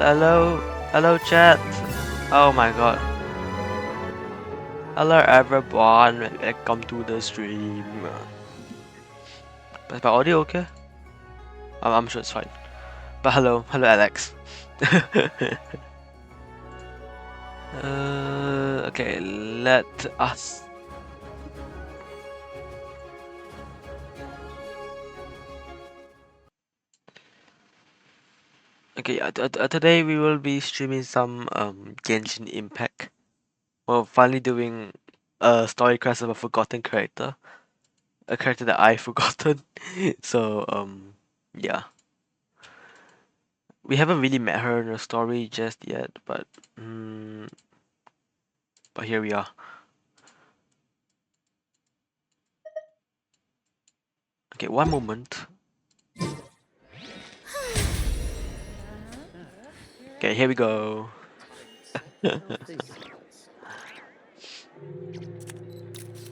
Hello, hello chat. Oh my god. Hello everyone, welcome to the stream. Is my audio okay? I'm sure it's fine. But hello Alex. Okay, let us. Okay, today we will be streaming some Genshin Impact. We're finally doing a story quest of a forgotten character. A character that I've forgotten. So yeah. We haven't really met her in the story just yet, but here we are. Okay, one moment. Okay, here we go.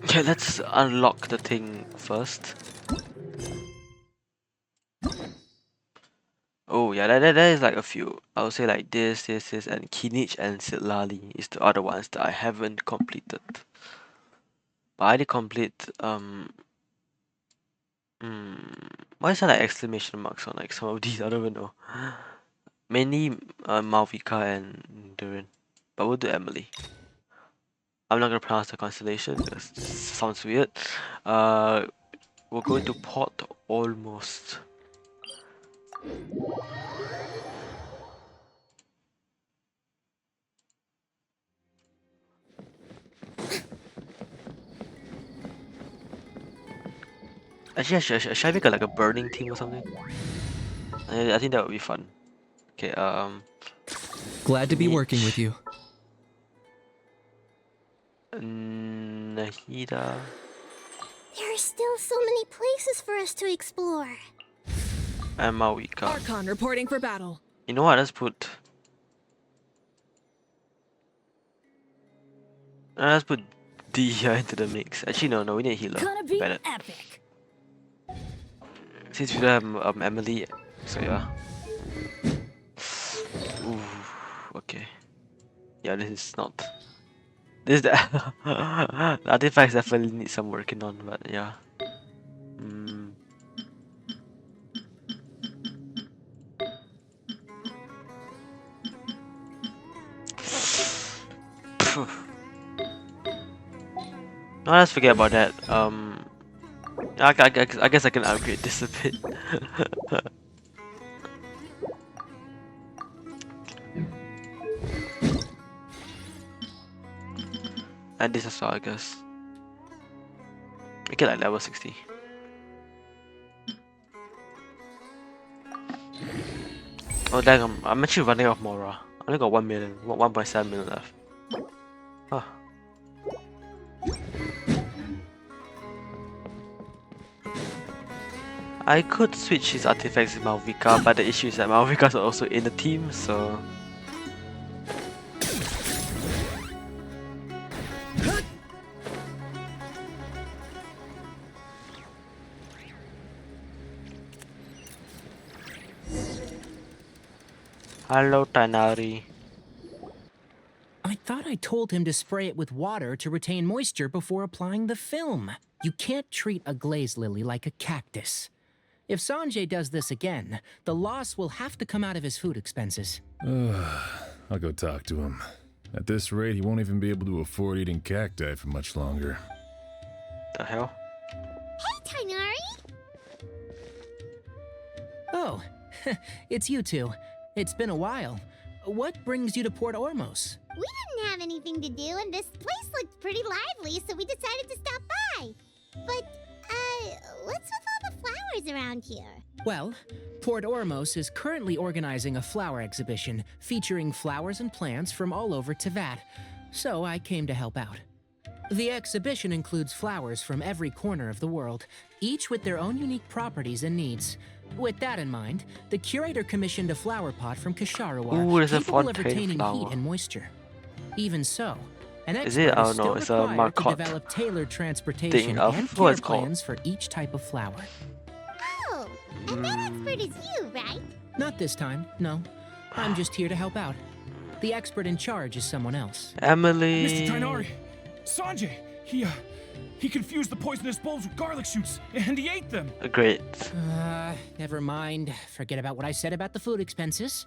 Okay, let's unlock the thing first. Oh yeah, that is like a few. I would say like this, and Kinich and Sitlali is the other ones that I haven't completed. But I did complete why is there like exclamation marks on like some of these? I don't even know. Mainly Malvika and Durin. But we'll do Emilie. I'm not gonna pronounce the constellation because it sounds weird. We're going to Port almost. Actually, should I make like a burning team or something? I think that would be fun. Okay, Glad to be working with you. Nahida. There are still so many places for us to explore. And Mawika. Archon reporting for battle. You know what? Let's put Dia into the mix. Actually, no, we need a healer. Gonna be Bennett. epic. Since we don't have Emilie, so yeah. Ooh, okay. Yeah, this is not. This the the artifacts definitely need some working on, but yeah. No, let's forget about that. I guess I can upgrade this a bit. And this as well, I guess. Make it like level 60. Oh dang, I'm actually running out of Mora. I only got 1 million, 1.7 million left. Huh. I could switch his artifacts with Malvika, but the issue is that Malvika's also in the team, so... Hello, Tanari. I thought I told him to spray it with water to retain moisture before applying the film. You can't treat a glaze lily like a cactus. If Sanjay does this again, the loss will have to come out of his food expenses. I'll go talk to him. At this rate, he won't even be able to afford eating cacti for much longer. The hell? Hey, Tainari! Oh, it's you two. It's been a while. What brings you to Port Ormos? We didn't have anything to do, and this place looked pretty lively, so we decided to stop by. But, what's with all the flowers around here? Well, Port Ormos is currently organizing a flower exhibition featuring flowers and plants from all over Teyvat, so I came to help out. The exhibition includes flowers from every corner of the world, each with their own unique properties and needs. With that in mind, the curator commissioned a flower pot from Kasharawar, capable of retaining heat and moisture. Even so, an expert is still required to develop tailored transportation and care plans for each type of flower. Oh, and that expert is you, right? Not this time, no. I'm just here to help out. The expert in charge is someone else. Emily. Mr. Tainari, Sanjay, he confused the poisonous bulbs with garlic shoots, and he ate them. Great. Never mind. Forget about what I said about the food expenses.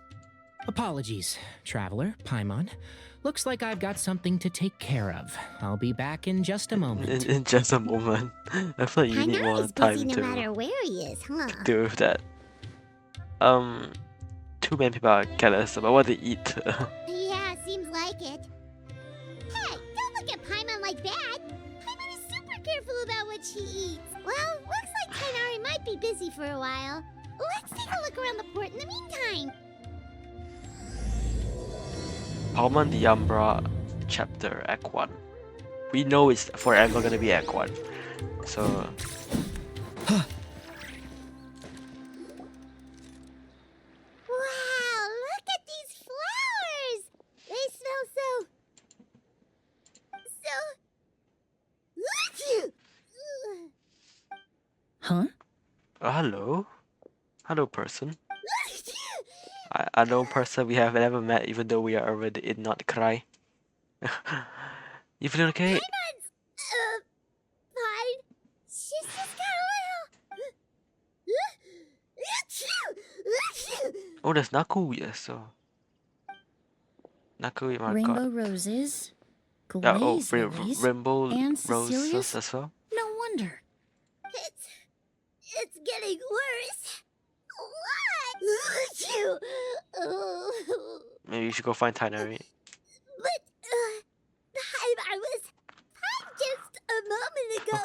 Apologies, Traveler, Paimon. Looks like I've got something to take care of. I'll be back in just a moment. In just a moment. I feel like you need more Paimon time busy no to matter where he is, huh? deal with that. Too many people are careless about what they eat. Yeah, seems like it. Hey, don't look at Paimon like that. Paimon is super careful about what she eats. Well, looks like Tainari might be busy for a while. Let's take a look around the port in the meantime. Pomum the Ambra chapter Act 1. We know it's forever gonna be Act 1. So Wow, look at these flowers! They smell so... Huh? hello? Hello person. I know person we have never met even though we are already in not cry. You feeling okay? Fine. She's just got a little... Oh, there's Naku, yes, so. Naku, my Rainbow god. roses, Yeah, oh, glaze lilies, rainbow and roses Cecilia's? as well. No wonder. It's getting worse. What? Maybe you should go find Tainari. But, I was fine just a moment ago.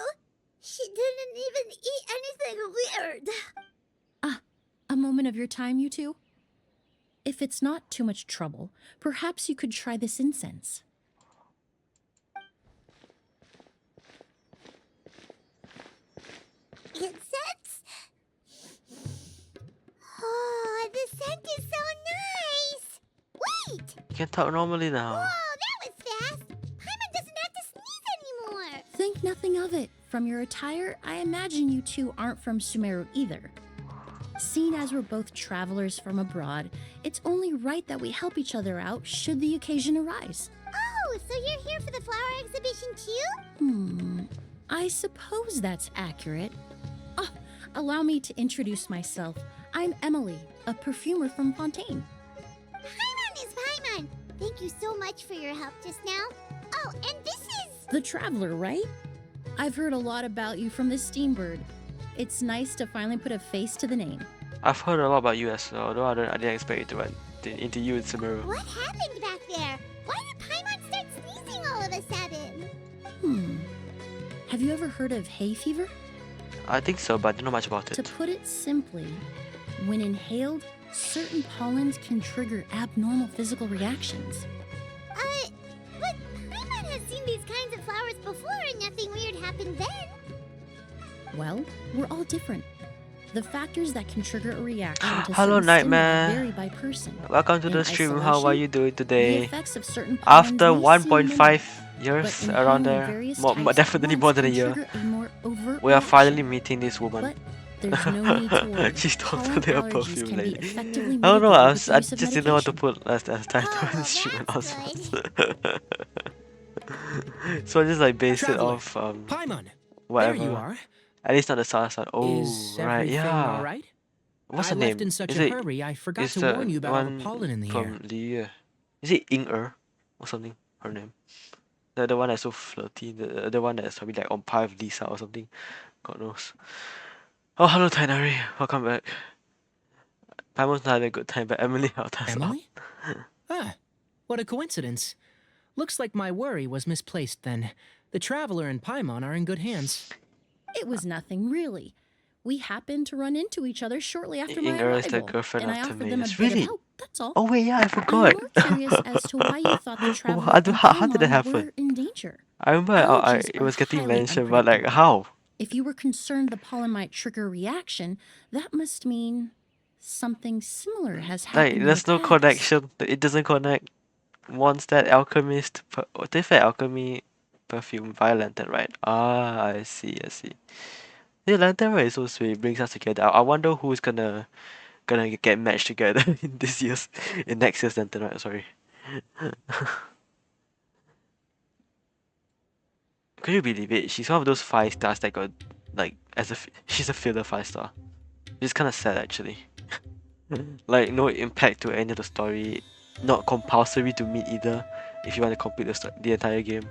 She didn't even eat anything weird. A moment of your time, you two? If it's not too much trouble, perhaps you could try this incense. Incense? Oh, the scent is so nice. Wait! You can talk normally now. Whoa, that was fast. Paimon doesn't have to sneeze anymore. Think nothing of it. From your attire, I imagine you two aren't from Sumeru either. Seeing as we're both travelers from abroad, it's only right that we help each other out should the occasion arise. Oh, so you're here for the flower exhibition too? I suppose that's accurate. Ah, allow me to introduce myself. I'm Emilie, a perfumer from Fontaine. Paimon is Paimon. Thank you so much for your help just now. Oh, and this is... The Traveler, right? I've heard a lot about you from the Steambird. It's nice to finally put a face to the name. I've heard a lot about you as well, although I didn't expect you to run into you in Sumeru. What happened back there? Why did Paimon start sneezing all of a sudden? Have you ever heard of hay fever? I think so, but I don't know much about To it. put it simply, when inhaled, certain pollens can trigger abnormal physical reactions. But Paimon has seen these kinds of flowers before and nothing weird happened then. Well, we're all different. The factors that can trigger a reaction to Hello, certain stimuli Nightmare. vary by person. Welcome to In the stream. How are isolation, you doing The today? effects of certain pollens After may seem 1.5 minimal, years, but around inhaling there, various more, types at definitely once more than a can year, trigger a more overt we are reaction. finally meeting this woman. But there's no need to worry. She's Pollen totally a allergies perfume can be lady. effectively I don't know, mitigated with the I use of just didn't know what to medication. put as title Oh, in the stream that's announcements. So I just like base it Traveler, off Paimon, whatever. there you are. At least not the Star Sun. Oh, Is right, everything yeah. all right? What's I her name? left in such Is a it hurry, I forgot is to the warn you about all the one pollen in the air. from Lee? Is it Ying or something? Her name. The one that's so flirty. The one that's probably like on par with Lisa or something. God knows. Oh, hello Tainari. Welcome back. Paimon's not having a good time, but Emilie helped us out. Emily? What a coincidence. Looks like my worry was misplaced then. The Traveler and Paimon are in good hands. It was nothing, really. We happened to run into each other shortly after my Inger is the arrival, girlfriend and of I offered them a Timaeus. bit Really? of help, that's all. Oh wait, yeah, I I'm forgot. more curious as to why you thought the Traveler How and did that Paimon happen? were in danger. I remember Allergies it are was getting highly mentioned, but like unpredictable. how? If you were concerned the pollen might trigger a reaction, that must mean something similar has happened Like in there's the no past. connection. It doesn't connect. Once that alchemist, different alchemy perfume via lantern, right? Ah, I see. The lantern right is so sweet. It brings us together. I wonder who's gonna gonna get matched together in next year's Lantern, right? Sorry. Could you believe it? She's one of those 5 stars that got like she's a filler 5 star. It's kind of sad actually. Like no impact to any of the story, not compulsory to meet either if you want to complete the entire game.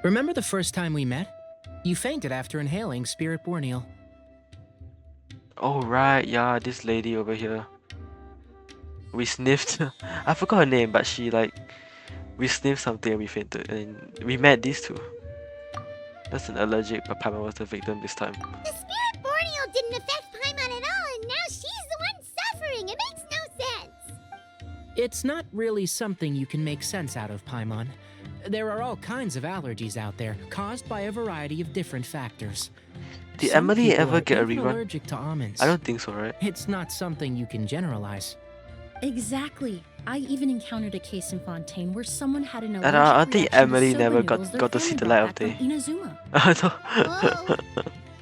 Remember the first time we met? You fainted after inhaling Spirit Borneal. Oh right, yeah, this lady over here. We sniffed. I forgot her name, but we sniffed something and we fainted, and we met these two. That's an allergic, but Paimon was the victim this time. The Spirit Borneal didn't affect Paimon at all, and now she's the one suffering. It makes no sense. It's not really something you can make sense out of, Paimon. There are all kinds of allergies out there, caused by a variety of different factors. Did Some Emilie people ever are get a even rerun? allergic to almonds. I don't think so, right? It's not something you can generalize. Exactly. I even encountered a case in Fontaine where someone had an And allergic I think reaction to Emilie soba never noodles their got to see family the brought light of back from day. Inazuma. I Whoa. know.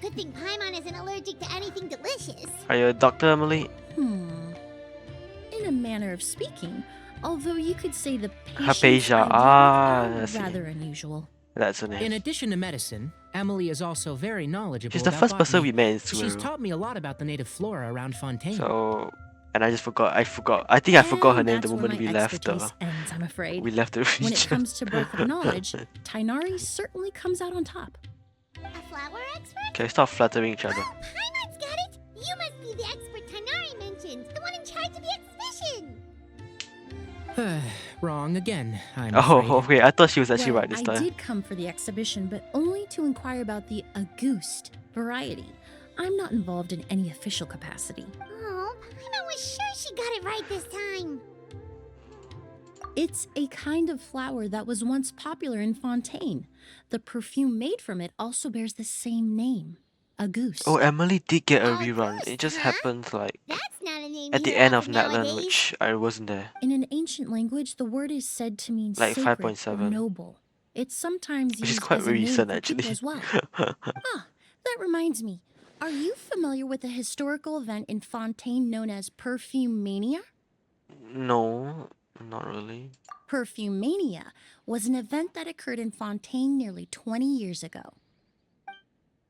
Good thing Paimon isn't allergic to anything delicious. Are you a doctor, Emily? In a manner of speaking, although you could say the patients Hypatia, I deal I with see. are rather unusual. That's her In name. addition to medicine, Emily is also very knowledgeable She's the about first person we botany. met in She's Sumeru. taught me a lot about the native flora around Fontaine. So, and I just forgot. I think I forgot her And name the that's where moment my we left. expertise ends, I'm afraid. We left the region. When it comes to breadth of knowledge, Tainari certainly comes out on top. A flower expert? Okay, stop flattering each other. Oh, Paimon's got it! You must be the expert Tainari mentioned, the one in charge of the exhibition! Wrong again, I'm Oh, afraid. okay. I thought she was actually Well, right this I time. did come for the exhibition, but only to inquire about the Auguste variety. I'm not involved in any official capacity. Oh, Paimon was sure she got it right this time. It's a kind of flower that was once popular in Fontaine. The perfume made from it also bears the same name, Auguste. Oh, Emily did get a Auguste, rerun. It just huh? happened like That's not a name at you the hear end of often Natlan, nowadays. which I wasn't there. In an ancient language, the word is said to mean Like sacred 5.7. or noble. It's sometimes Which is used quite as a name recent, for people actually. as well. That reminds me. Are you familiar with a historical event in Fontaine known as Perfume Mania? No, not really. Perfume Mania was an event that occurred in Fontaine nearly 20 years ago.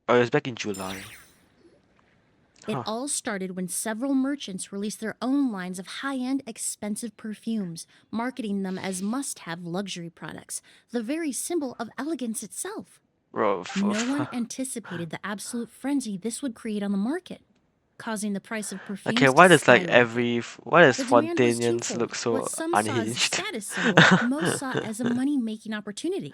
Oh, it was back in July. It Huh. all started when several merchants released their own lines of high-end, expensive perfumes, marketing them as must-have luxury products, the very symbol of elegance itself. Bro, No one anticipated the absolute frenzy this would create on the market, causing the price of perfumes okay, to why does skyrocket. why does The demand was Fontainians twofold. look so What some saw as a unhinged? status symbol, most saw as a money-making opportunity.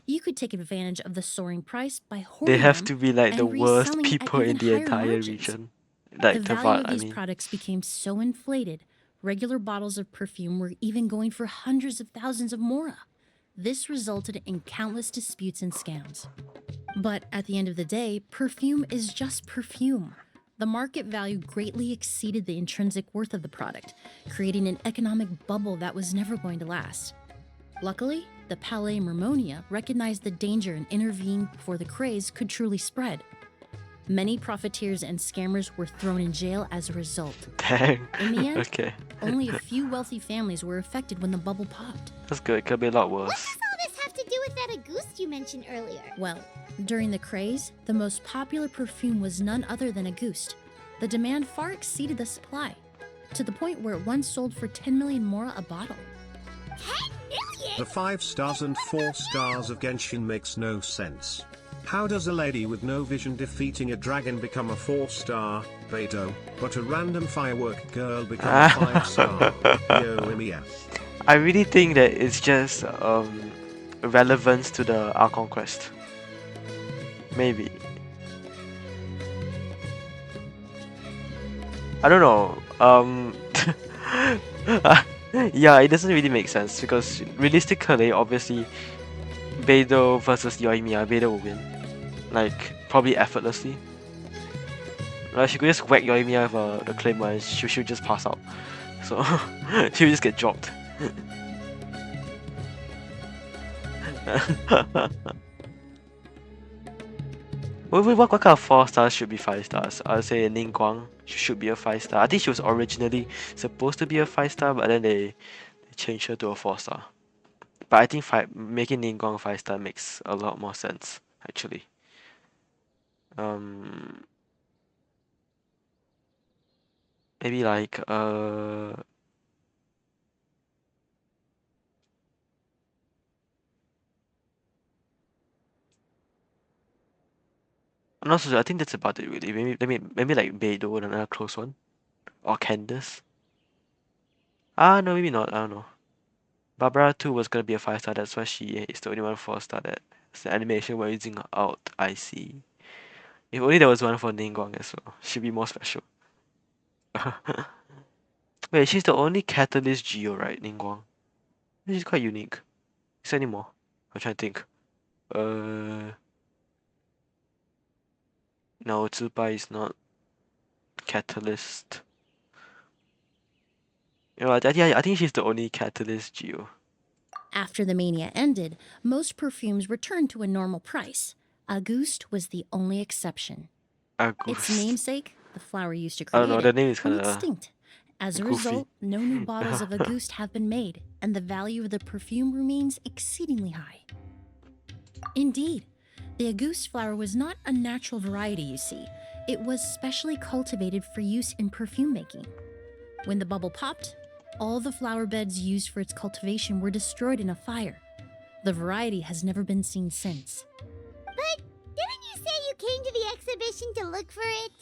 You could take advantage of the soaring price by hoarding They have them to be like the and worst reselling at people in even the higher entire margins. region. The Like value Tavad, of I these mean. products became so inflated, regular bottles of perfume were even going for hundreds of thousands of mora. This resulted in countless disputes and scams. But at the end of the day, perfume is just perfume. The market value greatly exceeded the intrinsic worth of the product, creating an economic bubble that was never going to last. Luckily, the Palais Mermonia recognized the danger and intervened before the craze could truly spread. Many profiteers and scammers were thrown in jail as a result. Dang. In the end, Okay, only a few wealthy families were affected when the bubble popped. that's good. It could be a lot What worse. does all this have to do with that Auguste you mentioned earlier? Well, during the craze, the most popular perfume was none other than Auguste. The demand far exceeded the supply, to the point where it once sold for 10 million mora a bottle. 10 million? The 5 stars and 4 stars of Genshin makes no sense. How does a lady with no vision defeating a dragon become a 4-star, Beto, but a random firework girl become a 5-star? Yo, Emilie. I really think that it's just relevance to the Archon quest. Maybe. I don't know. Yeah, it doesn't really make sense because realistically, obviously, Beidou versus Yoimiya, Beidou will win. Like, probably effortlessly. Like, she could just whack Yoimiya with the claymore and she'll just pass out. So, she'll just get dropped. What kind of 4 stars should be 5 stars? I would say Ning Guang should be a 5 star. I think she was originally supposed to be a 5 star, but then they changed her to a 4 star. But I think making Ning Guang 5 star makes a lot more sense, actually. Maybe like I'm not so sure. I think that's about it really. Maybe like Beidou, another close one. Or Candace. No, maybe not. I don't know. Barbara too was gonna be a 5 star, that's why she is the only one 4 star that's the animation we're using out, I see. If only there was one for Ningguang as well. She'd be more special. Wait, she's the only Catalyst Geo, right, Ningguang? She's quite unique. Is there any more? I'm trying to think. No, Tsubai is not Catalyst. You know, I think she's the only Catalyst Geo. After the mania ended, most perfumes returned to a normal price. Auguste was the only exception. Its namesake, the flower used to I create don't know, the name it, is went kinda extinct. As a goofy. result, no new bottles of Auguste have been made, and the value of the perfume remains exceedingly high. Indeed, the Auguste flower was not a natural variety, you see. It was specially cultivated for use in perfume making. When the bubble popped, all the flower beds used for its cultivation were destroyed in a fire. The variety has never been seen since. But didn't you say you came to the exhibition to look for it?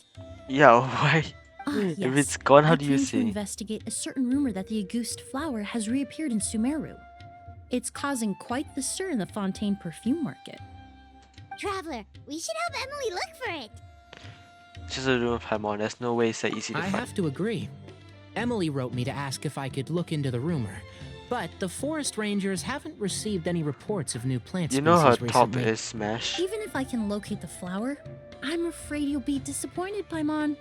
Yeah, why? Yes. If it's gone, how I do you came to see? investigate a certain rumor that the Auguste flower has reappeared in Sumeru. It's causing quite the stir in the Fontaine perfume market. Traveler, we should help Emilie look for it. Just a room of Paimon, there's no way it's that easy to I find. have to agree. Emilie wrote me to ask if I could look into the rumor, but the forest rangers haven't received any reports of new plant You know her species top recently. is Smash. Even if I can locate the flower, I'm afraid you'll be disappointed, Paimon.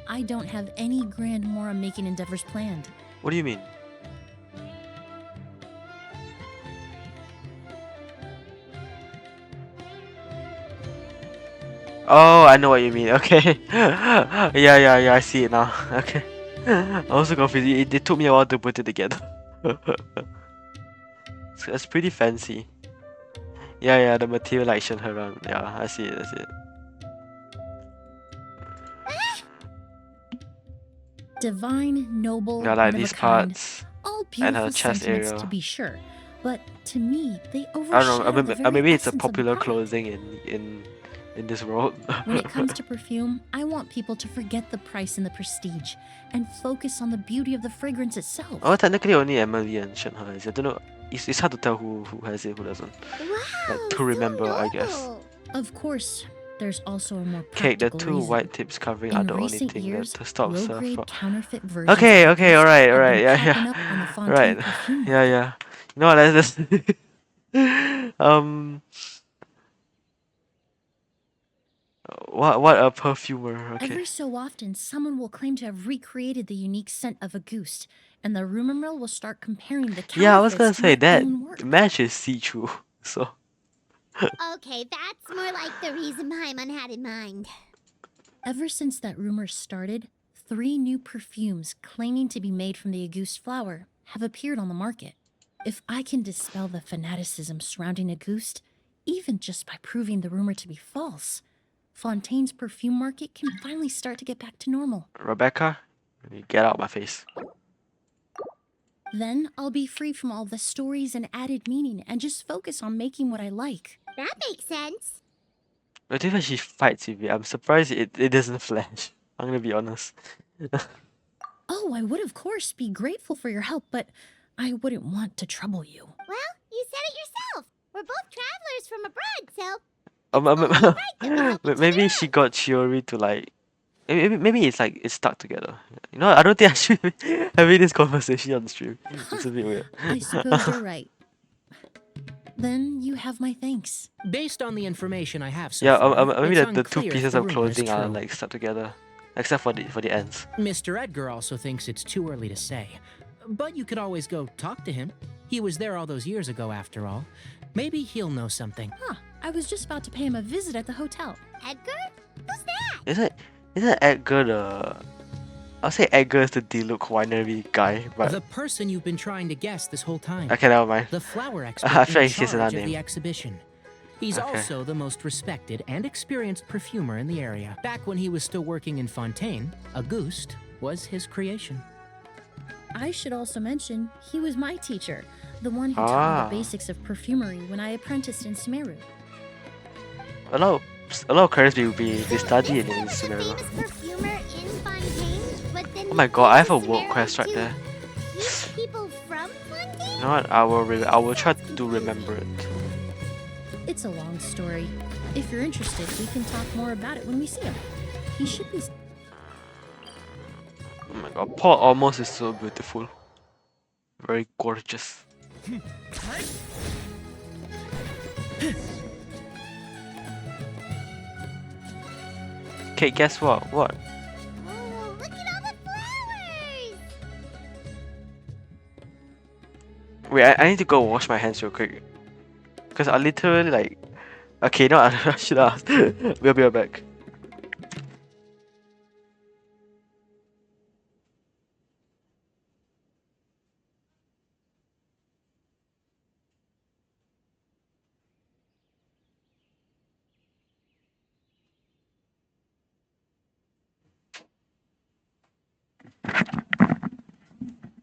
I don't have any grand Mora making endeavors planned. What do you mean? Oh, I know what you mean. Okay. Yeah, I see it now. Okay. I was so confused. It took me a while to put it together. So it's pretty fancy. Yeah, the material like Shenhe. Yeah, I see it. Divine, noble, Yeah, one like of these a kind. parts. All and her beautiful chest sentiments area. to be sure, but to me, they I don't overshadow know. the very Maybe it's a essence of the popular product. clothing in this world. When it comes to perfume, I want people to forget the price and the prestige and focus on the beauty of the fragrance itself. Oh, technically only Emilie and Shenhe is. I don't know. It's hard to tell who has it, who doesn't. Wow, Like, to so remember, I guess. noble. Of course, there's also a more Okay, the practical two reason. white tips covering are In the only recent thing years, that stops her low-grade from. counterfeit versions Okay, of okay, Auguste alright, have been yeah, popping up on the Fontaine right. perfume Yeah, market. yeah. You know what? What a perfumer. Okay. Every so often, someone will claim to have recreated the unique scent of Auguste, and the rumor mill will start comparing the counterfeits Yeah, I was gonna to say their that own work. match is see-through. So Okay, that's more like the reason Paimon had in mind. Ever since that rumor started, 3 new perfumes claiming to be made from the Auguste flower have appeared on the market. If I can dispel the fanaticism surrounding Auguste, even just by proving the rumor to be false, Fontaine's perfume market can finally start to get back to normal. Rebecca, you get out of my face. Then I'll be free from all the stories and added meaning and just focus on making what I like. That makes sense. I think when she fights with it, I'm surprised it doesn't flash. I'm gonna be honest. Oh, I would of course be grateful for your help, but I wouldn't want to trouble you. Well, you said it yourself. We're both travelers from abroad, so Maybe she got Chiori to like. Maybe it's like it's stuck together. You know, I don't think I should be having this conversation on stream. It's a bit weird. I suppose you're right. Then you have my thanks. Based on the information I have so Yeah, far, maybe it's the two unclear if pieces the of rumor is clothing are true. like stuck together, except for the ends. Mr. Edgar also thinks it's too early to say. But you could always go talk to him. He was there all those years ago, after all. Maybe he'll know something. Huh, I was just about to pay him a visit at the hotel. Edgar? Who's that? Isn't Edgar the... I'll say Edgar is the Diluc winery guy, but... The person you've been trying to guess this whole time. Okay, never mind. The flower expert I feel in like he says charge another of the name. exhibition. He's Okay. also the most respected and experienced perfumer in the area. Back when he was still working in Fontaine, Auguste was his creation. I should also mention, he was my teacher, the one who taught Ah. me the basics of perfumery when I apprenticed in Sumeru. A lot of characters will be So studying this guy in was a Sumeru. famous perfumer in Fontaine, but then Oh my he god, I have a moved to work Sumeru quest right to there. teach people from Fontaine? You know what? I will try to remember it. It's a long story. If you're interested, we can talk more about it when we see him. He should be... Oh my god, Paul almost is so beautiful. Very gorgeous. Okay, guess what? What? Oh, look at all the flowers! Wait, I need to go wash my hands real quick. Because I literally like... Okay, no, I should ask. We'll be right back.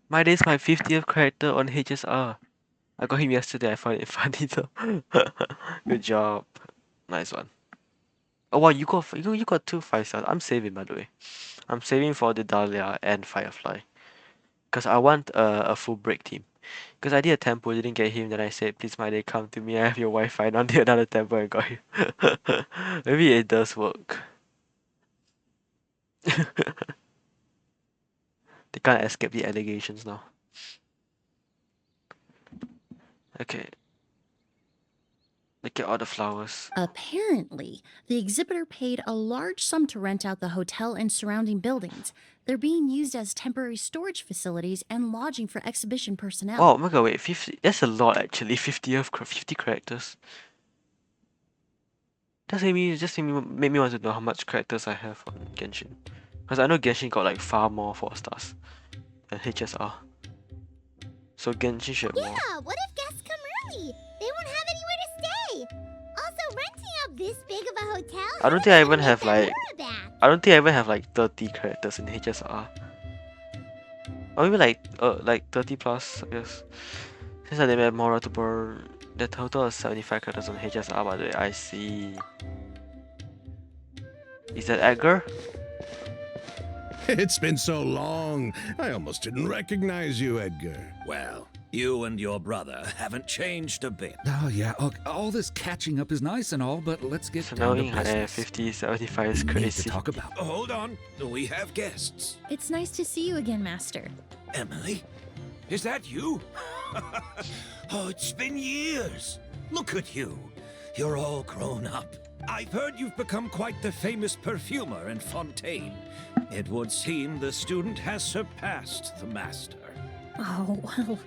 My day is my 50th character on HSR. I got him yesterday, I found it funny though. Good job. Nice one. Oh wow, you got 2 5-stars. I'm saving, by the way. I'm saving for the Dahlia and Firefly. Because I want a full break team. Because I did a tempo, didn't get him, then I said, please my day, come to me, I have your Wi-Fi. And I did another tempo and got him. Maybe it does work. They can't escape the allegations now. Okay. Look at all the flowers. Apparently, the exhibitor paid a large sum to rent out the hotel and surrounding buildings. They're being used as temporary storage facilities and lodging for exhibition personnel. Oh my god, wait, 50. That's a lot actually. 50 characters. Just made me want to know how much characters I have on Genshin. Because I know Genshin got like far more 4-stars than HSR. So Genshin should have more. Yeah, what if guests come early? They won't have anywhere to stay. Also, renting out this big of a hotel. I don't think I even have like. like 30 characters in HSR. Or maybe like 30 plus, I guess. Since I didn't have more to burn, the total is 75 characters on HSR, by the way. I see. Is that Edgar? It's been so long, I almost didn't recognize you, Edgar. Well, you and your brother haven't changed a bit. Oh, yeah. All this catching up is nice and all, but let's get So down knowing to business. 50, 75 is We need to crazy. talk about. Hold on, we have guests. It's nice to see you again, Master. Emilie, is that you? Oh, it's been years. Look at you. You're all grown up. I've heard you've become quite the famous perfumer in Fontaine. It would seem the student has surpassed the master. Oh, well,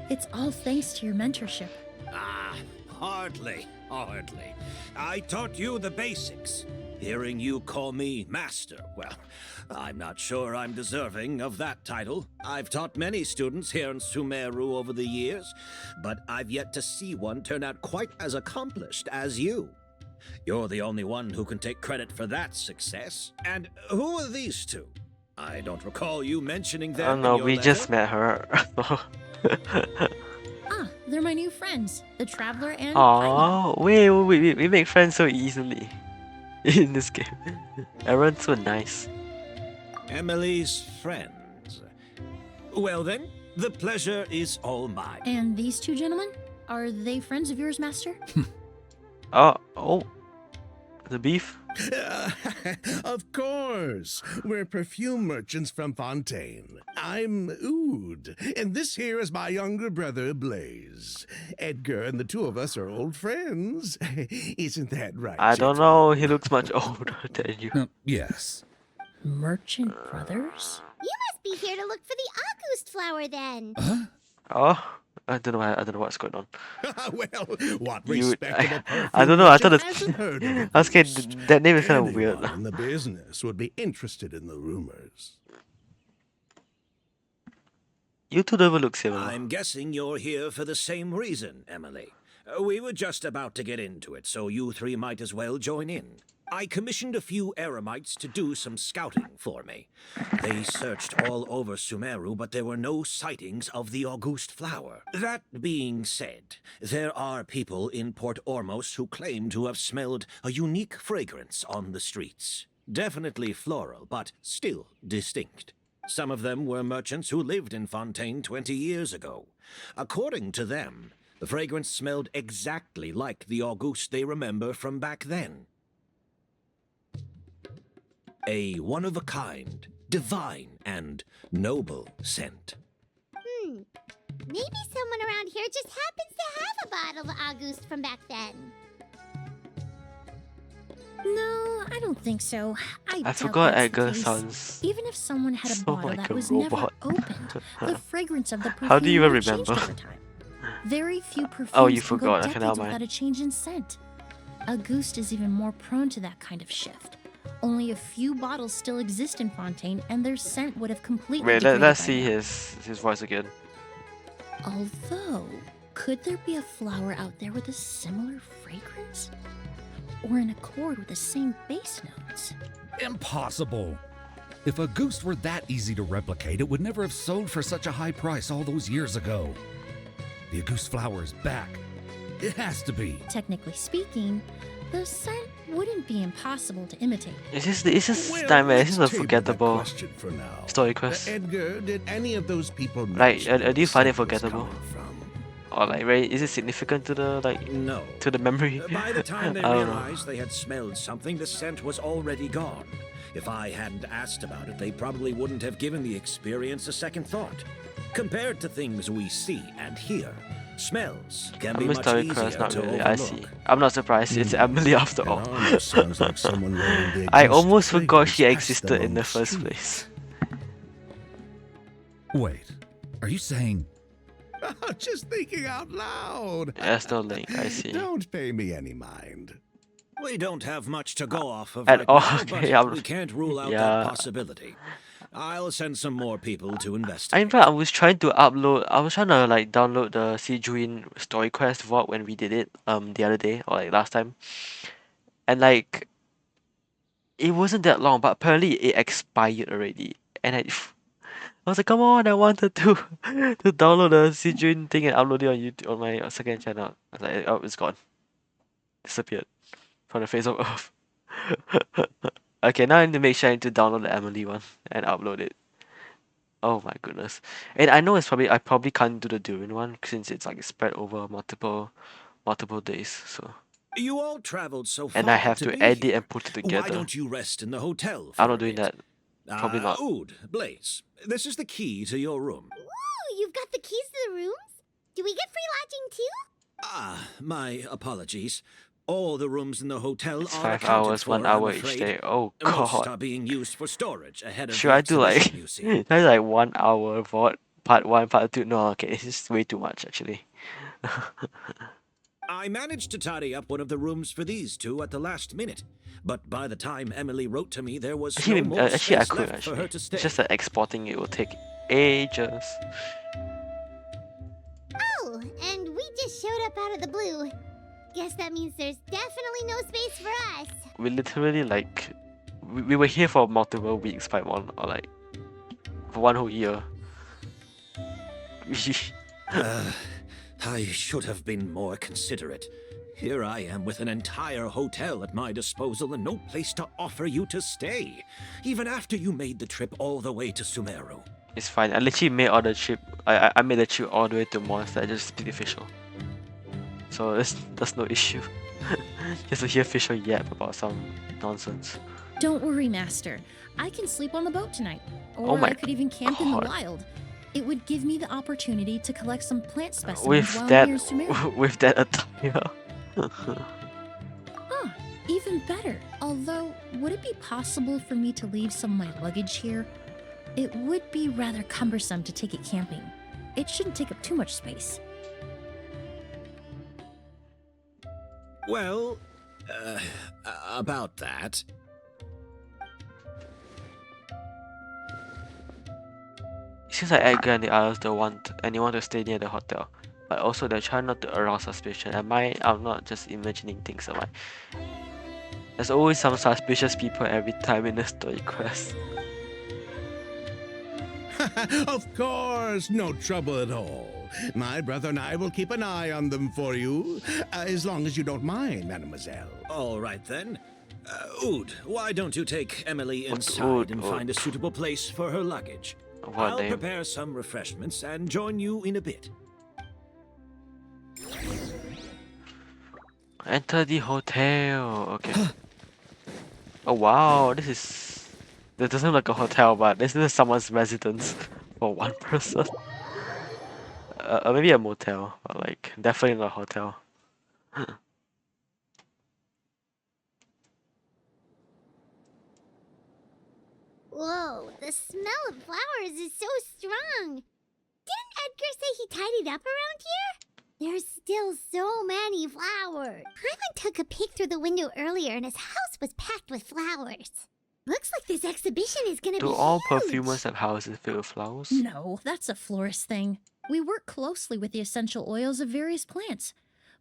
it's all thanks to your mentorship. Ah, hardly. I taught you the basics. Hearing you call me master, well, I'm not sure I'm deserving of that title. I've taught many students here in Sumeru over the years, but I've yet to see one turn out quite as accomplished as you. You're the only one who can take credit for that success. And who are these two? I don't recall you mentioning I them. don't know, in your we letter. just met her. Ah, they're my new friends, the Traveler and Paimon. Oh, wait, we make friends so easily in this game. Everyone's so nice. Emilie's friends. Well then, the pleasure is all mine. And these two gentlemen? Are they friends of yours, Master? Oh, the beef? Of course. We're perfume merchants from Fontaine. I'm Oud, and this here is my younger brother, Blaze. Edgar and the two of us are old friends. Isn't that right? I don't know, he looks much older than you. Yes. Merchant brothers? You must be here to look for the August flower then. Oh, I don't know. I don't know what's going on. Well, what You, respectable I don't know. I thought merchant it's. hasn't heard of a I was scared. goose? That name is kind of weird. Anyone in the business would be interested in the rumors. You two don't even look similar. I'm guessing you're here for the same reason, Emilie. We were just about to get into it, so you three might as well join in. I commissioned a few eremites to do some scouting for me. They searched all over Sumeru, but there were no sightings of the August flower. That being said, there are people in Port Ormos who claim to have smelled a unique fragrance on the streets. Definitely floral, but still distinct. Some of them were merchants who lived in Fontaine 20 years ago. According to them, the fragrance smelled exactly like the August they remember from back then. A one-of-a-kind, divine, and noble scent. Maybe someone around here just happens to have a bottle of August from back then. No, I don't think so. I doubt forgot that's the Edgar case. sounds Even if someone had a so bottle like that a was robot. never opened, the fragrance of the perfume How do you even would have changed remember? over time. Very few perfumes Oh, you can forgot. go Okay, decades never mind. without a change in scent. Auguste is even more prone to that kind of shift. Only a few bottles still exist in Fontaine, and their scent would have completely Wait, degraded let's by see now. his voice again. Although, could there be a flower out there with a similar fragrance? Or in accord with the same base notes? Impossible. If a goose were that easy to replicate, it would never have sold for such a high price all those years ago. The goose flower is back. It has to be. Technically speaking, the scent wouldn't be impossible to imitate. Is this Well, nightmare? let's Is this a table that forgettable question for now. story quest? Edgar, did any of those people Like, mention where do you the find it scent was forgettable? coming from? Or like, very, is it significant to the No. to the memory? By the time they I don't know. realized they had smelled something, the scent was already gone. If I hadn't asked about it, they probably wouldn't have given the experience a second thought. Compared to things we see and hear, smells can be I'm much story easier quest, not to really. overlook. I see. I'm not surprised. It's Emilie after It all. almost sounds like someone wearing the I Auguste almost forgot she fragrance passed existed them in on the first street. place. Wait, are you saying Just thinking out loud. There's no link. I see. Don't pay me any mind. We don't have much to go off of At right all, now, okay, but I'm- we can't rule out yeah. that possibility. I'll send some more people to investigate. In fact, I was trying to upload. I was trying to like download the Sijuin story quest VOD when we did it the other day or like last time, and like it wasn't that long, but apparently it expired already, and I was like, come on, I wanted to to download the Sijuin thing and upload it on YouTube on my second channel. I was like, oh, it's gone, disappeared from the face of earth. Okay, now I need to make sure I need to download the Emilie one and upload it. Oh my goodness. And I know I probably can't do the Durin one since it's like spread over multiple days. So You all traveled so far and I have to be edit here. and put it Why together. don't you rest in the hotel for I'm a not doing bit? that. Probably not. Oud, Blaze, this is the key to your room. Ooh, you've got the keys to the rooms? Do we get free lodging too? My apologies. All the rooms in the hotel It's are 5 accounted hours, for, 1 I'm hour each afraid. day. Oh Most are god. being used for storage ahead of Should the I do like exhibition, you see. that's like 1 hour VOD part 1, part 2? No, okay, it's just way too much actually. I managed to tidy up one of the rooms for these two at the last minute, but by the time Emilie wrote to me, there was Actually, no more I space could left actually. for her to stay. It's just that exporting it will take ages. Oh, and we just showed up out of the blue. Guess that means there's definitely no space for us. We literally like we were here for multiple weeks by one or like for 1 whole year. I should have been more considerate. Here I am with an entire hotel at my disposal and no place to offer you to stay, even after you made the trip all the way to Sumeru. It's fine. I literally made all the trip. I made the trip all the way to Monster. I just speak official. So that's no issue. Just to hear official yap about some nonsense. Don't worry, Master. I can sleep on the boat tonight. Oh Or my I could even camp in the God. wild. It would give me the opportunity to collect some plant specimens With while that, near Sumeru. with that attire. Huh, even better. Although, would it be possible for me to leave some of my luggage here? It would be rather cumbersome to take it camping. It shouldn't take up too much space. Well, about that. It seems like Edgar and the others don't want anyone to stay near the hotel, but also they're trying not to arouse suspicion. I'm not just imagining things, am I? There's always some suspicious people every time in a story quest. Of course, no trouble at all. My brother and I will keep an eye on them for you, as long as you don't mind, mademoiselle. All right then. Oud, why don't you take Emilie inside Oud, and find a suitable place for her luggage? What I'll name? prepare some refreshments and join you in a bit. Enter the hotel. Okay. Oh wow, this doesn't look like a hotel, but this is someone's residence for one person. Maybe a motel, but like definitely not a hotel. Whoa, the smell of flowers is so strong. Didn't Edgar say he tidied up around here? There's still so many flowers. Hyman took a peek through the window earlier and his house was packed with flowers. Looks like this exhibition is gonna be Do all huge. perfumers have houses filled with flowers? No, that's a florist thing. We work closely with the essential oils of various plants.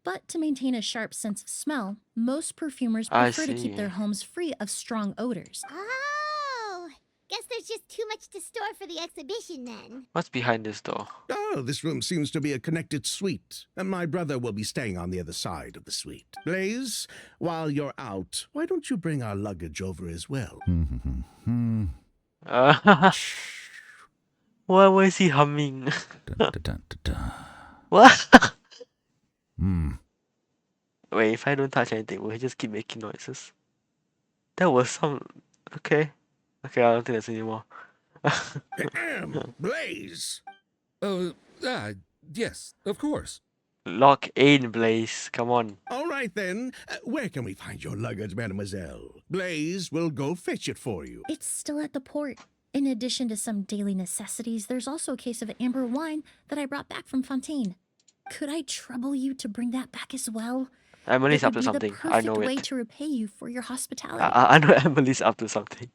But to maintain a sharp sense of smell, most perfumers I prefer to keep see. their homes free of strong odors. Oh, guess there's just too much to store for the exhibition then. What's behind this door? Oh, this room seems to be a connected suite, and my brother will be staying on the other side of the suite. Blaze, while you're out, why don't you bring our luggage over as well? Why was he humming? Dun, dun, dun, dun, dun. What? Hmm. Wait, if I don't touch anything, will he just keep making noises? That was some. Okay. Okay, I don't think there's any more. Blaze! Yes, of course. Lock in, Blaze. Come on. All right then, where can we find your luggage, mademoiselle? Blaze will go fetch it for you. It's still at the port. In addition to some daily necessities, there's also a case of amber wine that I brought back from Fontaine. Could I trouble you to bring that back as well? Emily's It up would to be the something. I perfect know way it. to repay you for your hospitality. I know Emily's up to something.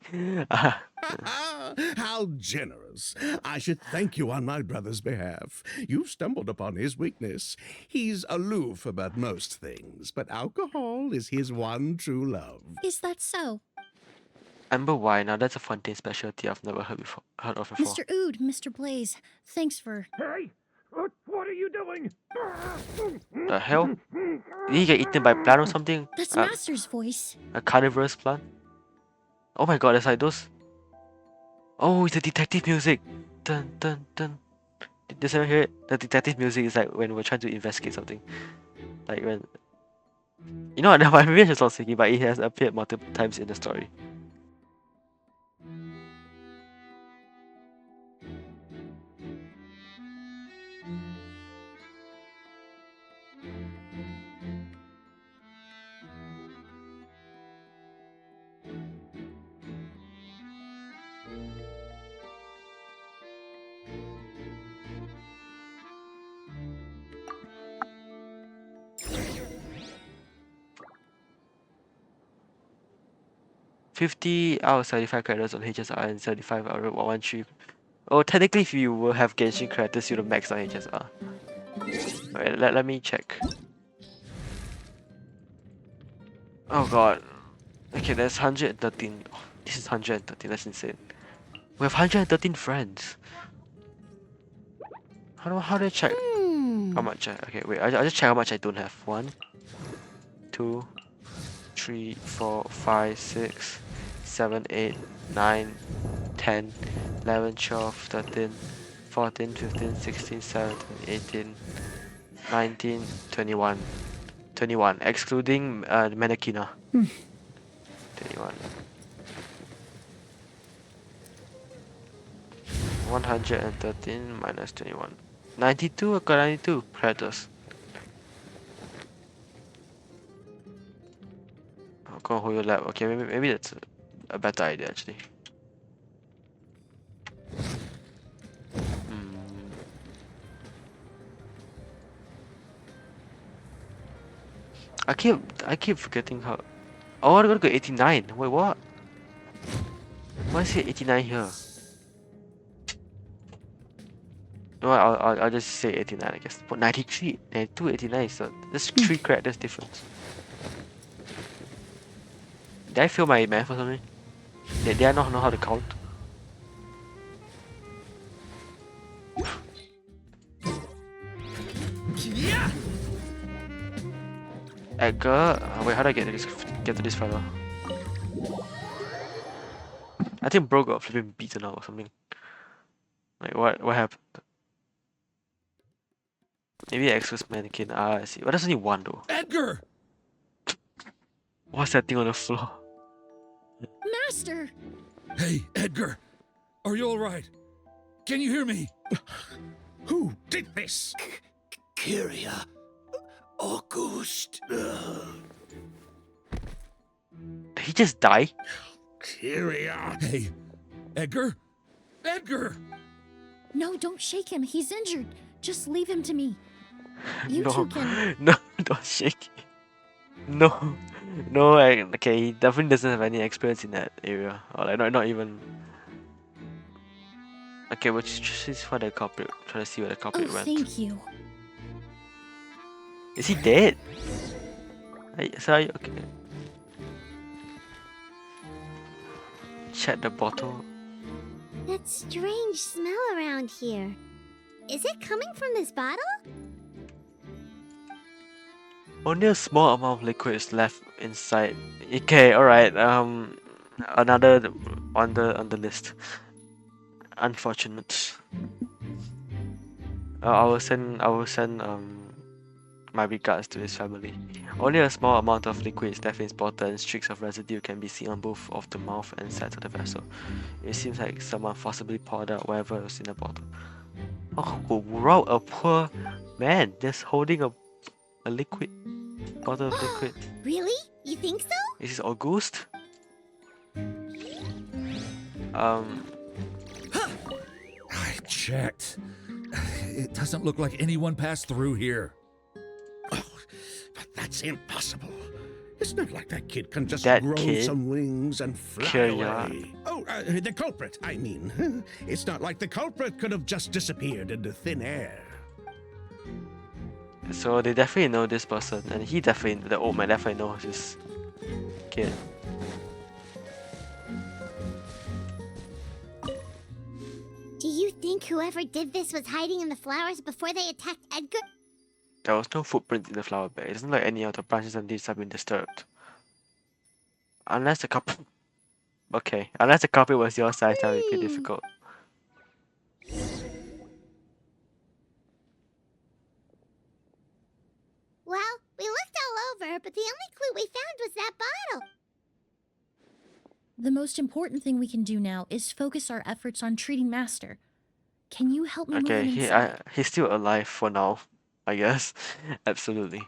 How generous. I should thank you on my brother's behalf. You've stumbled upon his weakness. He's aloof about most things, but alcohol is his one true love. Is that so? Amber wine. Now that's a Fontaine specialty I've never heard of before. Mr. Oud, Mr. Blaze, thanks for... Hey! What are you doing? The hell? Did he get eaten by a plant or something? That's Master's voice. A carnivorous plant? Oh my god, it's like those. Oh, it's the detective music. Dun dun dun. Does anyone hear it? The detective music is like when we're trying to investigate something. Like when. You know what? Maybe I just not singing, but it has appeared multiple times in the story. $50 out of 75 characters on HSR and 75 out of 113. Oh, technically, if you will have Genshin characters, you'll max on HSR. Alright, let me check. Oh god. Okay, there's 113. Oh, this is 113, that's insane. We have 113 friends. How do I check? How much? Okay, wait, I'll just check how much I don't have. 1, 2, 3, 4, 5, 6, 7, 8, 9, 10, 11, 12, 13, 14, 15, 16, 17, 18, 19, 21. 21, excluding Manakina. 21. 113 minus 21. 92, I got 92 predators. I'll go hold your lab. Okay, maybe that's a better idea actually. I keep forgetting how. Oh, I gotta go 89. Wait, what? Why is it 89 here? No, I'll just say 89, I guess. But 93, 92, 89 is there's 3 characters difference. Did I fail my math or something? Did I not know how to count? Edgar, wait, how do I get to this fella? I think bro got flipping beaten up or something. Like what happened? Maybe Exos mannequin. Ah, I see. But there's only one though. Edgar! What's that thing on the floor? Master! Hey, Edgar! Are you alright? Can you hear me? Who did this? Kyria. August. Did he just die? Kyria. Hey, Edgar? Edgar! No, don't shake him. He's injured. Just leave him to me. You No, two can. no, don't shake it. No, no. Okay, he definitely doesn't have any experience in that area, or like not even. Okay, we'll just find the culprit. Try to see where the Oh, culprit went. thank you. Is he dead? Sorry. Okay. Check the bottle. That strange smell around here. Is it coming from this bottle? Only a small amount of liquid is left inside. Okay, alright. Another on the list. Unfortunate. I will send my regards to his family. Only a small amount of liquid is left in his bottle, and streaks of residue can be seen on both of the mouth and sides of the vessel. It seems like someone forcibly poured out whatever was in the bottle. Oh, wow, a poor man just holding a liquid bottle of liquid. Really? You think so? Is this August? I checked. It doesn't look like anyone passed through here. Oh, but that's impossible. It's not like that kid can just That grow kid? some wings and fly Kyria. away. Oh, the culprit, I mean. It's not like the culprit could have just disappeared into thin air. So they definitely know this person, and the old man definitely knows this kid. Do you think whoever did this was hiding in the flowers before they attacked Edgar? There was no footprint in the flower bed. It doesn't like any of the branches and leaves have been disturbed. Unless the culprit... Okay, unless the culprit was your size, that would be difficult. Well, we looked all over, but the only clue we found was that bottle. The most important thing we can do now is focus our efforts on treating Master. Can you help me Okay, move him inside? he's still alive for now, I guess. Absolutely.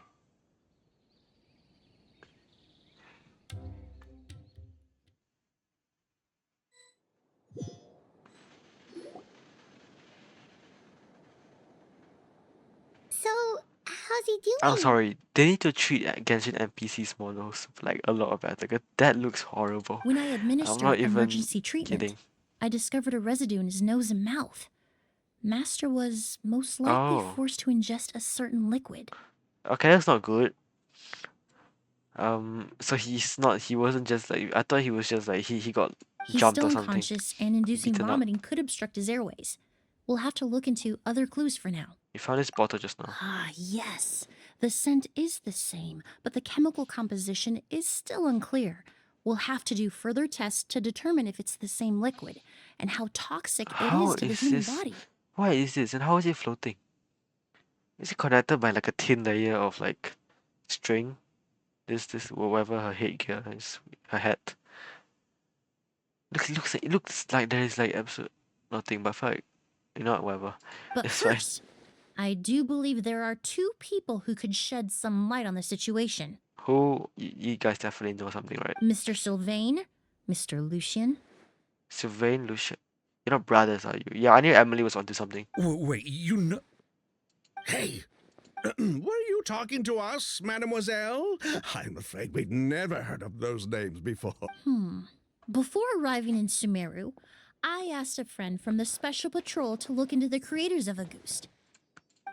So, how's he doing? I'm sorry, they need to treat Genshin NPCs models like a lot better. 'Cause that looks horrible. When I I'm administered not even emergency treatment, kidding. I discovered a residue in his nose and mouth. Master was most likely Oh. forced to ingest a certain liquid. Okay, that's not good. So he wasn't just like, I thought he was just like, he got He's jumped still or something. unconscious, and inducing beaten up. vomiting could obstruct his airways. We'll have to look into other clues for now. You found this bottle just now. Ah, yes. The scent is the same, but the chemical composition is still unclear. We'll have to do further tests to determine if it's the same liquid and how toxic it How is to the is human this? body. What is this, and how is it floating? Is it connected by like a thin layer of like string? This whatever her headgear is, her hat. It looks like there is like absolute nothing, but I feel like, you know what, whatever. But It's fine. first, I do believe there are two people who could shed some light on the situation. Who you guys definitely know something, right? Mr. Sylvain, Mr. Lucian. Sylvain, Lucian. You're not brothers, are you? Yeah, I knew Emilie was onto something. Wait, you know... Hey, Were you talking to us, mademoiselle? I'm afraid we'd never heard of those names before. Before arriving in Sumeru, I asked a friend from the Special Patrol to look into the creators of Auguste.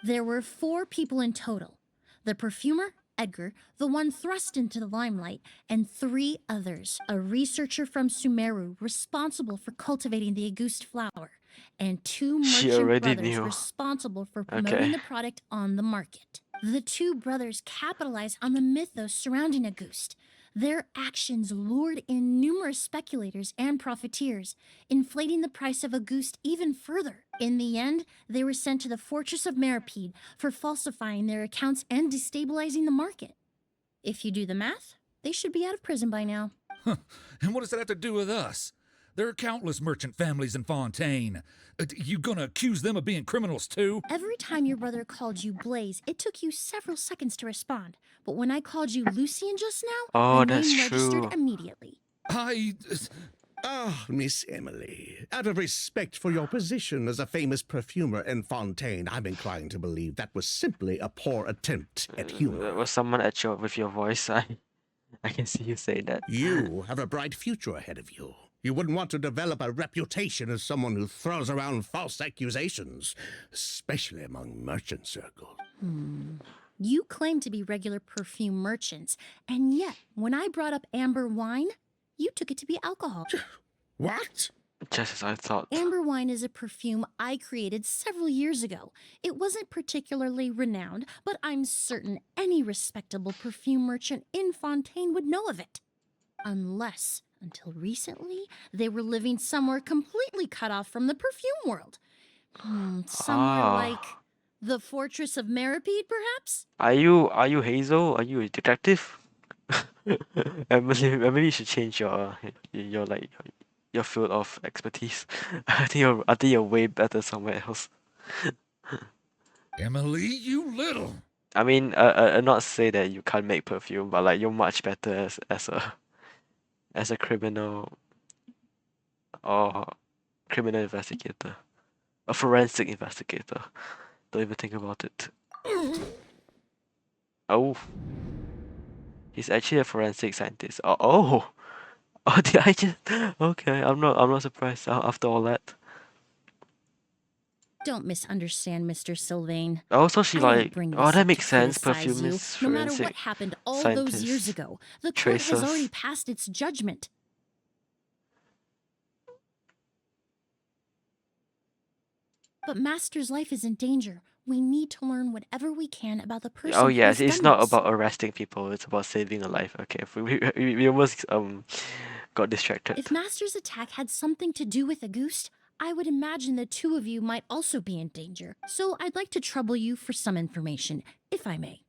There were 4 people in total: the perfumer, Edgar, the one thrust into the limelight, and 3 others: a researcher from Sumeru responsible for cultivating the Auguste flower, and 2 She merchant already brothers knew. responsible for Okay. promoting the product on the market. The 2 brothers capitalized on the mythos surrounding Auguste. Their actions lured in numerous speculators and profiteers, inflating the price of Auguste even further. In the end, they were sent to the Fortress of Meripede for falsifying their accounts and destabilizing the market. If you do the math, they should be out of prison by now. And what does that have to do with us? There are countless merchant families in Fontaine. You gonna accuse them of being criminals too? Every time your brother called you Blaze, it took you several seconds to respond. But when I called you Lucien just now, Oh, the that's name registered true. immediately. Ah, Miss Emily, out of respect for your position as a famous perfumer in Fontaine, I'm inclined to believe that was simply a poor attempt at humor. There was someone at you with your voice. I can see you say that. You have a bright future ahead of you. You wouldn't want to develop a reputation as someone who throws around false accusations, especially among merchant circles. You claim to be regular perfume merchants, and yet, when I brought up amber wine, you took it to be alcohol. What? Just as I thought. Amber wine is a perfume I created several years ago. It wasn't particularly renowned, but I'm certain any respectable perfume merchant in Fontaine would know of it. Unless, until recently, they were living somewhere completely cut off from the perfume world. Somewhere like the Fortress of Meripede, perhaps? Are you Hazel? Are you a detective? Maybe you should change your field of expertise. I think you're way better somewhere else. Emily, you little. I mean, not say that you can't make perfume, but like you're much better as a criminal or criminal investigator, a forensic investigator. Don't even think about it. Oh, he's actually a forensic scientist. Oh, did I just? Okay, I'm not surprised after all that. Don't misunderstand, Mr. Sylvain. Oh, so she I didn't like. bring Oh, this that up makes to sense. criticize Perfume you. is No matter forensic what happened all those years scientist. ago, the court Tracers. has already passed its judgment. But Master's life is in danger. We need to learn whatever we can about the person Oh who yes, has it's done not this. about arresting people. It's about saving a life. Okay, we almost got distracted. If Master's attack had something to do with Auguste, I would imagine the 2 of you might also be in danger. So I'd like to trouble you for some information, if I may.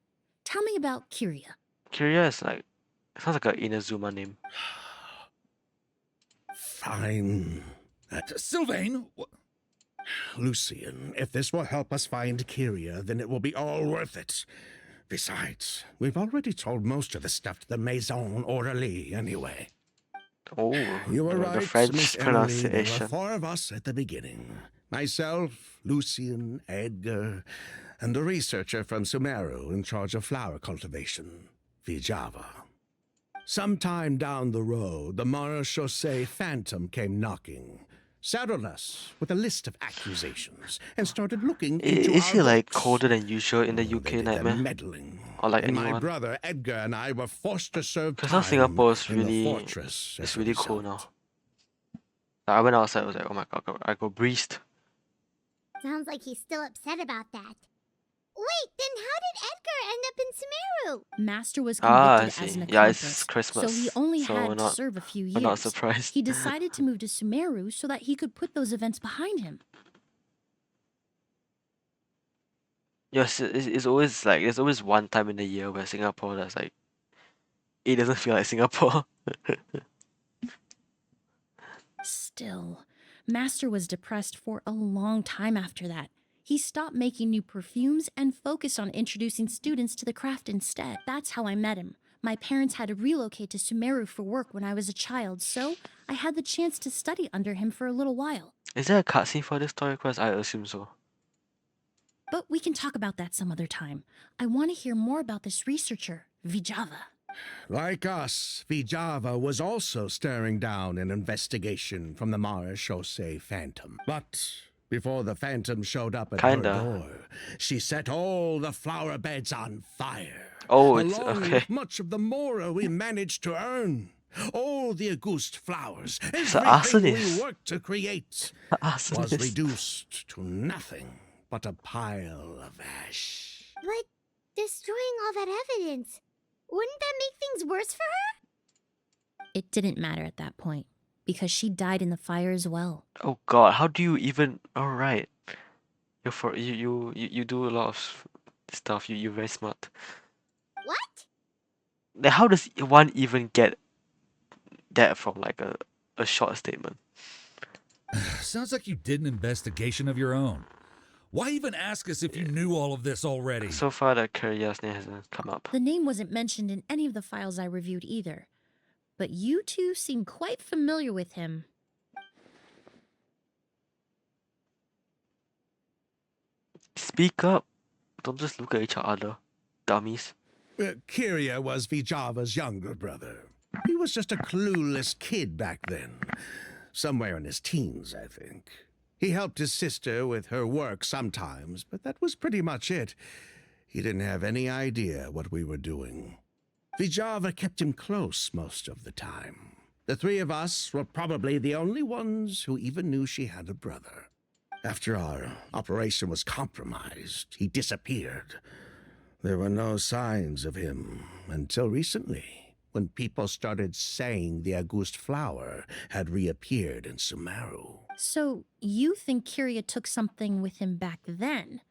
Tell me about Kyria. Kyria is like sounds like an Inazuma name. Fine. Sylvain, Lucien, if this will help us find Kyria, then it will be all worth it. Besides, we've already told most of the stuff to the Maison Orderly anyway. Oh, You were the right, French Miss Emily. There were pronunciation. 4 of us at the beginning. Myself, Lucien, Edgar, and a researcher from Sumeru in charge of flower cultivation, Vijava. Sometime down the road, the Marechaussee Phantom came knocking, saddled us with a list of accusations, and started looking into Is our he like books. colder than usual in the They UK did their Nightmare? meddling. Or like And my anyone? brother Edgar and I were forced to serve Because now time Singapore is in the really fortress. it's as a really cold now. result. Like, I went outside. I was like, oh my god, I got breezed. Sounds like he's still upset about that. Wait, then how did Edgar end up in Sumeru? Master was Ah, I convicted as see. an Yeah, accomplice, it's Christmas, so he only so had we're to not serve a few we're not years. surprised. He decided to move to Sumeru so that he could put those events behind him. Yes, it's always like there's always one time in the year where Singapore that's like it doesn't feel like Singapore. Still, Master was depressed for a long time after that. He stopped making new perfumes and focused on introducing students to the craft instead. That's how I met him. My parents had to relocate to Sumeru for work when I was a child, so I had the chance to study under him for a little while. Is there a cutscene for this story? Because I assume so. But we can talk about that some other time. I want to hear more about this researcher, Vijava. Like us, Vijava was also staring down an investigation from the Marechaussee Phantom. But before the Phantom showed up at her Kinda. door, she set all the flower beds on fire. Oh, it's along okay. with much of the mora we managed to earn. All the Auguste flowers, an everything we arsonist. worked to create, An was arsonist. reduced to nothing but a pile of ash. But destroying all that evidence, wouldn't that make things worse for her? It didn't matter at that point, because she died in the fire as well. Oh God, how do you even? All right, you do a lot of stuff. You're very smart. What? Then how does one even get that from like a short statement? Sounds like you did an investigation of your own. Why even ask us if you knew all of this already? So far, the career's name hasn't come up. The name wasn't mentioned in any of the files I reviewed either. But you two seem quite familiar with him. Speak up. Don't just look at each other, dummies. Kyria was Vijava's younger brother. He was just a clueless kid back then. Somewhere in his teens, I think. He helped his sister with her work sometimes, but that was pretty much it. He didn't have any idea what we were doing. Vijava kept him close most of the time. The three of us were probably the only ones who even knew she had a brother. After our operation was compromised, he disappeared. There were no signs of him until recently, when people started saying the Auguste flower had reappeared in Sumeru. So, you think Kyria took something with him back then?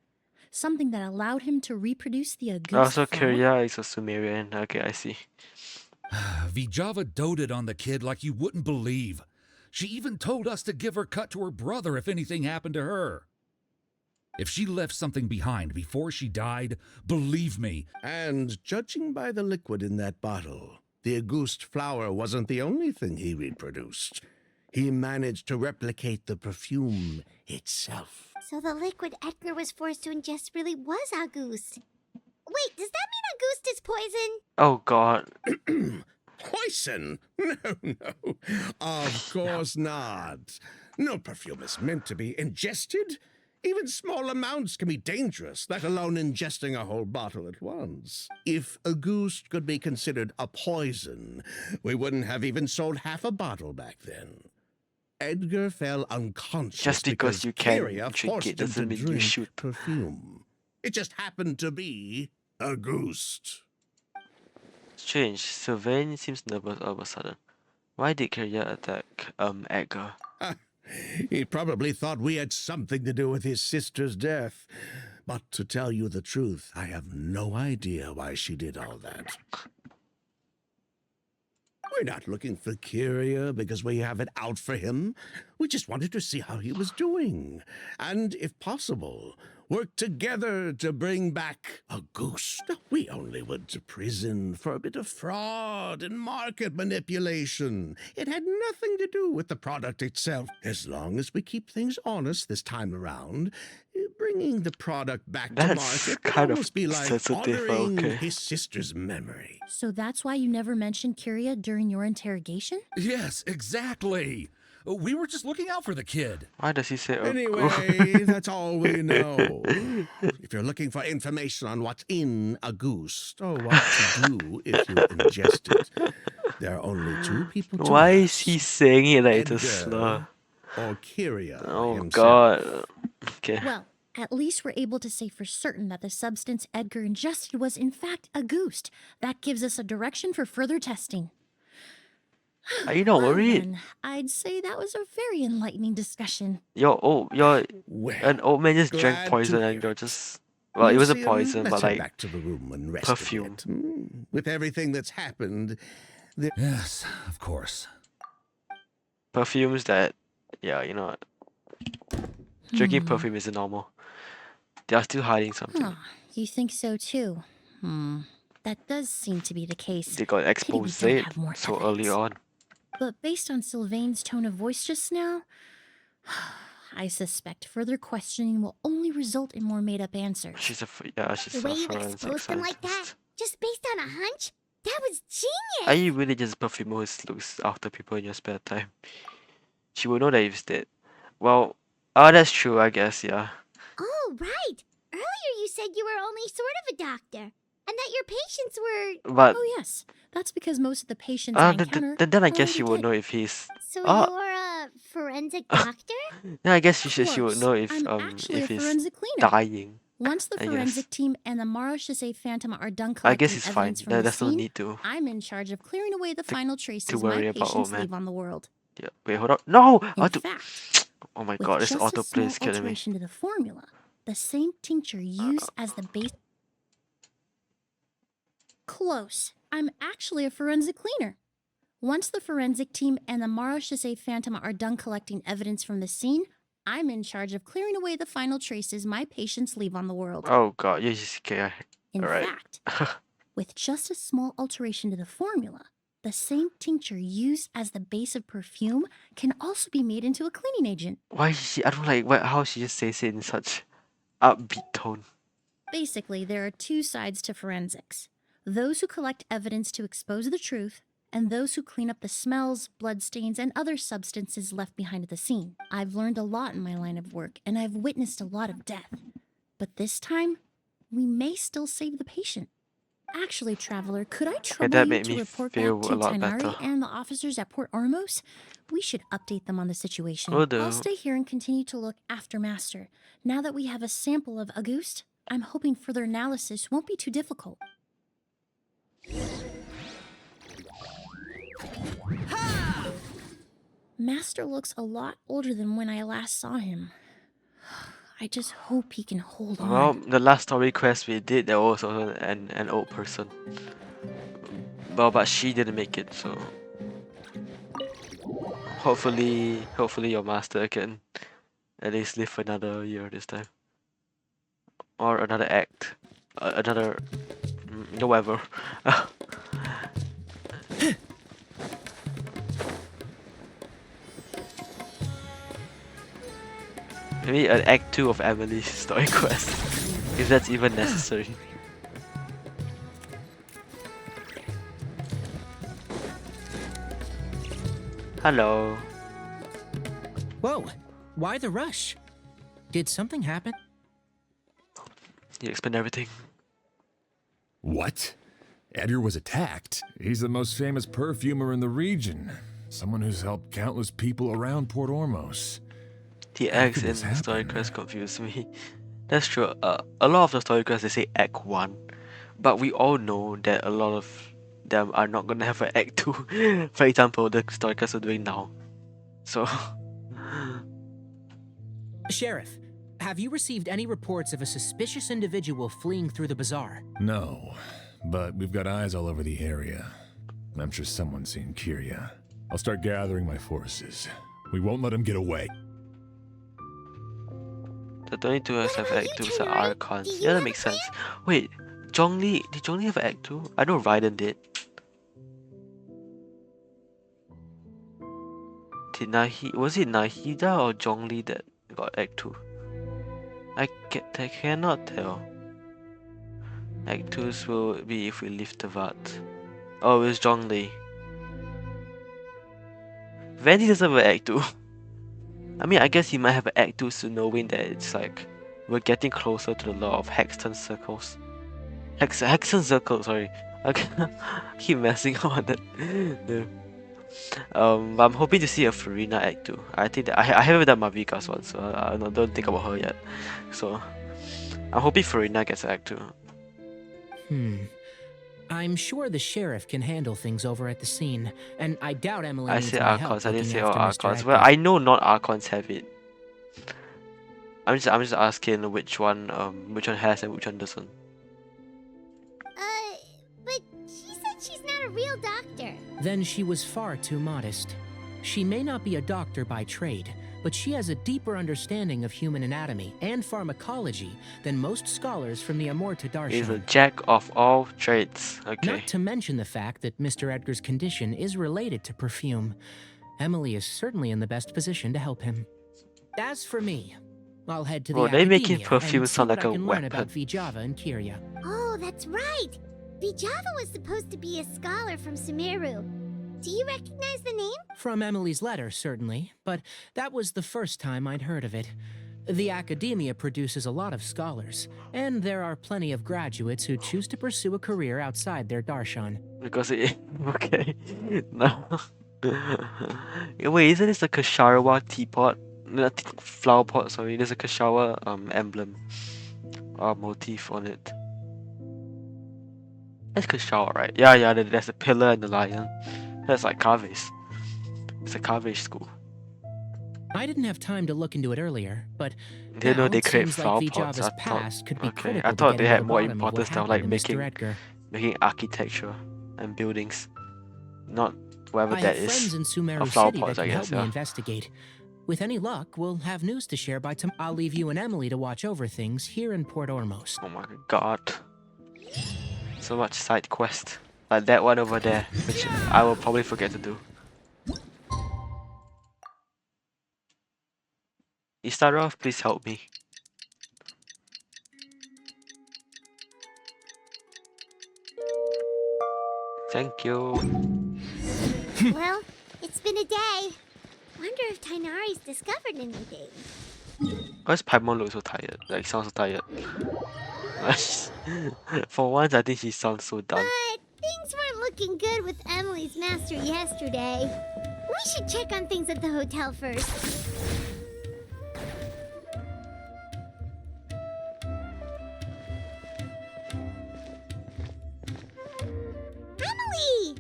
Something that allowed him to reproduce the Auguste Also, flower? Kyria is a Sumerian. Okay, I see. Vijava doted on the kid like you wouldn't believe. She even told us to give her cut to her brother if anything happened to her. If she left something behind before she died, believe me. And judging by the liquid in that bottle, the Auguste flower wasn't the only thing he reproduced. He managed to replicate the perfume itself. So the liquid Edgar was forced to ingest really was Auguste. Wait, does that mean Auguste is poison? Oh God. Poison? No. Of course not. No perfume is meant to be ingested. Even small amounts can be dangerous, let alone ingesting a whole bottle at once. If Auguste could be considered a poison, we wouldn't have even sold half a bottle back then. Edgar fell unconscious Just because you can Kyria drink forced it him doesn't to mean you drink should. perfume. It just happened to be Auguste. Strange. Sylvain seems nervous all of a sudden. Why did Kyria attack Edgar? He probably thought we had something to do with his sister's death. But to tell you the truth, I have no idea why she did all that. We're not looking for Kyria because we have it out for him. We just wanted to see how he was doing. And, if possible, work together to bring back Auguste. We only went to prison for a bit of fraud and market manipulation. It had nothing to do with the product itself. As long as we keep things honest this time around, bringing the product back to That's market would kind of almost be like sensitive, honoring okay. his sister's memory. So that's why you never mentioned Kyria during your interrogation? Yes, exactly. We were just looking out for the kid. Why does he say Anyway, that's all we know. If you're looking for information on what's in Auguste, or what to do if you ingest it, there are only two people to Why is ask. he saying it like it's a Edgar slur? or Kyria Oh himself. God. Okay. Well, at least we're able to say for certain that the substance Edgar ingested was in fact Auguste. That gives us a direction for further testing. Are you not Well worried? then, I'd say that was a very enlightening discussion. You're Well, an old man just glad drank to poison hear and you're it. just well, it wasn't Lucian, poison, let's but head like back to the room and rest perfume. a bit. With everything that's happened, Yes, of course. perfumes that you know what? Drinking perfume isn't normal. They are still hiding something. Huh, you think so too? That does seem to be the case. They got Pity we exposed don't have more so early evidence. on. But based on Sylvain's tone of voice just now, I suspect further questioning will only result in more made-up answers. She's a she's The a way you forensic exposed them like that, scientist. just based on a hunch? That was Are genius! you really just a perfumer who looks after people in your spare time? She would know that you've dead. Well, that's true, I guess, yeah. Oh, right! Earlier you said you were only sort of a doctor, and that your patients were... But Oh yes, that's because most of the patients I encounter then I are guess already she would dead. know if he's. So Oh, you're a forensic doctor? yeah, I guess she would Close. know if I'm actually a he's forensic cleaner. dying. Once the I guess. forensic team and the Marochisei Phantom are done I guess collecting it's fine. evidence from the There's no scene, need to I'm in charge of clearing away the final traces my worry about old patients man. leave on the world. Yeah. Wait, hold on. No, I In want to. fact, Oh my with god, this just a autoplay small is killing me. alteration to the formula, the same tincture used as the base. Close. I'm actually a forensic cleaner. Once the forensic team and the Marochisei Phantom are done collecting evidence from the scene, I'm in charge of clearing away the final traces my patients leave on the world. Oh god, you just okay. In Alright. fact, with just a small alteration to the formula, the same tincture used as the base of perfume can also be made into a cleaning agent. Why is she? I don't like how she just says it in such upbeat tone. Basically, there are two sides to forensics: those who collect evidence to expose the truth, and those who clean up the smells, bloodstains, and other substances left behind at the scene. I've learned a lot in my line of work, and I've witnessed a lot of death. But this time, we may still save the patient. Actually, Traveler, could I trouble that you made to me report feel back a to lot Tainari better. and the officers at Port Ormos? We should update them on the situation. Will do. I'll stay here and continue to look after Master. Now that we have a sample of Auguste, I'm hoping further analysis won't be too difficult. Master looks a lot older than when I last saw him. I just hope he can hold on. Well, the last story quest we did, there was also an old person. Well, but she didn't make it, so hopefully your master can at least live another year this time, or another act, another whatever. Maybe an act 2 of Emilie's story quest, if that's even necessary. Hello. Whoa, why the rush? Did something happen? You explain everything. What? Edgar was attacked? He's the most famous perfumer in the region. Someone who's helped countless people around Port Ormos. The How acts could in this the story happen? quest confuse me. That's true. A lot of the story quests they say Act 1, but we all know that a lot of them are not gonna have an Act 2. For example, the story quests we're doing now. So, Sheriff, have you received any reports of a suspicious individual fleeing through the bazaar? No, but we've got eyes all over the area. I'm sure someone's seen Kyria. I'll start gathering my forces. We won't let him get away. the 22 has have about Act you, 2s are Tainari? Archons. Do you Yeah, that have a makes sense. Wait, Zhongli, did Zhongli have an Act 2? I know Raiden did. Was it Nahida or Zhongli that got Act 2? I cannot tell. Act 2s will be if we leave the Vat. Oh, it's Zhongli. Vandy doesn't have an Act 2. I mean, I guess he might have an Act 2 soon, knowing that it's like we're getting closer to the law of Hexton circles. Hexton circles, sorry. I keep messing up on that. No. But I'm hoping to see a Farina Act 2. I think that I haven't done Mavika's one, so I don't think about her yet. So I'm hoping Farina gets an Act 2. I'm sure the sheriff can handle things over at the scene, and I doubt Emilie I needs said my help Archons, I didn't looking say all after Mr. Archons. Well, Edgar. I know not Archons have it. I'm just asking which one has and which one doesn't. But she said she's not a real doctor. Then she was far too modest. She may not be a doctor by trade, but she has a deeper understanding of human anatomy and pharmacology than most scholars from the Amorta He's a Darshan. jack of all trades. Okay. Not to mention the fact that Mr. Edgar's condition is related to perfume. Emilie is certainly in the best position to help him. As for me, I'll head to the Bro, they making academia perfume and see sound what like I a can learn about weapon. Vijava and Kirya. Oh, that's right. Vijava was supposed to be a scholar from Sumeru. Do you recognize the name? From Emilie's letter, certainly, but that was the first time I'd heard of it. The academia produces a lot of scholars, and there are plenty of graduates who choose to pursue a career outside their darshan. Because it okay. No. Wait, isn't this a Kashawa teapot? No, flower pot, sorry. There's a Kashawa emblem or motif on it. That's Kashawa, right? Yeah, yeah, there's a pillar and the lion. That's like Kave's. It's a Kave school. I didn't have time to look into it earlier, but Didn't know now they it create seems like flower pots. Vijava's I thought, past could be okay, critical I thought to they getting had to the more bottom of what important stuff happened like to Mr. Edgar. making architecture and buildings, not whatever I that have is. friends in Or Sumeru flower City that pots, I can guess. help me Yeah. investigate. With any luck, we'll have news to share by tomorrow. I'll leave you and Emilie to watch over things here in Port Ormos. Oh my god. So much side quest. Like that one over there, which I will probably forget to do. Istarov, please help me. Thank you. Well, it's been a day. Wonder if Tainari's discovered anything. Why does Paimon look so tired? Like, sounds so tired. For once, I think she sounds so done. But things weren't looking good with Emily's master yesterday. We should check on things at the hotel first. Emily!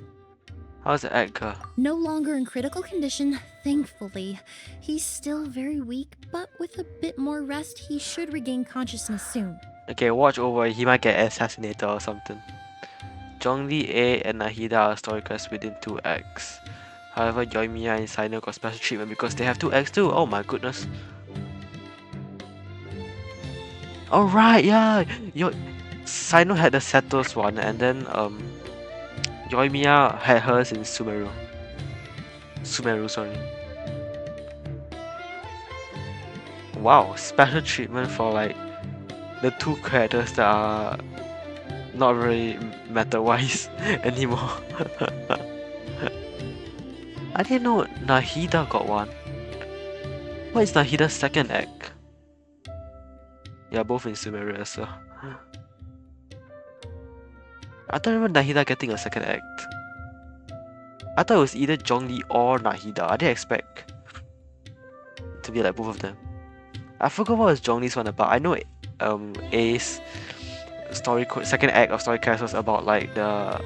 How's Edgar? No longer in critical condition, thankfully. He's still very weak, but with a bit more rest, he should regain consciousness soon. Okay, watch over. He might get assassinated or something. Zhongli, A, and Nahida are story quests within 2 acts. However, Yoimiya and Sino got special treatment because they have 2 acts too. Oh my goodness. Alright, yeah. Sino had the Setos one, and then Yoimiya had hers in Sumeru. Sorry. Wow, special treatment for like the 2 characters that are not really meta-wise anymore. I didn't know Nahida got one. What is Nahida's second act? Yeah, both in Sumeru as well. I don't remember Nahida getting a second act. I thought it was either Zhongli or Nahida. I didn't expect to be like both of them. I forgot what was Zhongli's one about. I know A's second act of story quest was about like the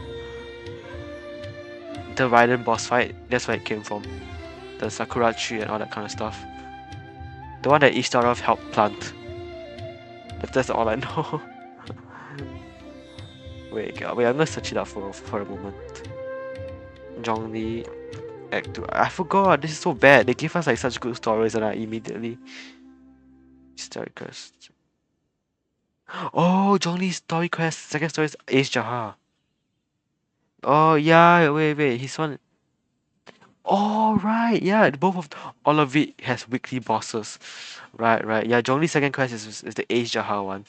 Raiden boss fight. That's where it came from. The Sakura tree and all that kind of stuff. The one that Ishtarov helped plant. That's all I know. wait, I'm gonna search it up for a moment. Zhongli Act 2. I forgot, this is so bad. They give us like such good stories and I immediately story quest. Oh, Zhongli's story quest. Second story is Ace Jaha. Oh yeah, wait, he's one. Oh right, yeah, all of it has weekly bosses. Right. Yeah, Zhongli's second quest is the Ace Jaha one.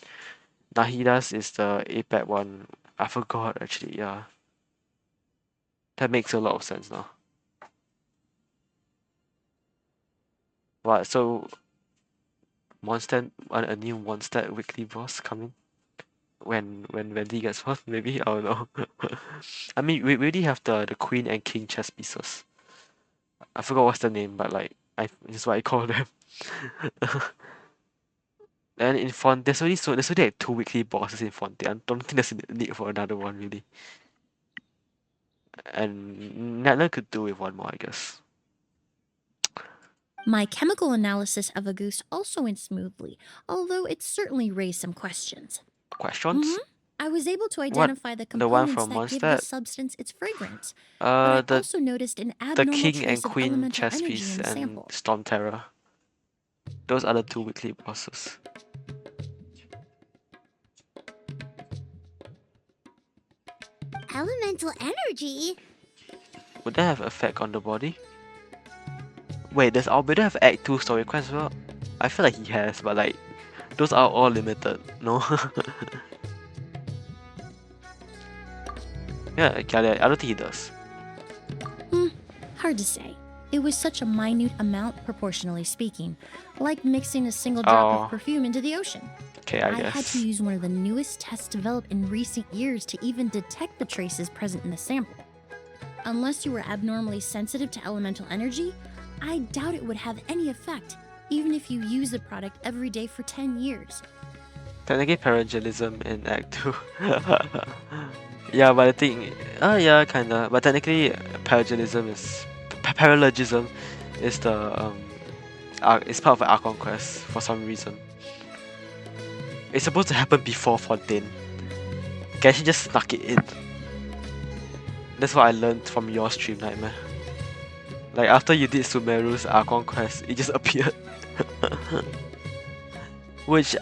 Nahida's is the Apex one. I forgot actually, yeah. That makes a lot of sense now. What, so a new monster weekly boss coming? When Wendy gets one, maybe? I don't know. I mean, we already have the Queen and King chess pieces. I forgot what's the name, but like, this is what I call them. And in Font, there's already like 2 weekly bosses in Fonte. I don't think there's a need for another one, really. And Natna could do with one more, I guess. My chemical analysis of a goose also went smoothly, although it certainly raised some questions. Questions? I was able to identify the The one components from that give Mondstadt? the substance its fragrance, but I The also noticed an the abnormal King trace and of Queen elemental chess energy piece in the and sample. Storm Terror. Those are the 2 weekly bosses. Elemental energy? Would that have effect on the body? Wait, does Albedo have Act 2 story quest as well? I feel like he has, but like those are all limited, no? Yeah, I don't think he does. Hard to say. It was such a minute amount, proportionally speaking, like mixing a single drop Oh. of perfume into the ocean. Okay, I I had guess. to use one of the newest tests developed in recent years to even detect the traces present in the sample. Unless you were abnormally sensitive to elemental energy, I doubt it would have any effect, even if you use the product every day for 10 years. Technically parallelism in Act 2. Yeah, but I think yeah, kinda. But technically parallelism is paralogism is the it's part of the Archon quest for some reason. It's supposed to happen before Fontaine. Genshin just snuck it in. That's what I learned from your stream, Nightmare. Like after you did Sumeru's Archon quest, it just appeared. Which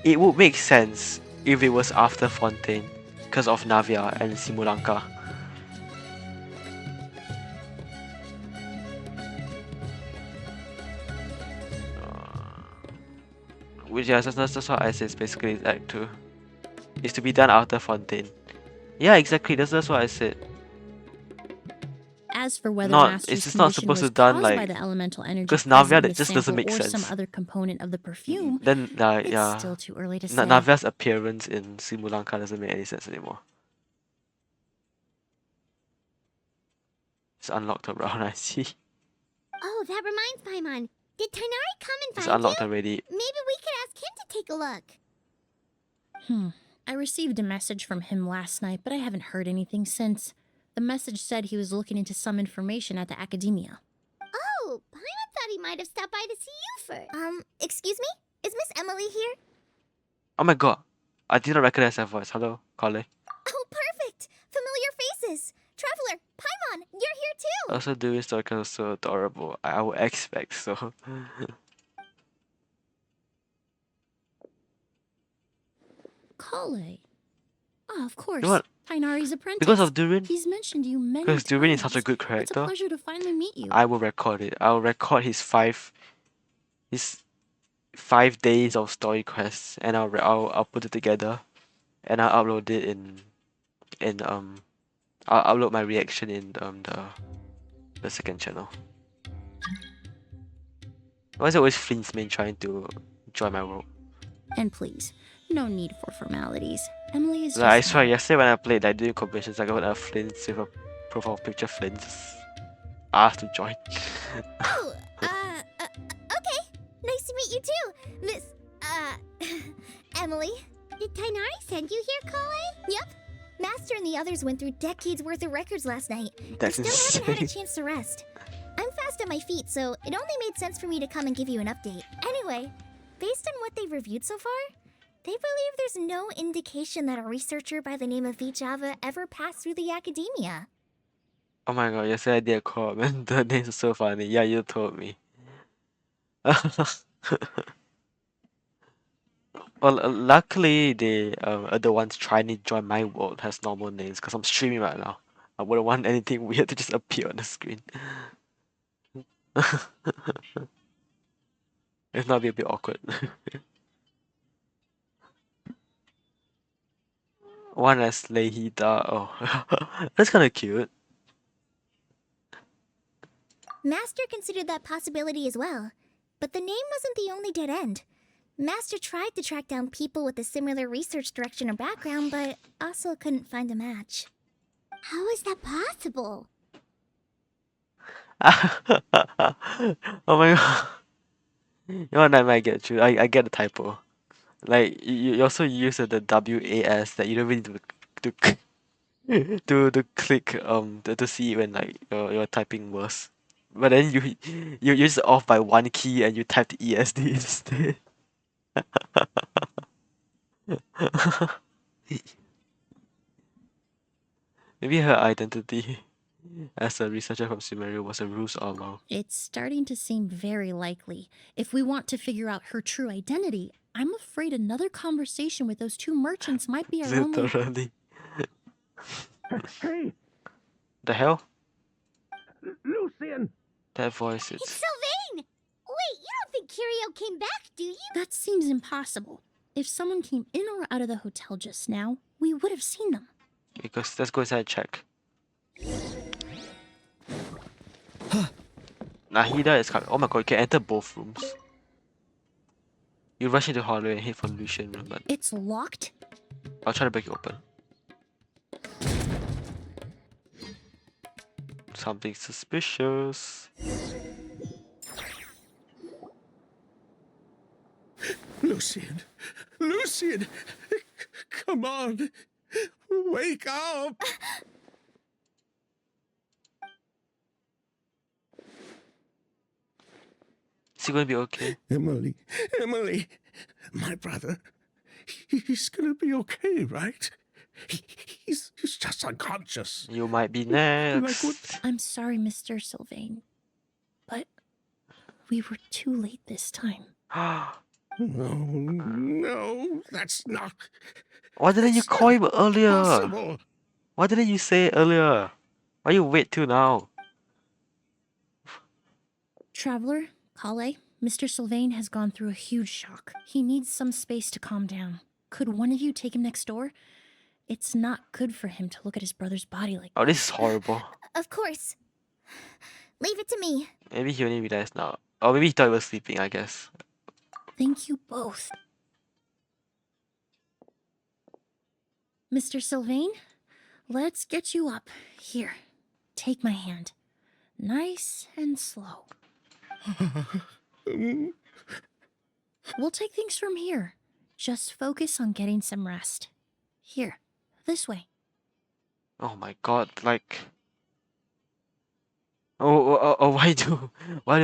it would make sense if it was after Fontaine, because of Navia and Simulanka. Which yeah, that's what I say. It's basically Act 2. It's to be done after Fontaine. Yeah, exactly. That's what I said. As for whether Not Master's it's not condition supposed was to done caused like by the elemental energy because present Navia in the that just doesn't sample make or some sense. other component of the perfume, Then it's yeah, still too early to say. Navia's appearance in Simulanka doesn't make any sense anymore. It's unlocked around. I see. Oh, that reminds Paimon. Did Tainari come and It's find unlocked you? already. Maybe we could ask him to take a look. I received a message from him last night, but I haven't heard anything since. The message said he was looking into some information at the academia. Oh, Paimon thought he might have stopped by to see you first. Excuse me? Is Miss Emilie here? Oh my god. I didn't recognize that voice. Hello, Kale. Oh, perfect! Familiar faces! Traveler, Paimon, you're here too! Also, doing Stalker is so adorable. I would expect so. Kale. Oh, of course. You know what? Tainari's apprentice. Because of Durin? He's mentioned you many Because times. Durin is such a good It's a character. pleasure to finally meet you. I will record it. I will record his 5 days of story quests, and I'll put it together, and I'll upload it in I'll upload my reaction in the second channel. Why is it always Flintsman trying to join my world? And please, no need for formalities. Emilie is Like, I just... swear, yesterday when I played, like doing competitions, I got a Flints with a profile picture Flints. Asked to join. Oh, okay. Nice to meet you too, Miss, Emilie. Did Tainari send you here, Kale? Yep. Master and the others went through decades worth of records last night. That's We still haven't had a insane. chance to rest. I'm fast on my feet, so it only made sense for me to come and give you an update. Anyway, based on what they've reviewed so far, they believe there's no indication that a researcher by the name of Vijava ever passed through the academia. Oh my god, yesterday I did a comment. The names are so funny. Yeah, you told me. Well, luckily they are the ones trying to join my world has normal names because I'm streaming right now. I wouldn't want anything weird to just appear on the screen. If not, it'd be a bit awkward. One as Lehita. Oh, that's kind of cute. Master considered that possibility as well, but the name wasn't the only dead end. Master tried to track down people with a similar research direction or background, but also couldn't find a match. How is that possible? Oh my god. You know what, I get you. I get the typo. Like you also use the WAS that you don't really to click to see when like you're typing worse. But then you use it off by one key and you typed ESD instead. Maybe her identity as a researcher from Sumeru was a ruse all along. It's starting to seem very likely. If we want to figure out her true identity, I'm afraid another conversation with those two merchants might be our only... Literally. Hey, The hell? Lucian! That voice, It's it's... Sylvain! Wait, you don't think Kirio came back, do you? That seems impossible. If someone came in or out of the hotel just now, we would have seen them. Because let's go inside and check. Nahida is coming. Oh my god, you can enter both rooms. You rush into the hallway and head for the Lucian room, but It's locked? I'll try to break it open. Something suspicious. Lucian! Lucian! Come on! Wake up! Is he gonna be okay? Emilie! Emilie! My brother. He's gonna be okay, right? He's just unconscious. You might be Like next. what? I'm sorry, Mr. Sylvain. But we were too late this time. No, that's not. Why didn't you That's call him not earlier? possible. Why didn't you say it earlier? Why you wait till now? Traveler, Kale, Mr. Sylvain has gone through a huge shock. He needs some space to calm down. Could one of you take him next door? It's not good for him to look at his brother's body like Oh, this is horrible. Of course. Leave it to me. Maybe he only realized now. Or maybe he thought he was sleeping, I guess. Thank you both. Mr. Sylvain, let's get you up. Here, take my hand. Nice and slow. We'll take things from here. Just focus on getting some rest. Here, this way. Oh my god, like... why do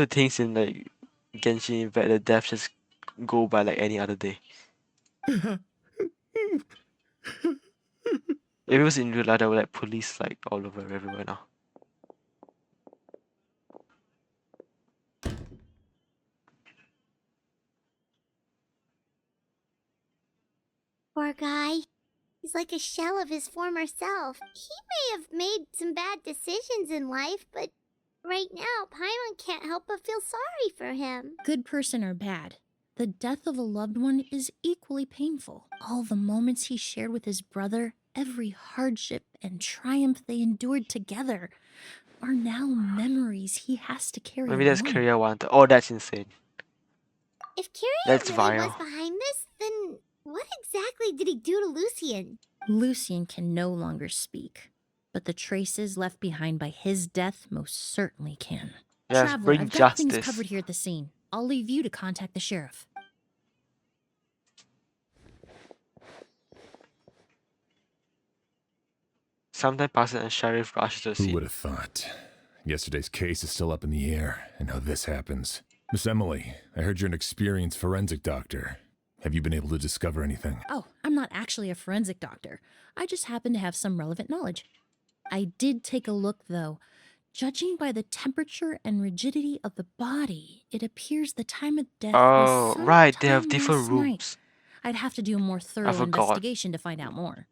things in like Genshin Impact the death just go by like any other day? If it was in real life, there were like police like all over everywhere now. Poor guy. He's like a shell of his former self. He may have made some bad decisions in life, but right now, Paimon can't help but feel sorry for him. Good person or bad, the death of a loved one is equally painful. All the moments he shared with his brother, every hardship and triumph they endured together, are now memories he has to carry Maybe that's alone. Kiria wanted. Oh, that's insane. If Kirio That's really vile. was behind this, then what exactly did he do to Lucian? Lucian can no longer speak, but the traces left behind by his death most certainly can. Yes, Traveler, bring I've got things justice. covered here at the scene. I'll leave you to contact the sheriff. Sometime passes and Sheriff rushes to the Who scene. would have thought? Yesterday's case is still up in the air, and now this happens. Miss Emilie, I heard you're an experienced forensic doctor. Have you been able to discover anything? Oh, I'm not actually a forensic doctor. I just happen to have some relevant knowledge. I did take a look, though. Judging by the temperature and rigidity of the body, it appears the time of death Oh, was right, they have sometime different last night. rooms. I'd have to do a more thorough forgot. investigation to find out more.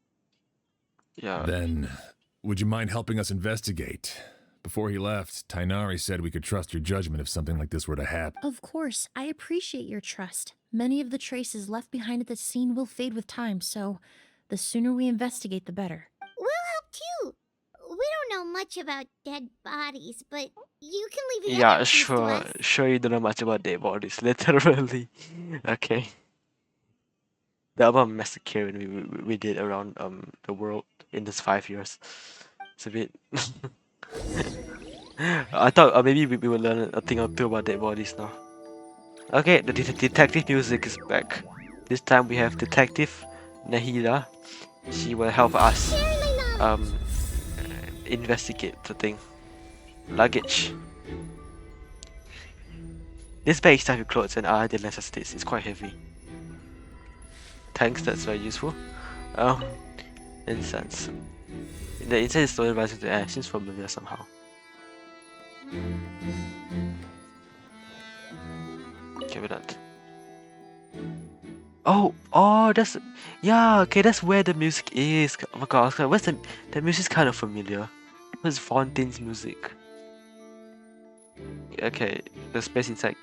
Yeah. Then, would you mind helping us investigate? Before he left, Tainari said we could trust your judgment if something like this were to happen. Of course, I appreciate your trust. Many of the traces left behind at the scene will fade with time, so the sooner we investigate, the better. We'll help too. We don't know much about dead bodies, but you can leave the Yeah, other clues to sure. us. Sure you don't know much about dead bodies, literally. Okay. The amount of massacring we did around the world in this 5 years. It's a bit... I thought maybe we will learn a thing or two about dead bodies now. Okay, the detective music is back. This time we have Detective Nahida. She will help us investigate the thing. Luggage. This bag is stuffed with clothes and other necessities. It's quite heavy. Thanks, that's very useful. Incense. The incense is slowly rising to the air. Seems familiar somehow. Okay, we're done. Oh, that's... Yeah, okay, that's where the music is. Oh my god, I was like, where's the... That music's kind of familiar. Where's Fontaine's music? Okay, the space inside.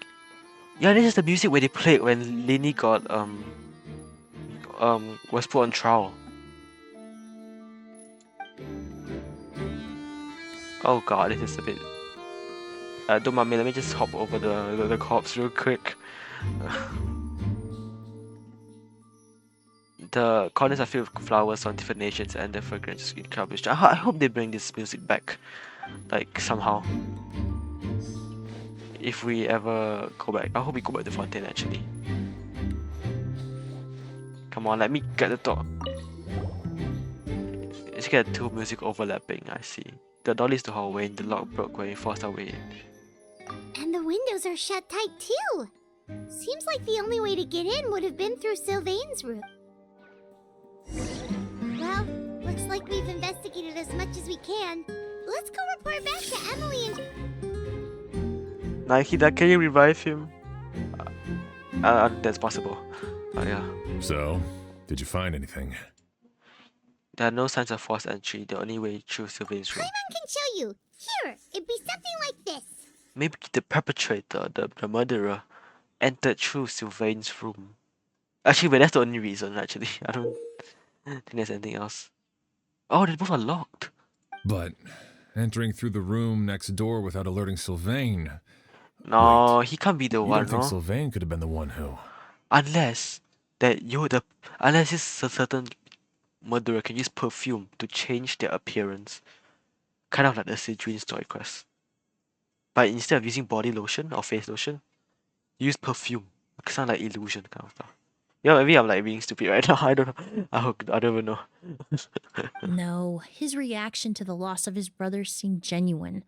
Yeah, this is the music where they played when Lenny got was put on trial. Oh god, this is a bit. Don't mind me. Let me just hop over the corpse real quick. The corners are filled with flowers on different nations and their fragrance is incredible. I hope they bring this music back, like somehow. If we ever go back, I hope we go back to Fontaine actually. Come on, let me get the door. Let's get two music overlapping. I see. The door leads to hallway and the lock broke when we forced our way in. And the windows are shut tight too. Seems like the only way to get in would have been through Sylvain's room. Well, looks like we've investigated as much as we can. Let's go report back to Emilie and... Nikita, can you revive him? That's possible. Yeah. So, did you find anything? There are no signs of forced entry. The only way through Sylvain's room. Paimon can show you. Here, it'd be something like this. Maybe the perpetrator, the murderer, entered through Sylvain's room. Actually, but that's the only reason, actually. I don't think there's anything else. Oh, they both are locked. But entering through the room next door without alerting Sylvain. No, Wait, he can't be the you one, don't think no? Sylvain could have been the one who... Unless this certain murderer can use perfume to change their appearance. Kind of like the Sidrine story quest. But instead of using body lotion or face lotion, use perfume. It sounds like illusion kind of stuff. Yeah, maybe I'm like being stupid right now. I don't know. I don't even know. No, his reaction to the loss of his brother seemed genuine,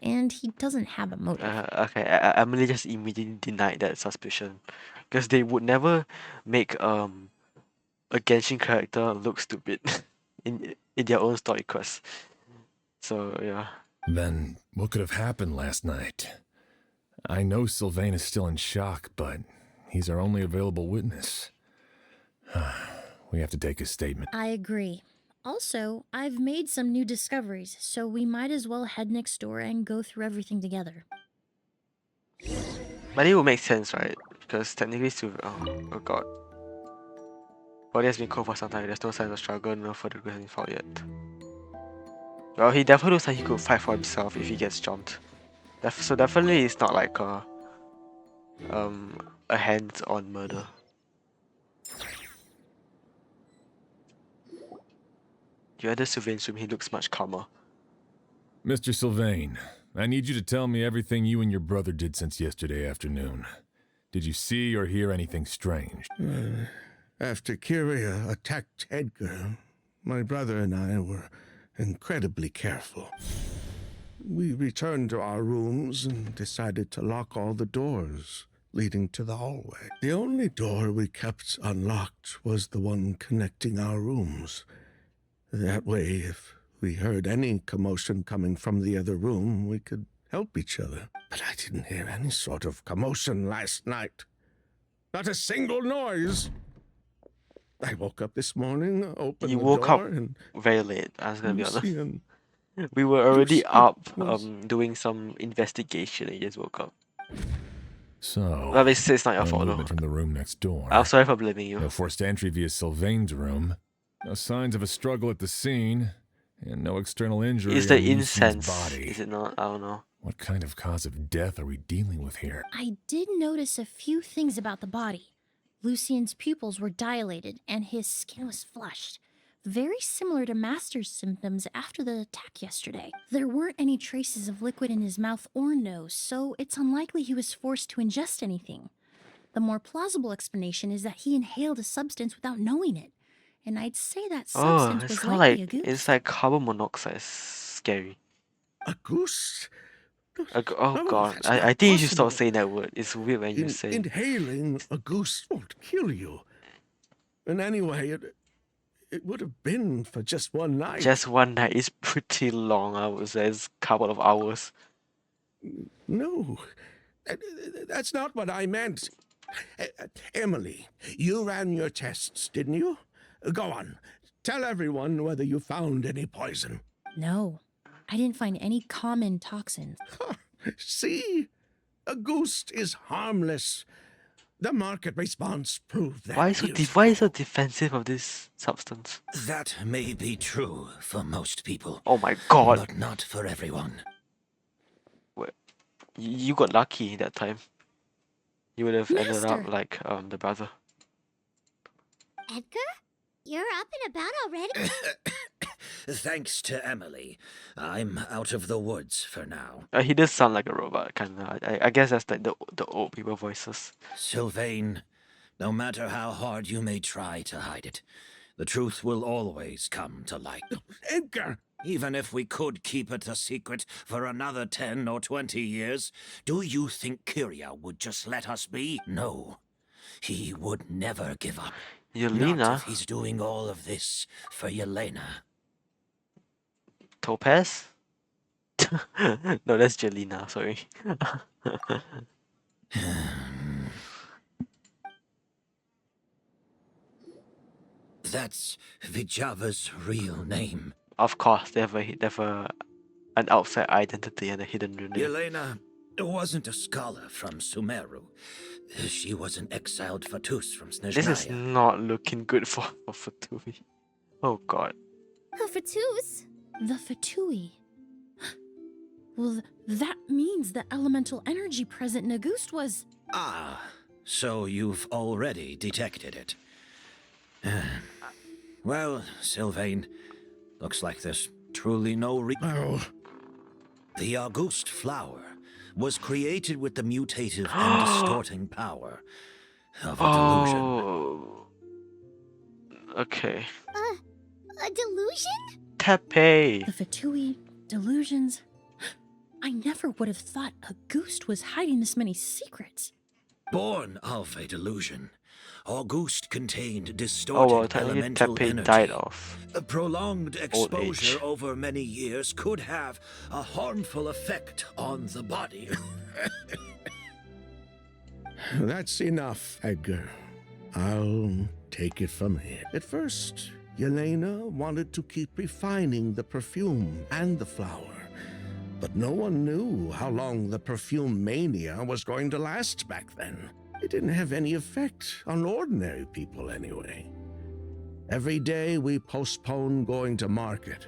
and he doesn't have a motive. Okay, Emily just immediately denied that suspicion, because they would never make a Genshin character look stupid in their own story quest. So yeah. Then what could have happened last night? I know Sylvain is still in shock, but he's our only available witness. We have to take his statement. I agree. Also, I've made some new discoveries, so we might as well head next door and go through everything together. But it would make sense, right? Because technically oh god. Body has been cold for some time. There's no signs of struggle, no further growth has been found yet. Well, he definitely looks like he could fight for himself if he gets jumped. So definitely it's not like a hands-on murder. You enter Sylvain's room, he looks much calmer. Mr. Sylvain, I need you to tell me everything you and your brother did since yesterday afternoon. Did you see or hear anything strange? After Kyria attacked Edgar, my brother and I were incredibly careful. We returned to our rooms and decided to lock all the doors leading to the hallway. The only door we kept unlocked was the one connecting our rooms. That way, if we heard any commotion coming from the other room, we could help each other. But I didn't hear any sort of commotion last night. Not a single noise. I woke up this morning, opened You the woke door, up and very late, I was gonna be honest. Lucian We were already up was- doing some investigation and you just woke up. So, Well, it's not your no fault, movement though. from the room next door. I'm sorry for blaming you. No forced entry via Sylvain's room. No signs of a struggle at the scene. And no external injury It's the on Lucian's incense, body. is it not? I don't know. What kind of cause of death are we dealing with here? I did notice a few things about the body. Lucian's pupils were dilated, and his skin was flushed. Very similar to Master's symptoms after the attack yesterday. There weren't any traces of liquid in his mouth or nose, so it's unlikely he was forced to ingest anything. The more plausible explanation is that he inhaled a substance without knowing it. And I'd say that Oh, substance it's was kind of likely like a goose. it's like carbon monoxide. It's scary. a goose. Oh No, god, that's I not think you should stop possible. saying that word. It's weird when you say. Inhaling a goose won't kill you. And anyway, it would have been for just one night. Just one night is pretty long. I would say it's a couple of hours. No, that's not what I meant. Emilie, you ran your tests, didn't you? Go on. Tell everyone whether you found any poison. No, I didn't find any common toxins. See? A ghost is harmless. The market response proved that. Why why is so defensive of this substance? That may be true for most people, Oh my god. but not for everyone. Wait, you got lucky that time. You would have ended up Master! like the brother. Edgar? You're up and about already? Thanks to Emilie, I'm out of the woods for now. He does sound like a robot, kinda. I guess that's like the old people voices. Sylvain, no matter how hard you may try to hide it, the truth will always come to light. Edgar! Even if we could keep it a secret for another 10 or 20 years, do you think Kyria would just let us be? No. He would never give up. Not Yelena? if he's doing all of this for Yelena. Topaz? No, that's Jelena, sorry. That's Vijava's real name. Of course, they have an outside identity and a hidden name. Yelena wasn't a scholar from Sumeru. She was an exiled Fatus from Snezhnaya. This is not looking good for Fatui. Oh god. Oh, Fatus? The Fatui. Well, that means the elemental energy present in Auguste was... Ah, so you've already detected it. Well, Sylvain, looks like there's truly no Oh, The Auguste flower was created with the mutative and distorting power of a delusion. Oh. Okay. A delusion? Tepe. The Fatui, delusions... I never would have thought Auguste was hiding this many secrets. Born of a delusion, Auguste contained Oh distorted well, technically elemental Tepe energy. died off. A prolonged exposure age. over many years could have a harmful effect on the body. that's enough, Edgar. I'll take it from here. At first, Yelena wanted to keep refining the perfume and the flower. But no one knew how long the perfume mania was going to last back then. It didn't have any effect on ordinary people anyway. Every day we postponed going to market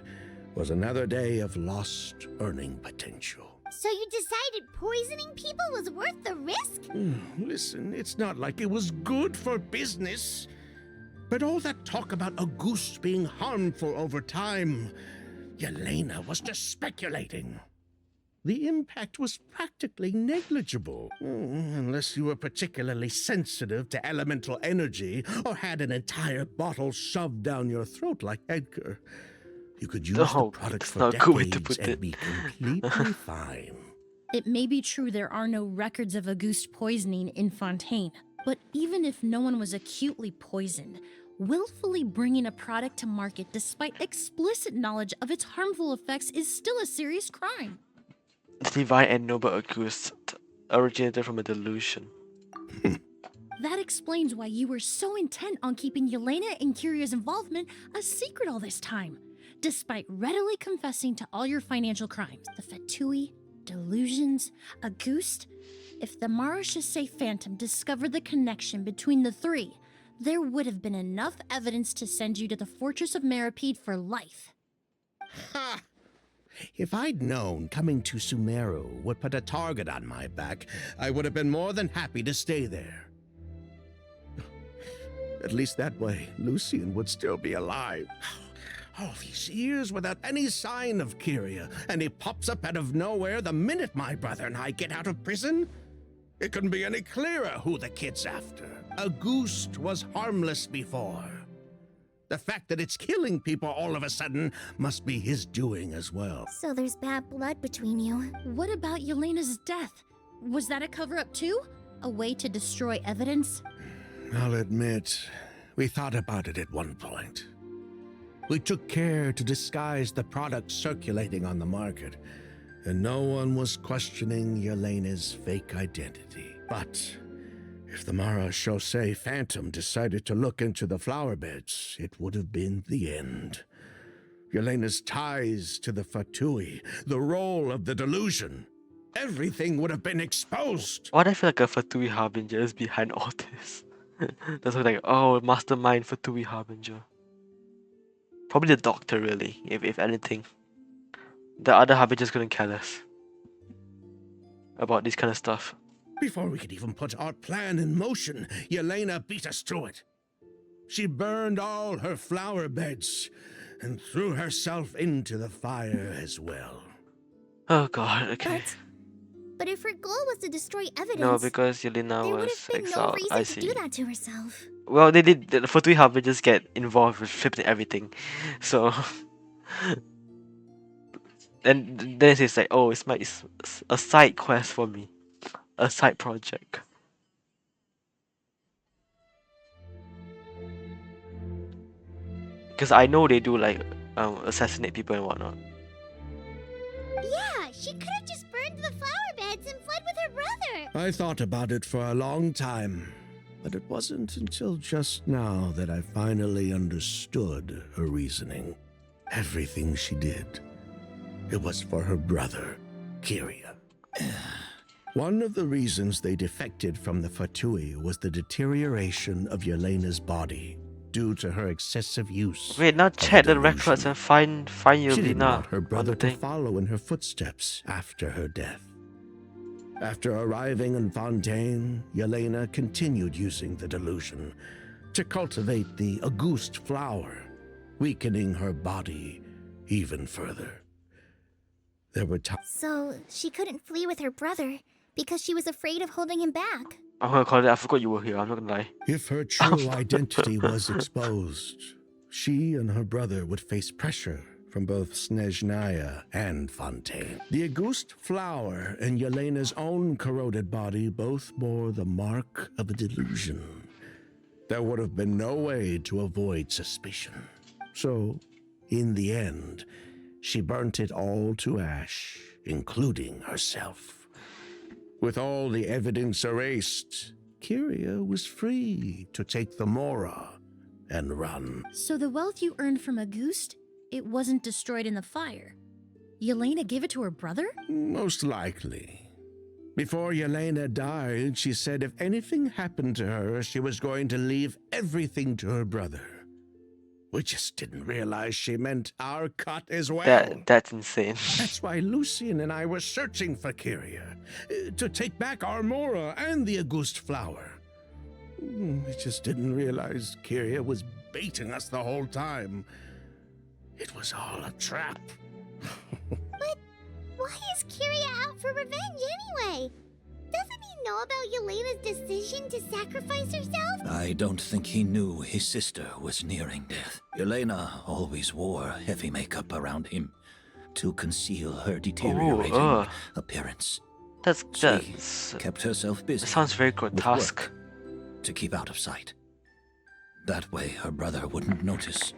was another day of lost earning potential. So you decided poisoning people was worth the risk? Listen, it's not like it was good for business. But all that talk about Auguste being harmful over time, Yelena was just speculating. The impact was practically negligible, unless you were particularly sensitive to elemental energy or had an entire bottle shoved down your throat like Edgar. You could use the product that's for not a good way to decades put and it. be completely fine. It may be true there are no records of Auguste poisoning in Fontaine, but even if no one was acutely poisoned, willfully bringing a product to market despite explicit knowledge of its harmful effects is still a serious crime. The divine and noble Auguste originated from a delusion. That explains why you were so intent on keeping Yelena and Kyria's involvement a secret all this time, despite readily confessing to all your financial crimes. The Fatui, delusions, Auguste. If the Marechaussee Phantom discovered the connection between the three, there would have been enough evidence to send you to the Fortress of Meripede for life. Ha! If I'd known coming to Sumeru would put a target on my back, I would have been more than happy to stay there. At least that way, Lucian would still be alive. All these years without any sign of Kyria, and he pops up out of nowhere the minute my brother and I get out of prison? It couldn't be any clearer who the kid's after. Auguste was harmless before. The fact that it's killing people all of a sudden must be his doing as well. So there's bad blood between you. What about Yelena's death? Was that a cover-up too? A way to destroy evidence? I'll admit, we thought about it at one point. We took care to disguise the products circulating on the market, and no one was questioning Yelena's fake identity. But if the Marechaussee Phantom decided to look into the flower beds, it would have been the end. Yelena's ties to the Fatui, the role of the delusion. everything would have been exposed. Why do I feel like a Fatui Harbinger is behind all this? That's like, oh, mastermind Fatui Harbinger. Probably the doctor, really, if anything. The other Harbingers couldn't care less about this kind of stuff. Before we could even put our plan in motion, Yelena beat us to it. She burned all her flower beds and threw herself into the fire as well. Oh god, okay. But if her goal was to destroy evidence, No, because Yelena there would was have been no exiled. reason I to see. do that to herself. Well, they did. The Fatui Harbingers get involved with flipping everything. So. And then it's like, oh, it's a side quest for me. A side project. Because I know they do like assassinate people and whatnot. Yeah, she could have just burned the flower beds and fled with her brother. I thought about it for a long time, but it wasn't until just now that I finally understood her reasoning. Everything she did, it was for her brother, Kyria. One of the reasons they defected from the Fatui was the deterioration of Yelena's body due to her excessive use. Wait, now of check the delusion. records and find She didn't Yelena want her on the brother to thing. follow in her footsteps after her death. After arriving in Fontaine, Yelena continued using the delusion to cultivate the Auguste flower, weakening her body even further. There were times. So she couldn't flee with her brother because she was afraid of holding him back. I'm gonna call it. I forgot you were here. I'm not gonna lie. If her true identity was exposed, she and her brother would face pressure from both Snezhnaya and Fontaine. The Auguste flower and Yelena's own corroded body both bore the mark of a delusion. There would have been no way to avoid suspicion. So, in the end, she burnt it all to ash, including herself. With all the evidence erased, Kyria was free to take the Mora and run. So the wealth you earned from Auguste, it wasn't destroyed in the fire. Yelena gave it to her brother? Most likely. Before Yelena died, she said if anything happened to her, she was going to leave everything to her brother. We just didn't realize she meant our cut as well. That's insane. That's why Lucien and I were searching for Kyria, to take back our Mora and the Auguste flower. We just didn't realize Kyria was baiting us the whole time. It was all a trap. But why is Kyria out for revenge anyway? Doesn't he know about Yelena's decision to sacrifice herself? I don't think he knew his sister was nearing death. Yelena always wore heavy makeup around him to conceal her deteriorating appearance. That's She kept herself busy. That sounds very with grotesque. work to keep out of sight. That way her brother wouldn't notice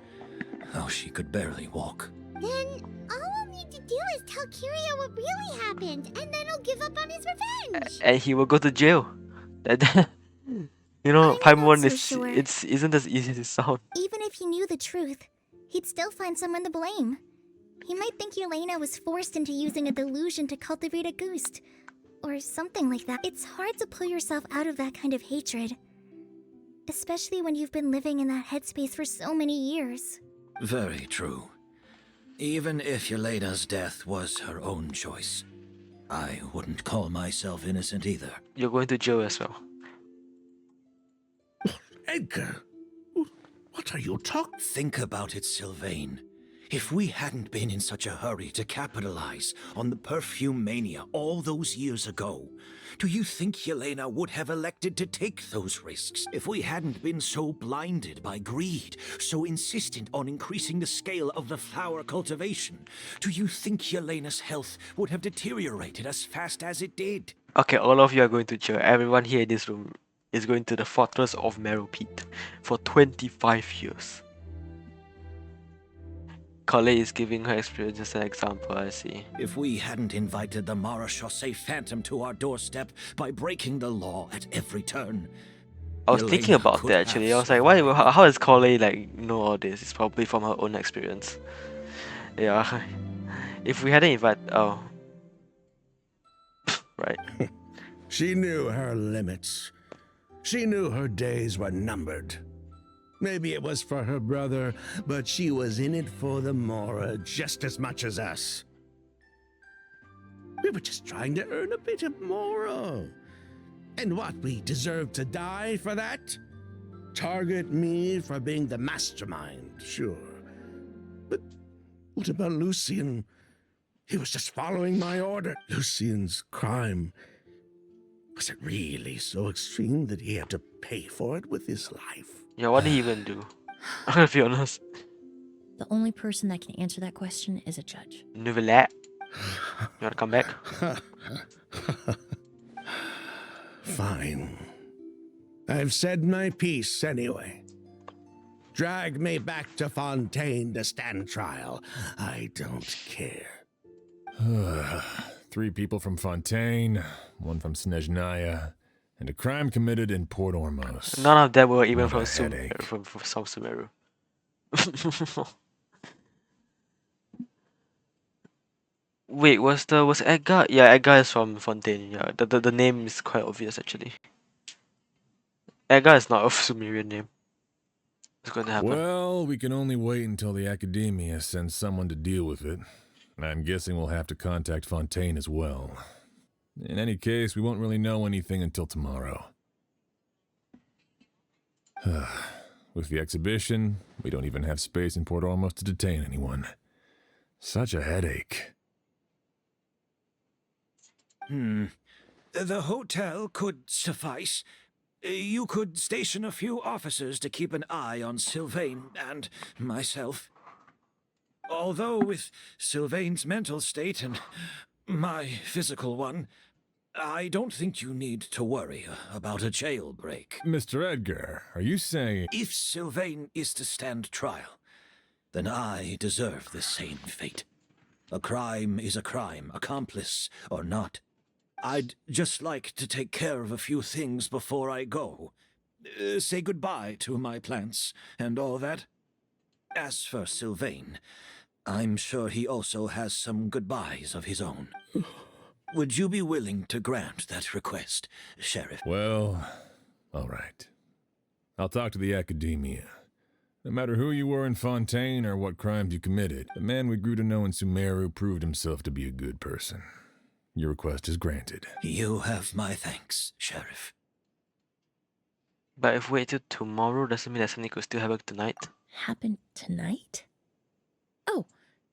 how she could barely walk. Then all we'll need to do is tell Kyria what really happened, and then he'll give up on his revenge. And he will go to jail. That you know, Paimon so is sure. it's isn't as easy as it sounds. Even if he knew the truth, he'd still find someone to blame. He might think Yelena was forced into using a delusion to cultivate a Auguste, or something like that. It's hard to pull yourself out of that kind of hatred, especially when you've been living in that headspace for so many years. Very true. Even if Yelena's death was her own choice, I wouldn't call myself innocent either. You're going to jail as well. Edgar, what are you talking? Think about it, Sylvain. If we hadn't been in such a hurry to capitalize on the perfume mania all those years ago, do you think Yelena would have elected to take those risks? If we hadn't been so blinded by greed, so insistent on increasing the scale of the flower cultivation, do you think Yelena's health would have deteriorated as fast as it did? Okay, all of you are going to jail. Everyone here in this room is going to the Fortress of Meropete for 25 years. Colette is giving her experience as an example, I see. If we hadn't invited the Marechaussee Phantom to our doorstep by breaking the law at every turn, I was thinking Yelena about could that have actually. I was like, how does Colette like know all this? It's probably from her own experience. Yeah. If we hadn't invited, right? She knew her limits. She knew her days were numbered. Maybe it was for her brother, but she was in it for the Mora just as much as us. We were just trying to earn a bit of Mora. And what, we deserve to die for that? Target me for being the mastermind, sure. But what about Lucien? He was just following my order. Lucien's crime, was it really so extreme that he had to pay for it with his life? Yeah, what did he even do? I'm gonna be honest. The only person that can answer that question is a judge. Nouvelle. You wanna come back? Fine. I've said my piece anyway. Drag me back to Fontaine to stand trial. I don't care. 3 people from Fontaine, 1 from Snezhnaya, and a crime committed in Port Ormos. None of them were even What from a headache. from South Sumeru. Wait, was Edgar? Yeah, Edgar is from Fontaine. Yeah, the name is quite obvious actually. Edgar is not a Sumerian name. What's going to happen? Well, we can only wait until the Academia sends someone to deal with it. I'm guessing we'll have to contact Fontaine as well. In any case, we won't really know anything until tomorrow. With the exhibition, we don't even have space in Port Ormos to detain anyone. Such a headache. The hotel could suffice. You could station a few officers to keep an eye on Sylvain and myself. Although with Sylvain's mental state and my physical one, I don't think you need to worry about a jailbreak. Mr. Edgar, are you saying... If Sylvain is to stand trial, then I deserve the same fate. A crime is a crime, accomplice or not. I'd just like to take care of a few things before I go. Say goodbye to my plants and all that. As for Sylvain, I'm sure he also has some goodbyes of his own. Would you be willing to grant that request, Sheriff? Well, all right. I'll talk to the Academia. No matter who you were in Fontaine or what crimes you committed, the man we grew to know in Sumeru proved himself to be a good person. Your request is granted. You have my thanks, Sheriff. But if we wait till tomorrow, doesn't mean that something could still happen tonight. Happen tonight? Oh,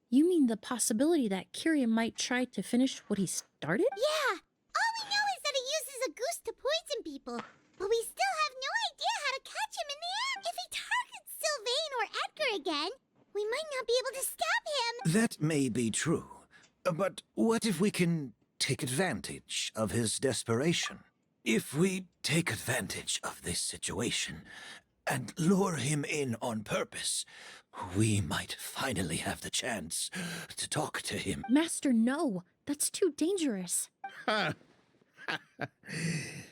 you mean the possibility that Kyria might try to finish what he started? Yeah, all we know is that he uses a goose to poison people, but we still have no idea how to catch him in the act. If he targets Sylvain or Edgar again, we might not be able to stop him. That may be true, but what if we can take advantage of his desperation? If we take advantage of this situation and lure him in on purpose, we might finally have the chance to talk to him. Master, no. That's too dangerous.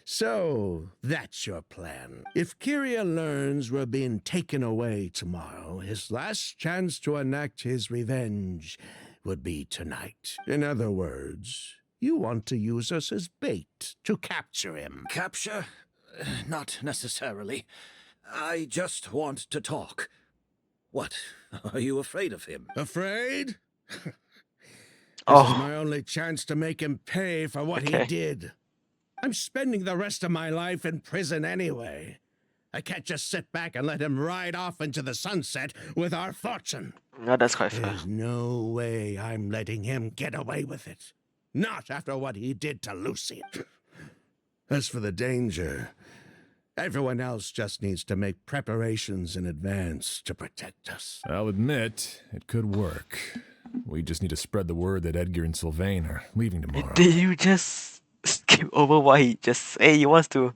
So, that's your plan. If Kyria learns we're being taken away tomorrow, his last chance to enact his revenge would be tonight. In other words, you want to use us as bait to capture him. Capture? Not necessarily. I just want to talk. What? Are you afraid of him? Afraid? This Oh. is my only chance to make him pay for what he did. I'm spending the rest of my life in prison anyway. I can't just sit back and let him ride off into the sunset with our fortune. No, that's quite fair. There's no way I'm letting him get away with it. Not after what he did to Lucien. As for the danger, everyone else just needs to make preparations in advance to protect us. I'll admit, it could work. We just need to spread the word that Edgar and Sylvain are leaving tomorrow. Did you just skip over why he just say he wants to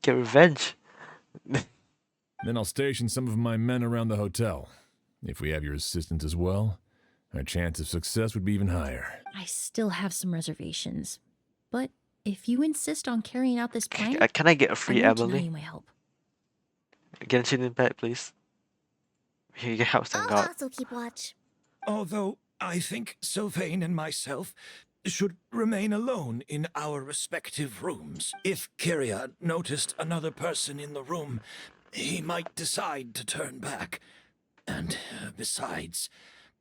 get revenge? Then I'll station some of my men around the hotel. If we have your assistance as well, our chance of success would be even higher. I still have some reservations. But if you insist on carrying out this plan, Can I get a free I won't deny Emily? you my help. GENSHIN Impact, please. You can help I'll stand out. also keep watch. Although I think Sylvain and myself should remain alone in our respective rooms. If Kyria noticed another person in the room, he might decide to turn back. And besides,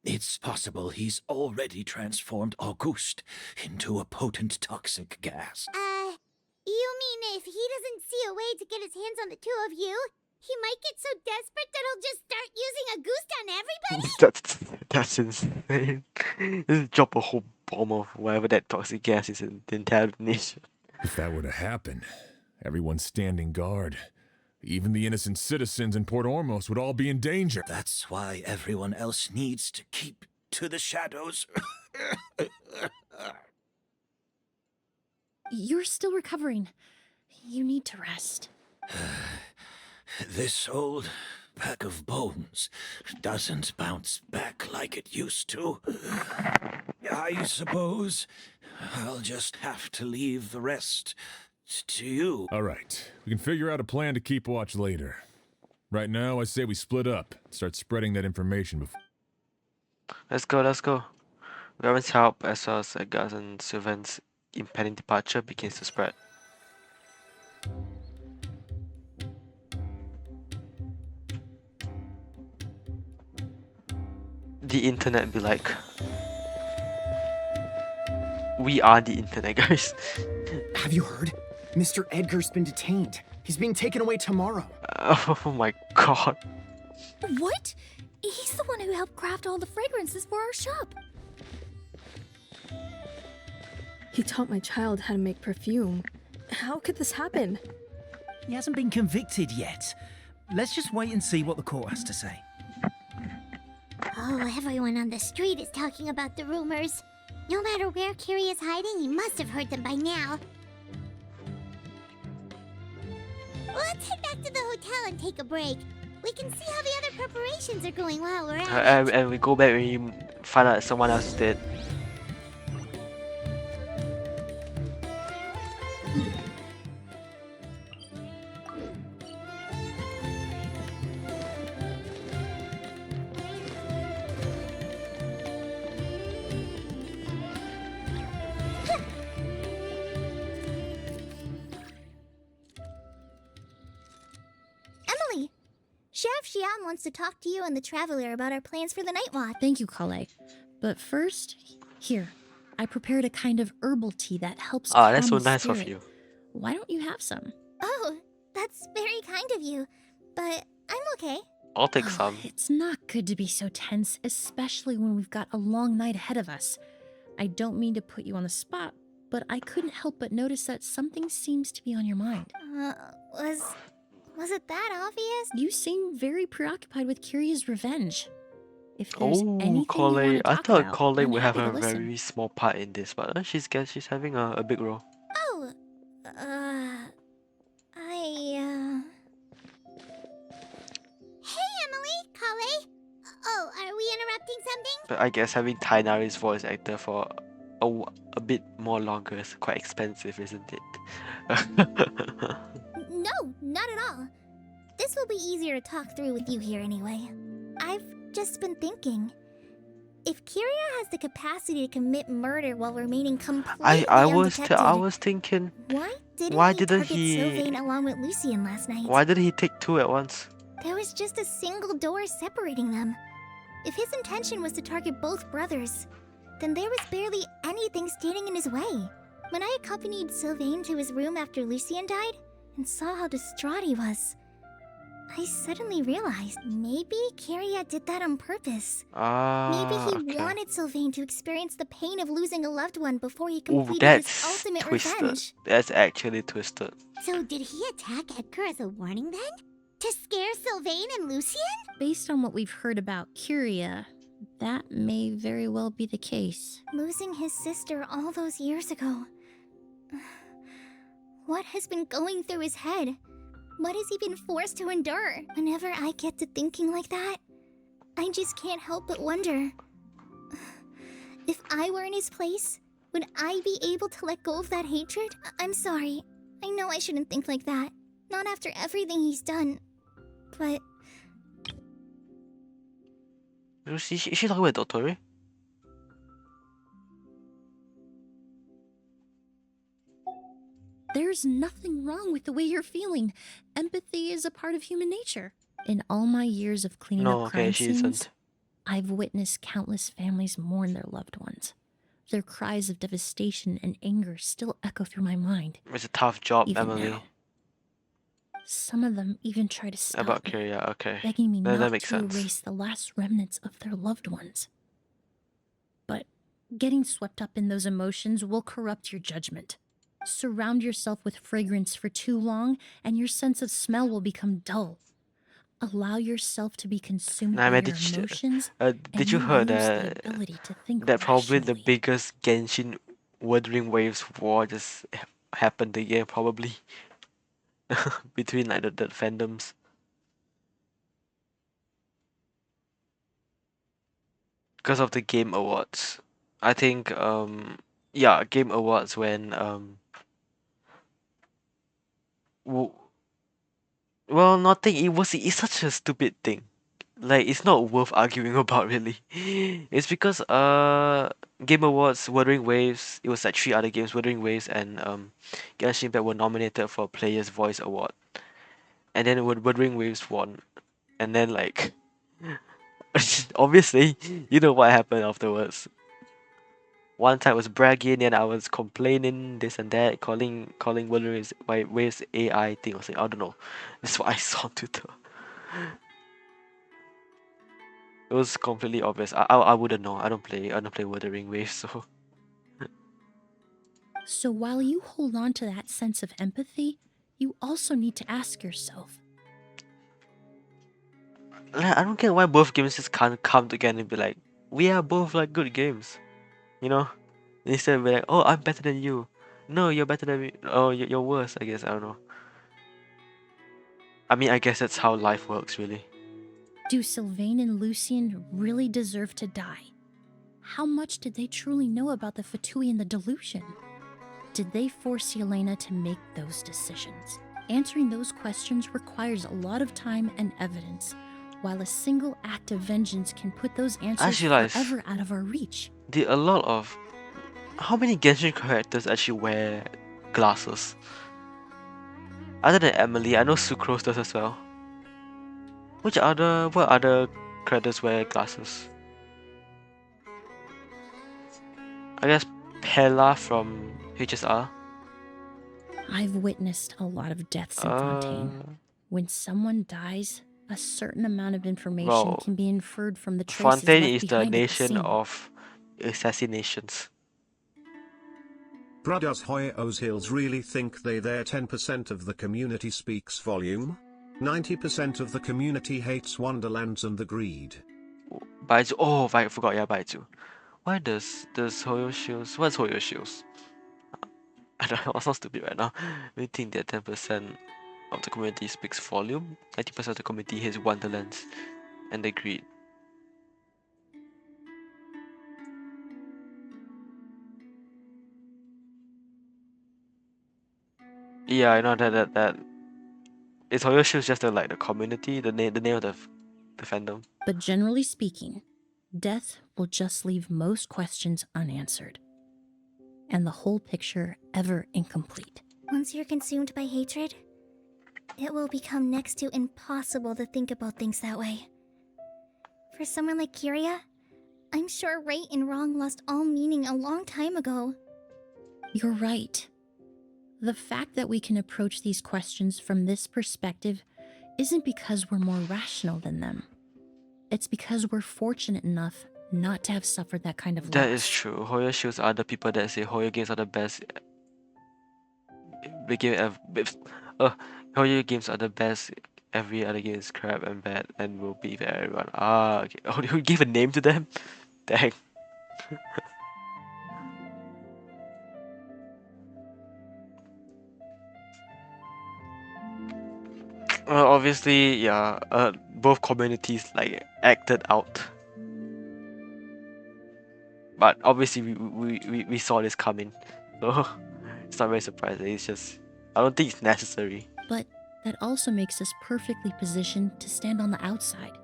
it's possible he's already transformed Auguste into a potent toxic gas. You mean if he doesn't see a way to get his hands on the two of you, he might get so desperate that he'll just start using a goose on everybody? That's insane. Just drop a whole bomb of whatever that toxic gas is in the entire nation. If that were to happen, everyone's standing guard. Even the innocent citizens in Port Ormos would all be in danger. That's why everyone else needs to keep to the shadows. You're still recovering. You need to rest. This old pack of bones doesn't bounce back like it used to. I suppose I'll just have to leave the rest to you. All right, we can figure out a plan to keep watch later. Right now, I say we split up, start spreading that information before. Let's go. Garen's help, as well as Edgar's and Sylvan's impending departure, begins to spread. The internet be like, we are the internet, guys. Have you heard? Mr. Edgar's been detained. He's being taken away tomorrow. Oh my god. What? He's the one who helped craft all the fragrances for our shop. He taught my child how to make perfume. How could this happen? He hasn't been convicted yet. Let's just wait and see what the court has to say. Oh, everyone on the street is talking about the rumors. No matter where Kyria is hiding, he must have heard them by now. Let's head back to the hotel and take a break. We can see how the other preparations are going while we're at it. And we go back when you find out someone else is dead. Emilie, Sheriff Xian wants to talk to you and the Traveler about our plans for the Night Watch. Thank you, Kale. But first, here, I prepared a kind of herbal tea that helps Ah, that's so calm the nice of spirit. you. Why don't you have some? Oh, that's very kind of you, but I'm okay. I'll take some. It's not good to be so tense, especially when we've got a long night ahead of us. I don't mean to put you on the spot, but I couldn't help but notice that something seems to be on your mind. Was it that obvious? You seem very preoccupied with Kyria's revenge. If there's Oh, anything you Kale. want to I talk thought about, Kale I'm would have happy a to listen. very small part in this, but she's having a big role. Oh, Hey, Emilie, Kale. Oh, are we interrupting something? But I guess having Tainari's voice actor for a bit more longer is quite expensive, isn't it? No, not at all. This will be easier to talk through with you here anyway. I've just been thinking. If Kyria has the capacity to commit murder while remaining completely I undetected, was thinking, why didn't why he didn't target he- Sylvain along with Lucien last night? why did he take two at once? There was just a single door separating them. If his intention was to target both brothers, then there was barely anything standing in his way. When I accompanied Sylvain to his room after Lucien died and saw how distraught he was, I suddenly realized maybe Kyria did that on purpose. Maybe he Okay. wanted Sylvain to experience the pain of losing a loved one before he Ooh, completed his that's ultimate twisted. revenge. That's actually twisted. So did he attack Edgar as a warning then? To scare Sylvain and Lucien? Based on what we've heard about Kyria, that may very well be the case. Losing his sister all those years ago. What has been going through his head? What has he been forced to endure? Whenever I get to thinking like that, I just can't help but wonder. If I were in his place, would I be able to let go of that hatred? I'm sorry. I know I shouldn't think like that. Not after everything he's done. But Is she talking about Dottore? There's nothing wrong with the way you're feeling. Empathy is a part of human nature. In all my years of cleaning No, up okay, crime she scenes, isn't. I've witnessed countless families mourn their loved ones. Their cries of devastation and anger still echo through my mind. It's a tough job, Even Emily. now. Some of them even try to stop About me, Kyria, okay. begging me That not makes to sense. erase the last remnants of their loved ones. But getting swept up in those emotions will corrupt your judgment. Surround yourself with fragrance for too long, and your sense of smell will become dull. Allow yourself to be consumed Nah, by man, your emotions, did and you you heard lose the ability to think that probably the rationally. biggest Genshin Wuthering Waves war just happened again, probably between like the fandoms. Because of the Game Awards. I think yeah, Game Awards when well, nothing. It's such a stupid thing. Like it's not worth arguing about really. It's because Game Awards, Wuthering Waves. It was like three other games, Wuthering Waves and Genshin Impact were nominated for Player's Voice Award, and then Wuthering Waves won, and then like obviously you know what happened afterwards. One time I was bragging and I was complaining this and that, calling Wuthering Waves AI thing or something. I don't know. That's what I saw on Twitter. It was completely obvious. I wouldn't know. I don't play Wuthering Waves, so So while you hold on to that sense of empathy, you also need to ask yourself, like, I don't get why both games just can't come together and be like, we are both like good games, you know? Instead of be like, oh, I'm better than you. No, you're better than me. Oh, you're worse. I guess I don't know. I mean, I guess that's how life works, really. do Sylvain and Lucien really deserve to die? How much did they truly know about the Fatui and the delusion? Did they force Yelena to make those decisions? Answering those questions requires a lot of time and evidence, while a single act of vengeance can put those answers realized- forever out of our reach. Did a lot of how many Genshin characters actually wear glasses? Other than Emilie, I know Sucrose does as well. What other characters wear glasses? I guess Pella from HSR. I've witnessed a lot of deaths in Fontaine. When someone dies, a certain amount of information Well, can be inferred from the traces Fontaine left is the behind at the nation scene. of assassinations. Bruh, does Hoyo's Hills really think they're 10% of the community speaks volume? 90% of the community hates Wonderlands and the greed. Baizu. Oh, I forgot. Yeah, Baizu. Why does Hoyo Shields? What's Hoyo Shields? I don't know. I'm so stupid right now. We think that 10% of the community speaks volume. 90% of the community hates Wonderlands and the greed. Yeah, I know that. Is Hoyo Shields just the community, the name of the fandom? But generally speaking, death will just leave most questions unanswered, and the whole picture ever incomplete. Once you're consumed by hatred, it will become next to impossible to think about things that way. For someone like Kyria, I'm sure right and wrong lost all meaning a long time ago. You're right. The fact that we can approach these questions from this perspective isn't because we're more rational than them. It's because we're fortunate enough not to have suffered that kind of loss. That is true. Hoyo Shields are the people that say Hoyo games are the best. Hoyo games are the best. Every other game is crap and bad and will be for everyone. Ah, okay. Oh, you give a name to them? Dang. Well, obviously, yeah. Both communities like acted out, but obviously we saw this coming, so it's not very surprising. It's just I don't think it's necessary. But that also makes us perfectly positioned to stand on the outside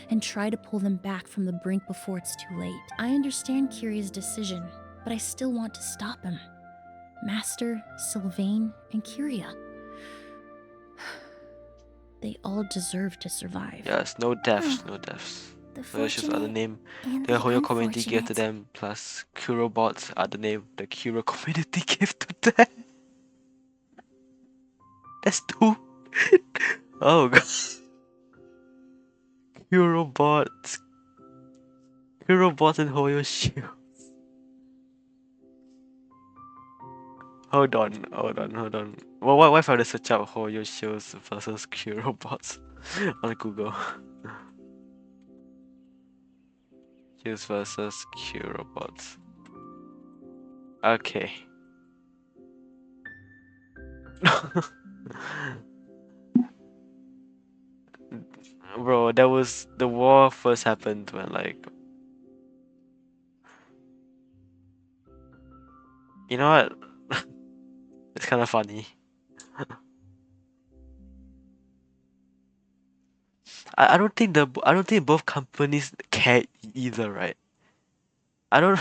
and try to pull them back from the brink before it's too late. I understand Kyria's decision, but I still want to stop him. Master, Sylvain, and Kyria. They all deserve to survive. Yes, no deaths, no deaths. The Hoyoshis are the fortunate name and the the Hoyo community gave to unfortunate. them, plus Kurobots are the name the Kuro community gave to them. That's two. Oh god. Kurobots. Kurobots and Hoyoshi. Hold on. Well, what if I just search out Hoyoshis versus Kurobots on Google? Shields versus Kurobots. Okay. Bro, that was the war first happened when like you know what? It's kind of funny. I don't think both companies care either, right? I don't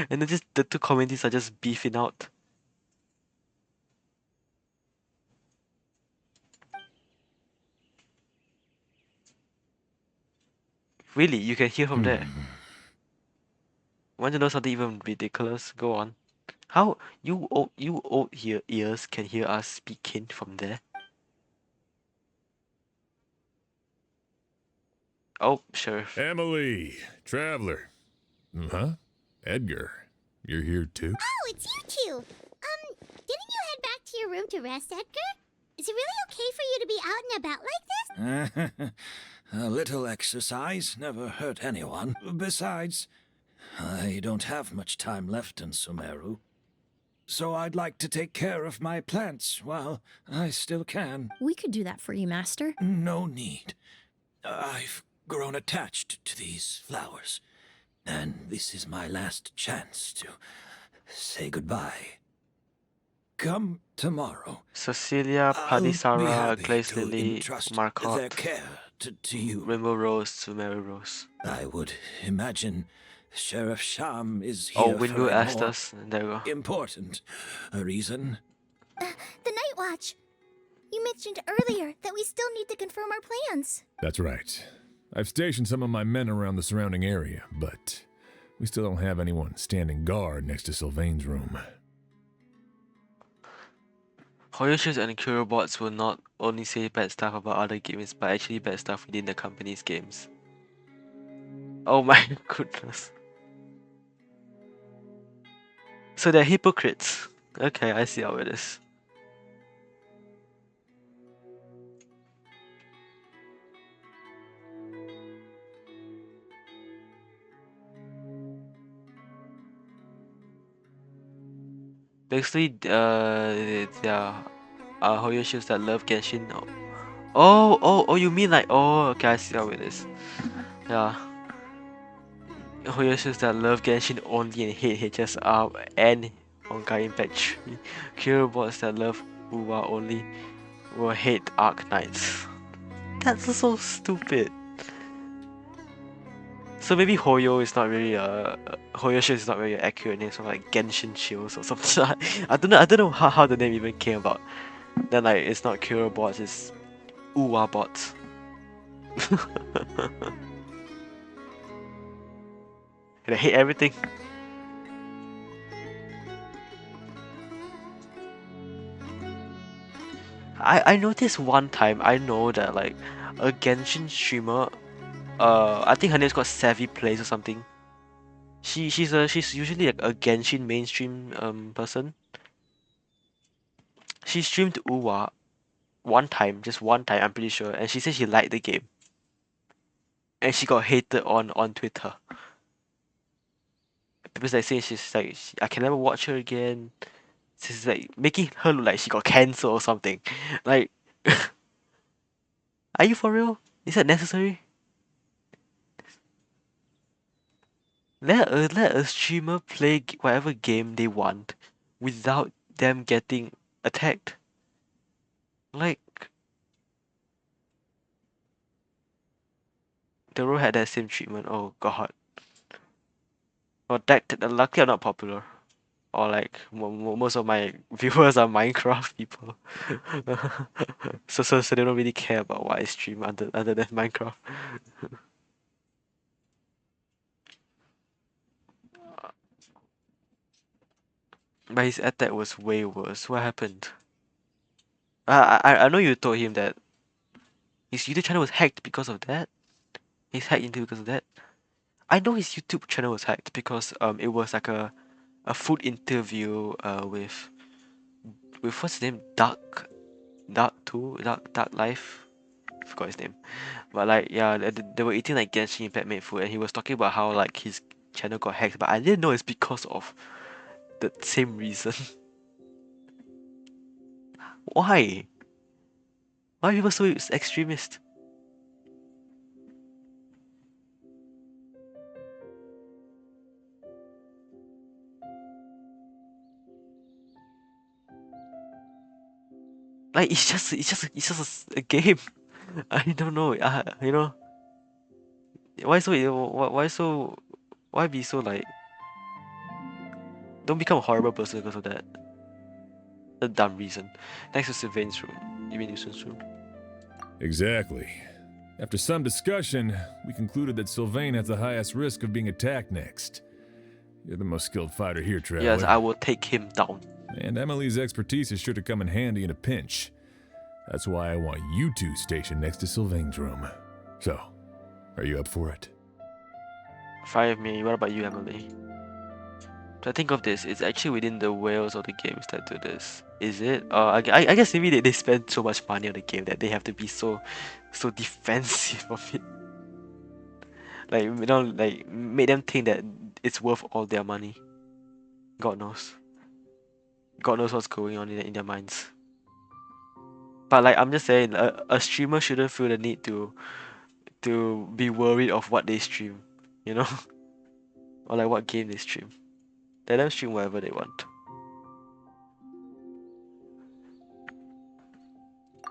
and then just the two communities are just beefing out. Really, you can hear from there. Want to know something even ridiculous? Go on. How you old ears can hear us speaking from there? Oh, Sheriff. Emilie, traveler. Huh? Edgar, you're here too? Oh, it's you two. Didn't you head back to your room to rest, Edgar? Is it really okay for you to be out and about like this? A little exercise never hurt anyone. Besides, I don't have much time left in Sumeru. So I'd like to take care of my plants while I still can. We could do that for you, Master. No need. I've grown attached to these flowers, and this is my last chance to say goodbye. Come tomorrow. Cecilia, I'll be Padisara, happy Glaze to Lily, entrust Marcotte, their care to you. Rainbow Rose, Sumeru Rose. I would imagine Sheriff Sham is Oh, here Window for a more Estes. There we go. important reason. The Night Watch. You mentioned earlier that we still need to confirm our plans. That's right. I've stationed some of my men around the surrounding area, but we still don't have anyone standing guard next to Sylvain's room. Hoyoshis and Kurobots will not only say bad stuff about other games, but actually bad stuff within the company's games. Oh my goodness. So they're hypocrites. Okay, I see how it is. Basically, there are Hoyoshis that love Genshin. Oh, you mean like, oh, okay, I see how it is. Yeah. Hoyoshis that love Genshin only and hate HSR and Honkai Impact 3. Kurobots that love Uwa only will hate Arc Knights. That's so stupid. So maybe Hoyo is not really Hoyoshi is not really an accurate name, so like Genshin Shields or something. I don't know how the name even came about. Then like it's not Kurobots, it's Uwa bots. And I hate everything. I noticed one time, I know that like a Genshin streamer, I think her name's called Savvy Plays or something. She's usually like a Genshin mainstream person. She streamed Uwa one time, just one time, I'm pretty sure, and she said she liked the game. And she got hated on Twitter. Because they say I can never watch her again. She's like making her look like she got cancer or something. Like, are you for real? Is that necessary? Let a streamer play whatever game they want without them getting attacked. Like, the role had that same treatment. Oh god. Well, luckily I'm not popular. or like most of my viewers are Minecraft people. So they don't really care about what I stream other than Minecraft. But his attack was way worse. What happened? I know you told him that his YouTube channel was hacked because of that. He's hacked into because of that. I know his YouTube channel was hacked because it was like a food interview with what's his name, Dark Life. I forgot his name. But like yeah, they were eating like Genshin Impact made food, and he was talking about how like his channel got hacked. But I didn't know it's because of the same reason. Why? Why are people so extremist? Like it's just a game. I don't know. You know, why be so like, don't become a horrible person because of that. A dumb reason. Next to Sylvain's room. You mean Newson's room? Exactly. After some discussion, we concluded that Sylvain has the highest risk of being attacked next. You're the most skilled fighter here, Traveler. Yes, I will take him down. And Emilie's expertise is sure to come in handy in a pinch. That's why I want you two stationed next to Sylvain's room. So, are you up for it? Fine with me. What about you, Emilie? So I think of this, it's actually within the whales of the games that do this. Is it? I guess maybe they spend so much money on the game that they have to be so defensive of it. Like, you know, like make them think that it's worth all their money. God knows. God knows what's going on in their minds. But like I'm just saying, a streamer shouldn't feel the need to be worried of what they stream, you know? Or like what game they stream. Let them stream whatever they want.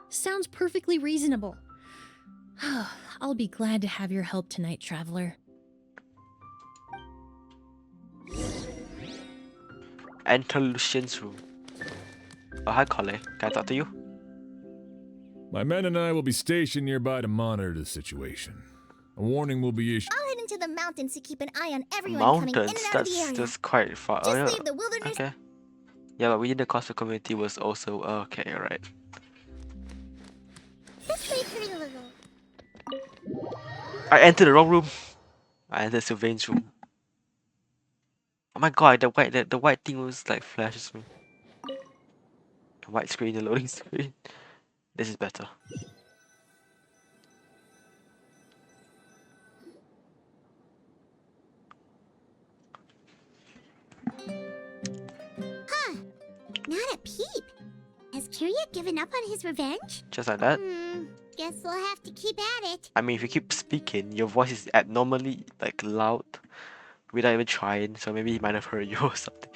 Sounds perfectly reasonable. I'll be glad to have your help tonight, Traveler. Enter Lucian's room. Oh, hi, Collie. Can I talk to you? My men and I will be stationed nearby to monitor the situation. A warning will be issued. I'll head into the mountains to keep an eye on everyone coming in and out of the area. That's quite far. Just Oh, yeah. leave the wilderness. Okay. Yeah, but within the cosplay community was also okay. Alright. This way, pretty little. I entered the wrong room. I entered Sylvain's room. Oh my god, the white thing was like flashes me. The white screen, the loading screen. This is better. Huh. Not a peep. Has Kirya given up on his revenge? Just like that. Guess we'll have to keep at it. I mean, if you keep speaking, your voice is abnormally like loud without even trying, so maybe he might have heard you or something.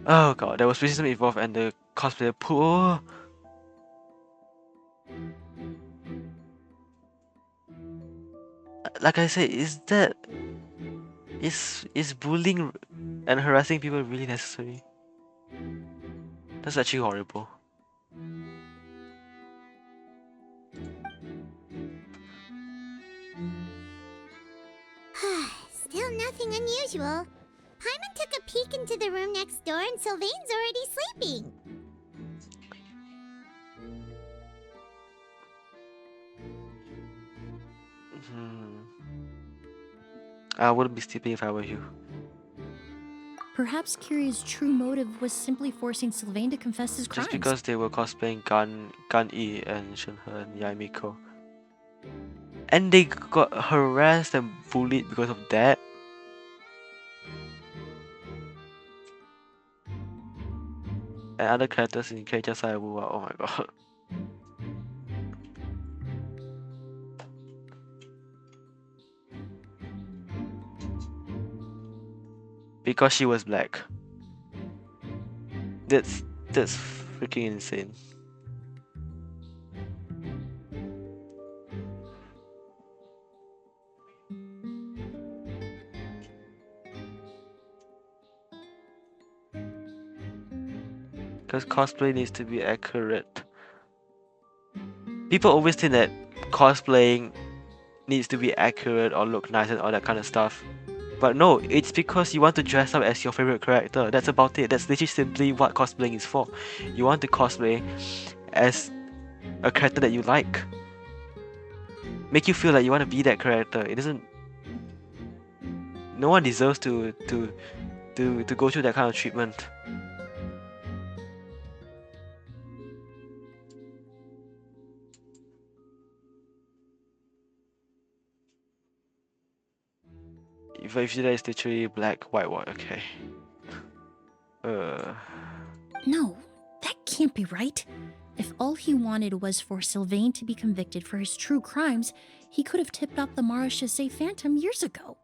Oh god, there was racism involved and the cosplayer poor. Like I said, is bullying and harassing people really necessary? That's actually horrible. Still nothing unusual. Paimon took a peek into the room next door and Sylvain's already sleeping. I wouldn't be sleeping if I were you. Perhaps Kirya's true motive was simply forcing Sylvain to confess his crimes. Just because they were cosplaying Gan-E and Shenhe and Yaimiko. And they got harassed and bullied because of that. And other characters in Keiichi Saibu, oh my god. Because she was black. That's freaking insane. Because cosplay needs to be accurate. People always think that cosplaying needs to be accurate or look nice and all that kind of stuff. But no, it's because you want to dress up as your favorite character. That's about it. That's literally simply what cosplaying is for. You want to cosplay as a character that you like. Make you feel like you want to be that character. It doesn't. No one deserves to go through that kind of treatment. If that is literally black, white, okay. No, that can't be right. If all he wanted was for Sylvain to be convicted for his true crimes, he could have tipped off the Marechaussee Phantom years ago.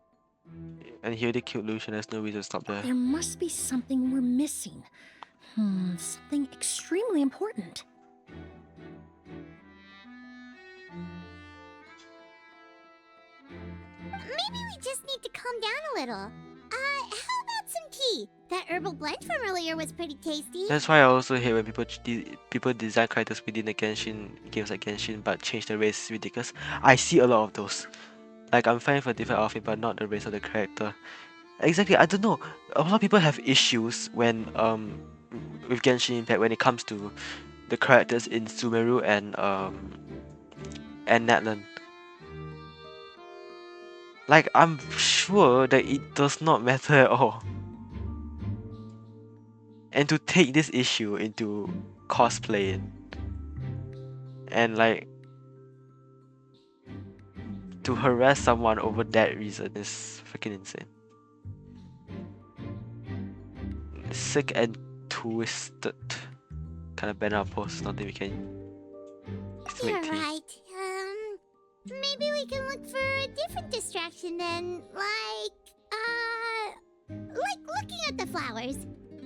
And he already killed Lucian, there's no reason to stop there. There must be something we're missing. Something extremely important. Maybe we just need to calm down a little. How about some tea? That herbal blend from earlier was pretty tasty. That's why I also hate when people design characters within the Genshin games like Genshin but change the race. It's ridiculous. I see a lot of those. Like, I'm fine for a different outfit but not the race of the character. Exactly, I don't know. A lot of people have issues when with Genshin Impact when it comes to the characters in Sumeru and Natlan. Like, I'm sure that it does not matter at all. And to take this issue into cosplay and like to harass someone over that reason is freaking insane. Sick and twisted kind of banner post, nothing we can You're right. Maybe we can look for a different distraction then, like looking at the flowers.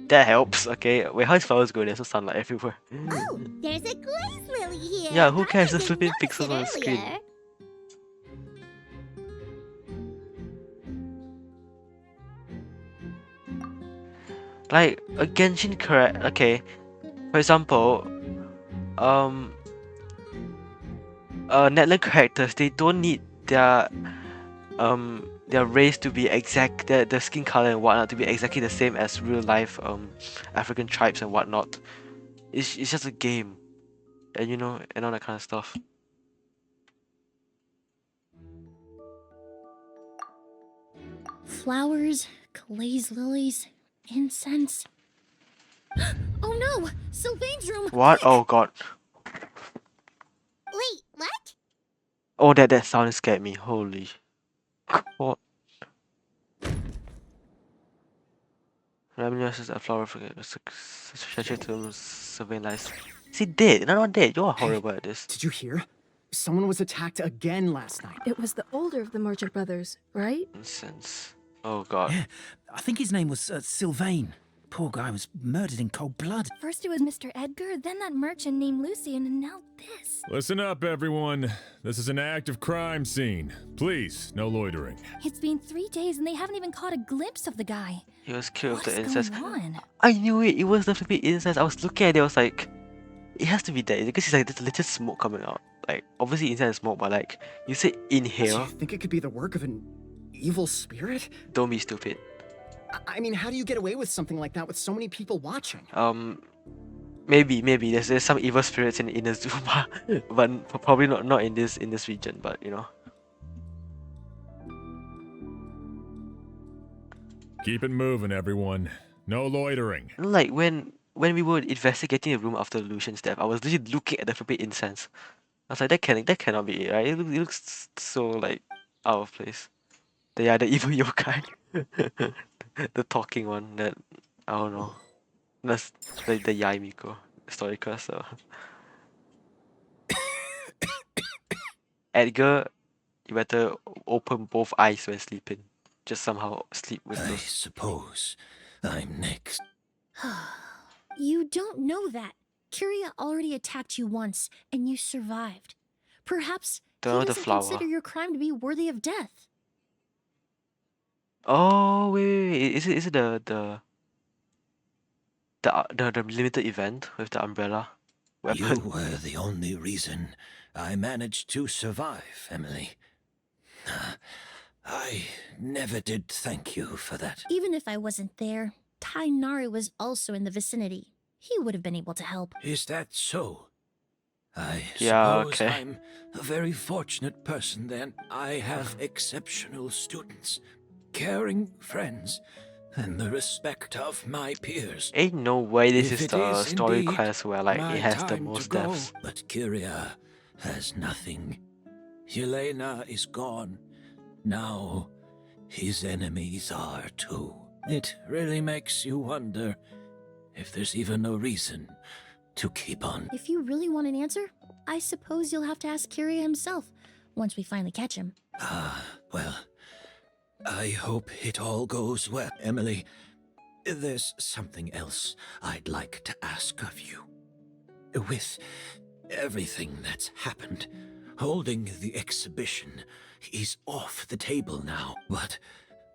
That helps, okay? Wait, how is flowers going? There's no sunlight everywhere. Oh, there's a glaze lily here. Yeah, who cares? I Just didn't flipping notice pixels it on the screen. earlier. Like a Genshin character, okay. For example, Netland characters, they don't need their race to be exact, their skin color and whatnot to be exactly the same as real life African tribes and whatnot. It's just a game, and you know, and all that kind of stuff. Flowers, glaze lilies, incense. Oh no! Sylvain's room! What? Oh god. Wait, what? Oh, that sound scared me. Holy god. Reminiscence a flower for such to surveying lives. Is he dead? No, not dead. You're horrible at this. Did you hear? Someone was attacked again last night. It was the older of the merchant brothers, right? Nonsense. Oh god. Yeah, I think his name was Sylvain. Poor guy was murdered in cold blood. First it was Mr. Edgar, then that merchant named Lucian, and now this. Listen up, everyone. This is an active crime scene. Please, no loitering. It's been 3 days and they haven't even caught a glimpse of the guy. He was killed with What the is incest. going on? I knew it. It was the flipping incest. I was looking at it. I was like, it has to be that because it's like there's little smoke coming out. Like obviously inside is smoke, but like you say Do inhale. you think it could be the work of an evil spirit? Don't be stupid. I mean, how do you get away with something like that with so many people watching? Maybe there's some evil spirits in the zoo, but probably not in this region. But you know. Keep it moving, everyone. No loitering. Like when we were investigating the room after Lucian's death, I was literally looking at the flipping incense. I was like, that cannot be it, right? It looks so like out of place. The evil yokai, the talking one that I don't know. That's like the Yaimiko historical. So Edgar, you better open both eyes when sleeping. Just somehow sleep with I those. suppose I'm next. You don't know that. Kyria already attacked you once, and you survived. Perhaps Don't know he the doesn't flower. consider your crime to be worthy of death. Oh wait, is it the the limited event with the umbrella weapon. You were the only reason I managed to survive, Emilie. I never did thank you for that. Even if I wasn't there, Tainari was also in the vicinity. He would have been able to help. Is that so? I Yeah, suppose okay. I'm a very fortunate person then. I have exceptional students, caring friends, and the respect of my peers. Ain't no way this If is it the is story indeed quest where like my it has the time to most go, deaths. but Kyria has nothing. Yelena is gone. Now his enemies are too. It really makes you wonder if there's even a reason to keep on. If you really want an answer, I suppose you'll have to ask Kyria himself once we finally catch him. Well, I hope it all goes well, Emilie. There's something else I'd like to ask of you. With everything that's happened, holding the exhibition is off the table now, but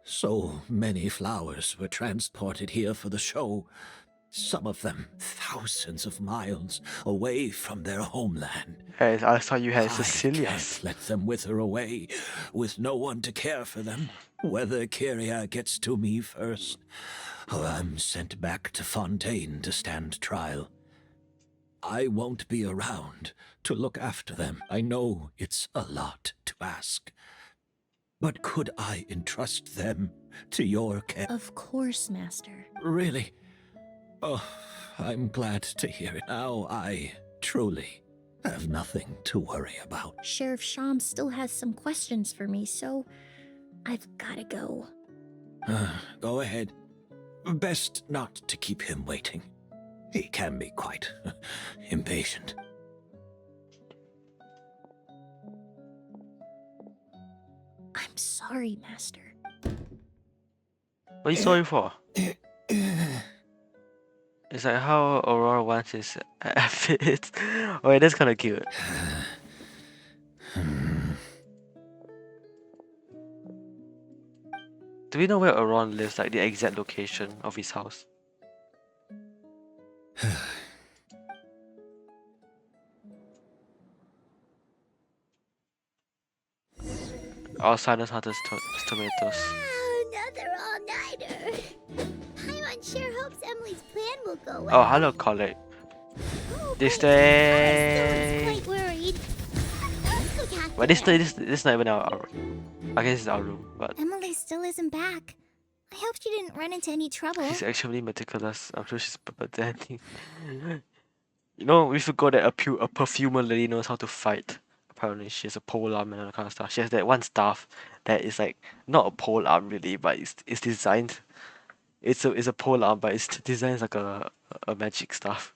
so many flowers were transported here for the show. Some of them thousands of miles away from their homeland. Hey, I thought you had I Cecilia's. can't let them wither away with no one to care for them. Whether Kyria gets to me first, or I'm sent back to Fontaine to stand trial. I won't be around to look after them. I know it's a lot to ask. But could I entrust them to your care? Of course, Master. Really? Oh, I'm glad to hear it. Now I truly have nothing to worry about. Sheriff Sham still has some questions for me, so I've gotta go. Go ahead. Best not to keep him waiting. He can be quite impatient. I'm sorry, Master. What are you sorry for? It's like how Aurora wants his outfit. Oh, that's kind of cute. Do we know where Auron lives, like the exact location of his house? All Silence Hunter's tomatoes. Another all-nighter. Paimon sure hopes Emily's plan will go well. Oh, hello, colleague. They stay. I was quite worried. Let's go talk But this is not even our room. I guess it's our room, but Emily still isn't back. I hope she didn't run into any trouble. she's actually meticulous. I'm sure she's pathetic. You know, we forgot that a perfumer lady knows how to fight. Apparently, she has a pole arm and all that kind of stuff. She has that one staff that is like not a pole arm really, but it's designed. It's a pole arm, but it's designed as like a magic staff.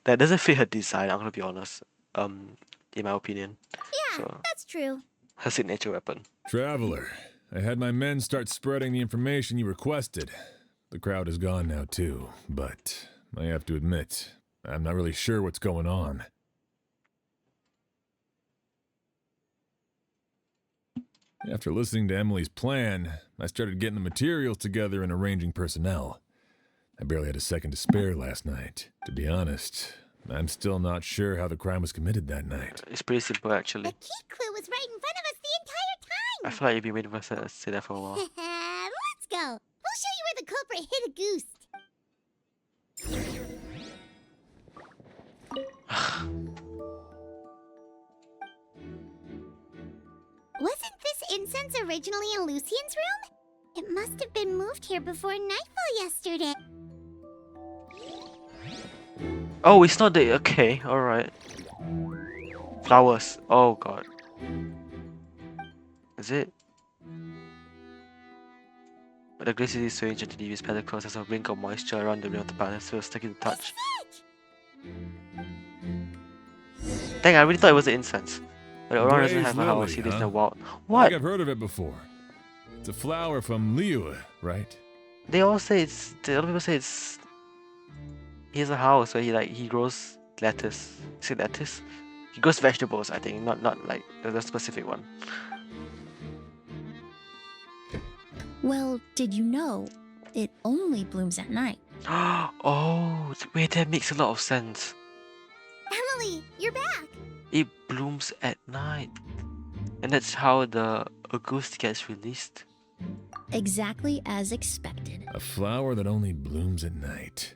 That doesn't fit her design. I'm gonna be honest. In my opinion. Yeah, So that's true. her signature weapon. Traveler, I had my men start spreading the information you requested. The crowd is gone now too, but I have to admit, I'm not really sure what's going on. After listening to Emily's plan, I started getting the materials together and arranging personnel. I barely had a second to spare last night. To be honest, I'm still not sure how the crime was committed that night. It's pretty simple actually. The key clue was right in front of us the entire I feel like you've been waiting for us to say that for a while. time. Let's go. We'll show you where the culprit hid a goose. Wasn't this incense originally in Lucian's room? It must have been moved here before nightfall yesterday. Oh, it's not the okay. All right. Flowers. Oh god. Is it? But the glaze is swaying gently with pellicles as a ring of moisture around the rim of the palace feels sticky to touch. Dang, I really thought it was the incense. But Aurora doesn't Blaze have a house, lily, he lives in huh? a wild. I What? think I've heard of it before. It's a flower from Liu, right? They all say it's. The other people say it's. He has a house where he grows lettuce. Is it lettuce? He grows vegetables, I think, not like the specific one. Well, did you know it only blooms at night? Oh, wait, that makes a lot of sense. Emilie, you're back! It blooms at night. And that's how the August gets released. Exactly as expected. A flower that only blooms at night.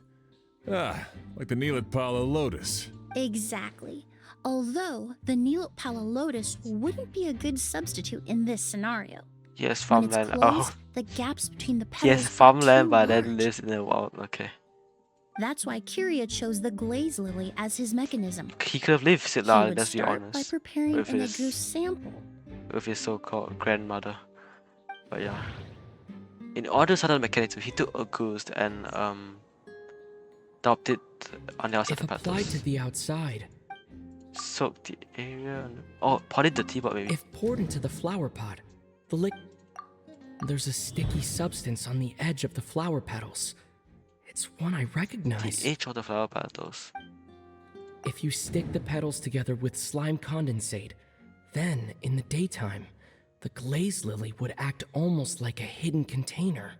Ah, like the Neelitpala lotus. Exactly. Although the Neelitpala lotus wouldn't be a good substitute in this scenario. Yes, When it's farmland. closed, Oh, the gaps between the petals yes, are farmland, too but then large. lives in the wild. Okay. That's why Kyria chose the glaze lily as his mechanism. He could have lived it, He would let's be start by honest. preparing With an his, Agoose sample. with his so-called grandmother. But yeah. In order to start the mechanism, he took August and dumped it on the outside If of the applied to petals. the outside, Soak the area. Oh, pot it the teapot maybe. if poured into the flower pot, there's a sticky substance on the edge of the flower petals. It's one I recognize. The edge of the flower petals. If you stick the petals together with slime condensate, then, in the daytime, the glaze lily would act almost like a hidden container.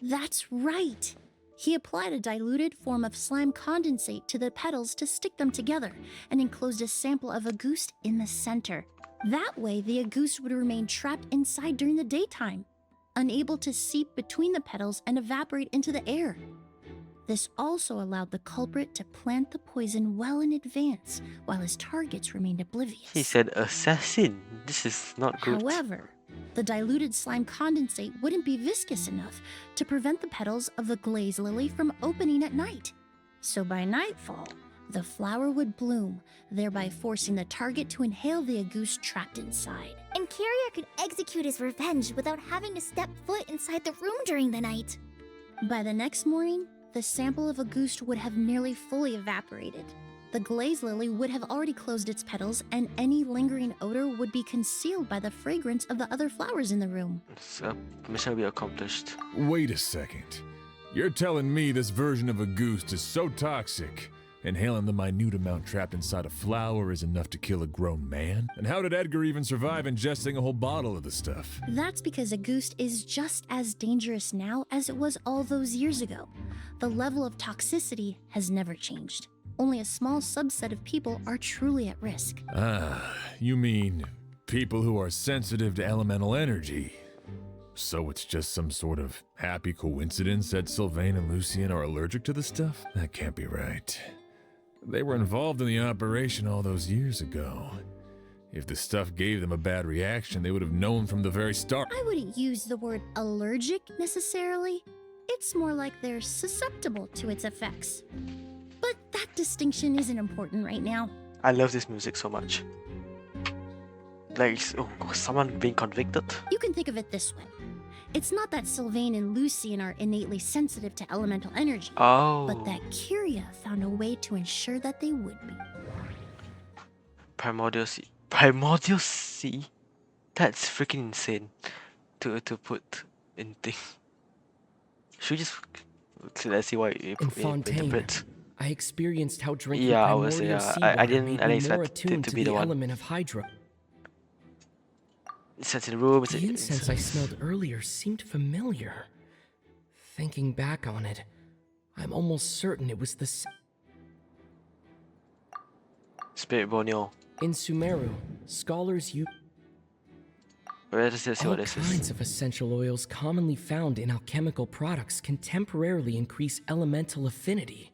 That's right. He applied a diluted form of slime condensate to the petals to stick them together and enclosed a sample of August in the center. That way, the August would remain trapped inside during the daytime, unable to seep between the petals and evaporate into the air. This also allowed the culprit to plant the poison well in advance, while his targets remained oblivious. He said assassin. This is not good. However, the diluted slime condensate wouldn't be viscous enough to prevent the petals of the glaze lily from opening at night. So by nightfall, the flower would bloom, thereby forcing the target to inhale the Agoose trapped inside. And Kyria could execute his revenge without having to step foot inside the room during the night. By the next morning, the sample of Agoose would have nearly fully evaporated. The glaze lily would have already closed its petals, and any lingering odor would be concealed by the fragrance of the other flowers in the room. So, mission will be accomplished. Wait a second. You're telling me this version of August is so toxic, inhaling the minute amount trapped inside a flower is enough to kill a grown man? And how did Edgar even survive ingesting a whole bottle of the stuff? That's because Agoust is just as dangerous now as it was all those years ago. The level of toxicity has never changed. Only a small subset of people are truly at risk. Ah, you mean people who are sensitive to elemental energy. So it's just some sort of happy coincidence that Sylvain and Lucien are allergic to the stuff? That can't be right. They were involved in the operation all those years ago. If the stuff gave them a bad reaction, they would have known from the very start. I wouldn't use the word allergic necessarily. It's more like they're susceptible to its effects. But that distinction isn't important right now. I love this music so much. Like, oh, someone being convicted? You can think of it this way. It's not that Sylvain and Lucien are innately sensitive to elemental energy, Oh. but that Kyria found a way to ensure that they would be. Primordial Sea. Primordial Sea? That's freaking insane to put in thing. Should we just let's see what it In Fontaine, interprets. I experienced how drinking Yeah, I would say primordial yeah. seawater I didn't made me more expect it attuned to to be the the one. element of hydro. It says in the room. The incense I smelled earlier seemed familiar. Thinking back on it, I'm almost certain it was the Spirit Borneo. In Sumeru, scholars use Where does this see all what this is? kinds of essential oils commonly found in alchemical products can temporarily increase elemental affinity.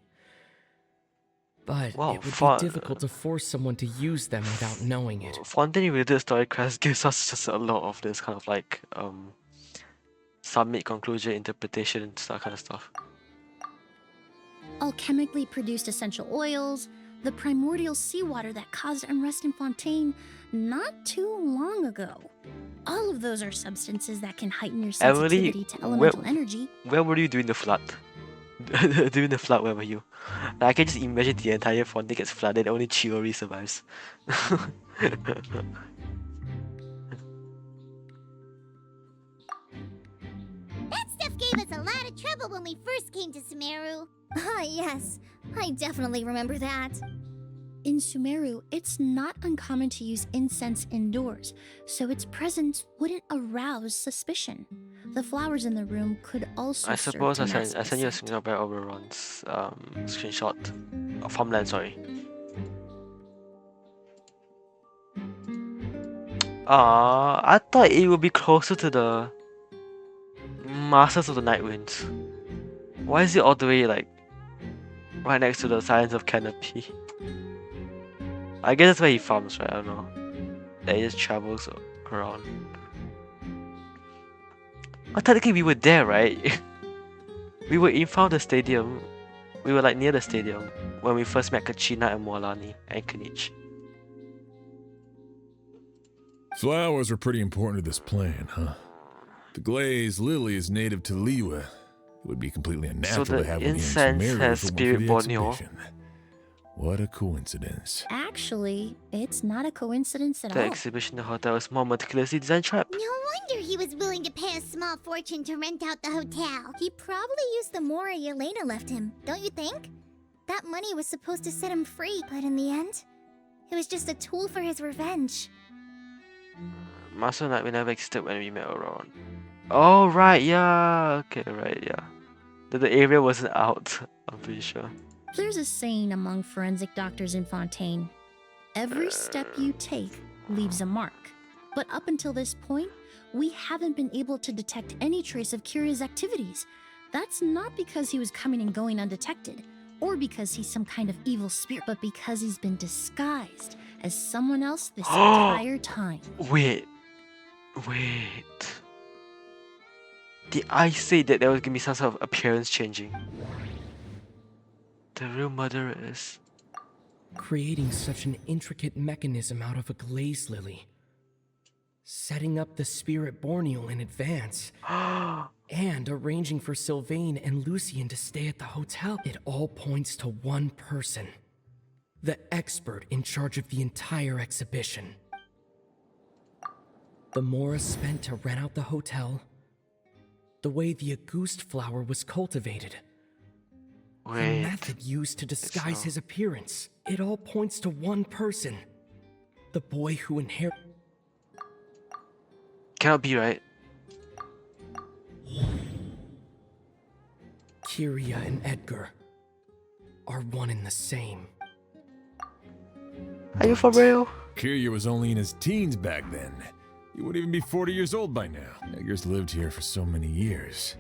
But Wow, it would be difficult to force someone to use them without knowing it. Fontaine related story quest gives us just a lot of this kind of like summit, conclusion, interpretation, that kind of stuff. Alchemically produced essential oils, the primordial seawater that caused unrest in Fontaine not too long ago. All of those are substances that can heighten your sensitivity Emilie, to elemental energy. Where were you during the flood? During the flood, where were you? Like, I can just imagine the entire Fontaine gets flooded, only Chiori survives. That stuff gave us a lot of trouble when we first came to Sumeru. Ah, yes. I definitely remember that. In Sumeru, it's not uncommon to use incense indoors, so its presence wouldn't arouse suspicion. The flowers in the room could also I serve suppose to I mask send the you a scent. screenshot by Oberon's screenshot. Farmland, sorry. I thought it would be closer to the Masters of the Night Winds. Why is it all the way like right next to the Silence of Canopy? I guess that's where he farms, right? I don't know. That he just travels around. But technically we were there, right? We were in front of the stadium. We were like near the stadium when we first met Kachina and Moalani and Kenichi. Flowers were pretty important to this plan, huh? The glazed lily is native to Liyue. It would be completely unnatural So the to have one here in incense Sumeru has if it weren't for spirit the borneo. exhibition. What a coincidence. Actually, it's not a coincidence at The all. exhibition in the hotel is more meticulously designed trap. No wonder he was willing to pay a small fortune to rent out the hotel. He probably used the mora Yelena left him, don't you think? That money was supposed to set him free, but in the end, it was just a tool for his revenge. Master Night we never existed when we met Auron. Oh right, yeah. Okay, right, yeah. The area wasn't out, I'm pretty sure. There's a saying among forensic doctors in Fontaine: every step you take leaves a mark. But up until this point, we haven't been able to detect any trace of Kiria's activities. That's not because he was coming and going undetected, or because he's some kind of evil spirit, but because he's been disguised as someone else this entire time. Wait. Did I say that there was gonna be some sort of appearance changing? The real murderer is... Creating such an intricate mechanism out of a glaze lily. Setting up the spirit borneo in advance. And arranging for Sylvain and Lucien to stay at the hotel. It all points to one person. The expert in charge of the entire exhibition. The mora spent to rent out the hotel. The way the Auguste flower was cultivated. The method used to disguise his appearance. It all points to one person. The boy who inherited... Cannot be right. Kiria and Edgar are one and the same. Are you for real? Kiria was only in his teens back then. He wouldn't even be 40 years old by now. Edgar's lived here for so many years.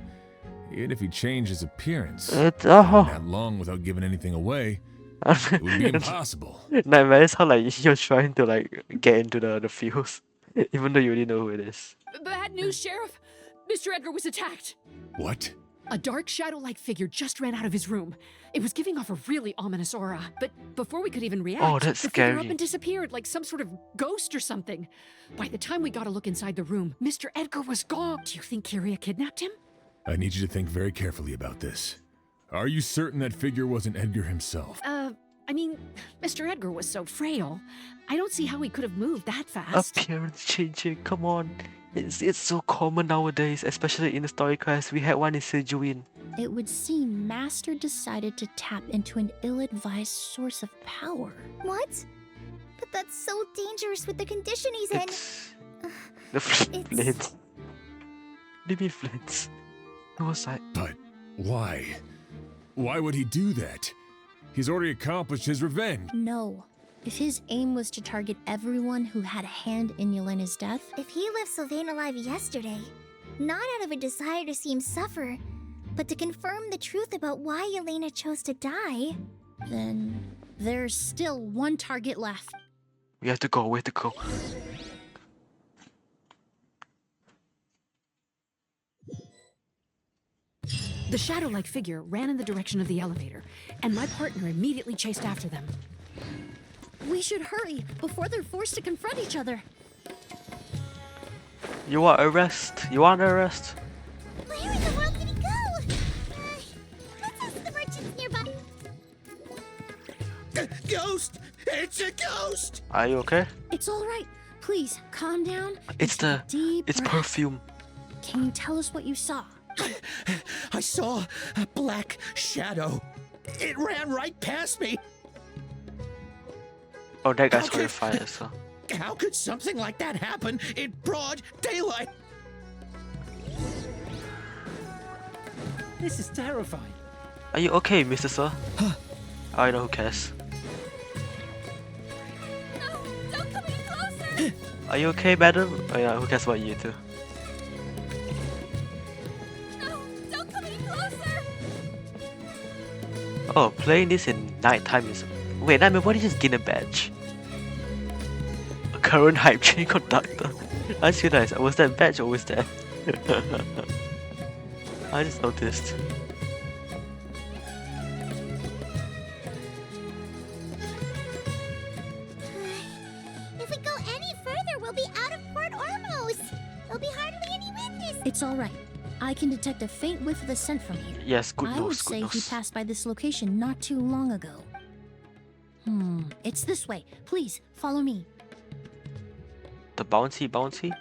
Even if he changed his appearance, that long without giving anything away, it would be impossible. Nightmare is how like you're trying to like get into the feels, even though you already know who it is. Bad news, Sheriff. Mr. Edgar was attacked. What? A dark shadow-like figure just ran out of his room. It was giving off a really ominous aura, but before we could even react, that's the figure up scary. and disappeared like some sort of ghost or something. By the time we got a look inside the room, Mr. Edgar was gone. Do you think Kiria kidnapped him? I need you to think very carefully about this. Are you certain that figure wasn't Edgar himself? I mean, Mr. Edgar was so frail. I don't see how he could have moved that fast. Appearance changing, come on. It's so common nowadays, especially in the story quest. We had one in Sejuin. It would seem Master decided to tap into an ill-advised source of power. What? But that's so dangerous with the condition he's in. The flints. What do you mean flints? Who was that? But why? Why would he do that? He's already accomplished his revenge. No. If his aim was to target everyone who had a hand in Yelena's death... If he left Sylvain alive yesterday, not out of a desire to see him suffer, but to confirm the truth about why Yelena chose to die... Then there's still one target left. We have to go, we have to go. The shadow-like figure ran in the direction of the elevator, and my partner immediately chased after them. We should hurry before they're forced to confront each other. You want arrest? You want arrest? Where in the world did he go? Let's ask the merchants nearby. Ghost! It's a ghost! Are you okay? It's all right. Please, calm down. It's Deep breath. perfume. Can you tell us what you saw? I saw a black shadow. It ran right past me. Oh, that guy's How could- horrifying as well. How could something like that happen in broad daylight? This is terrifying. Are you okay, Mr. Sir? I know who cares. No, don't come any closer! Are you okay, madam? Oh yeah, who cares about you too? No, don't come any closer! Oh, playing this in nighttime is... Wait, Nightmare, why did you just gain a badge? A current hype train conductor. I just realized, was that badge always there? I just noticed. If we go any further, we'll be out of Port Ormos. There'll be hardly any witness. It's all right. I can detect a faint whiff of the scent from here. Yes, good I would news, good say he news. passed by this location not too long ago. It's this way. Please, follow me. The bouncy?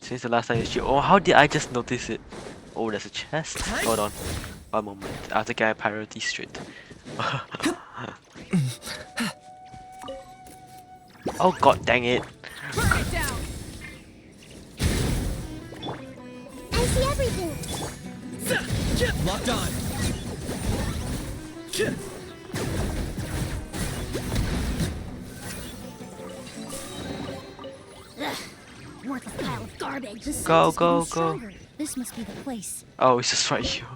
Since the last time you shoot. Oh, how did I just notice it? Oh, there's a chest. Hold on. One moment. I have to get my priority straight. Oh god dang it. Burn it down! I see everything. Locked on. Ugh, worthless pile of garbage. The scent Go, is go, getting go. stronger. This must be the place. Oh, it's just right here.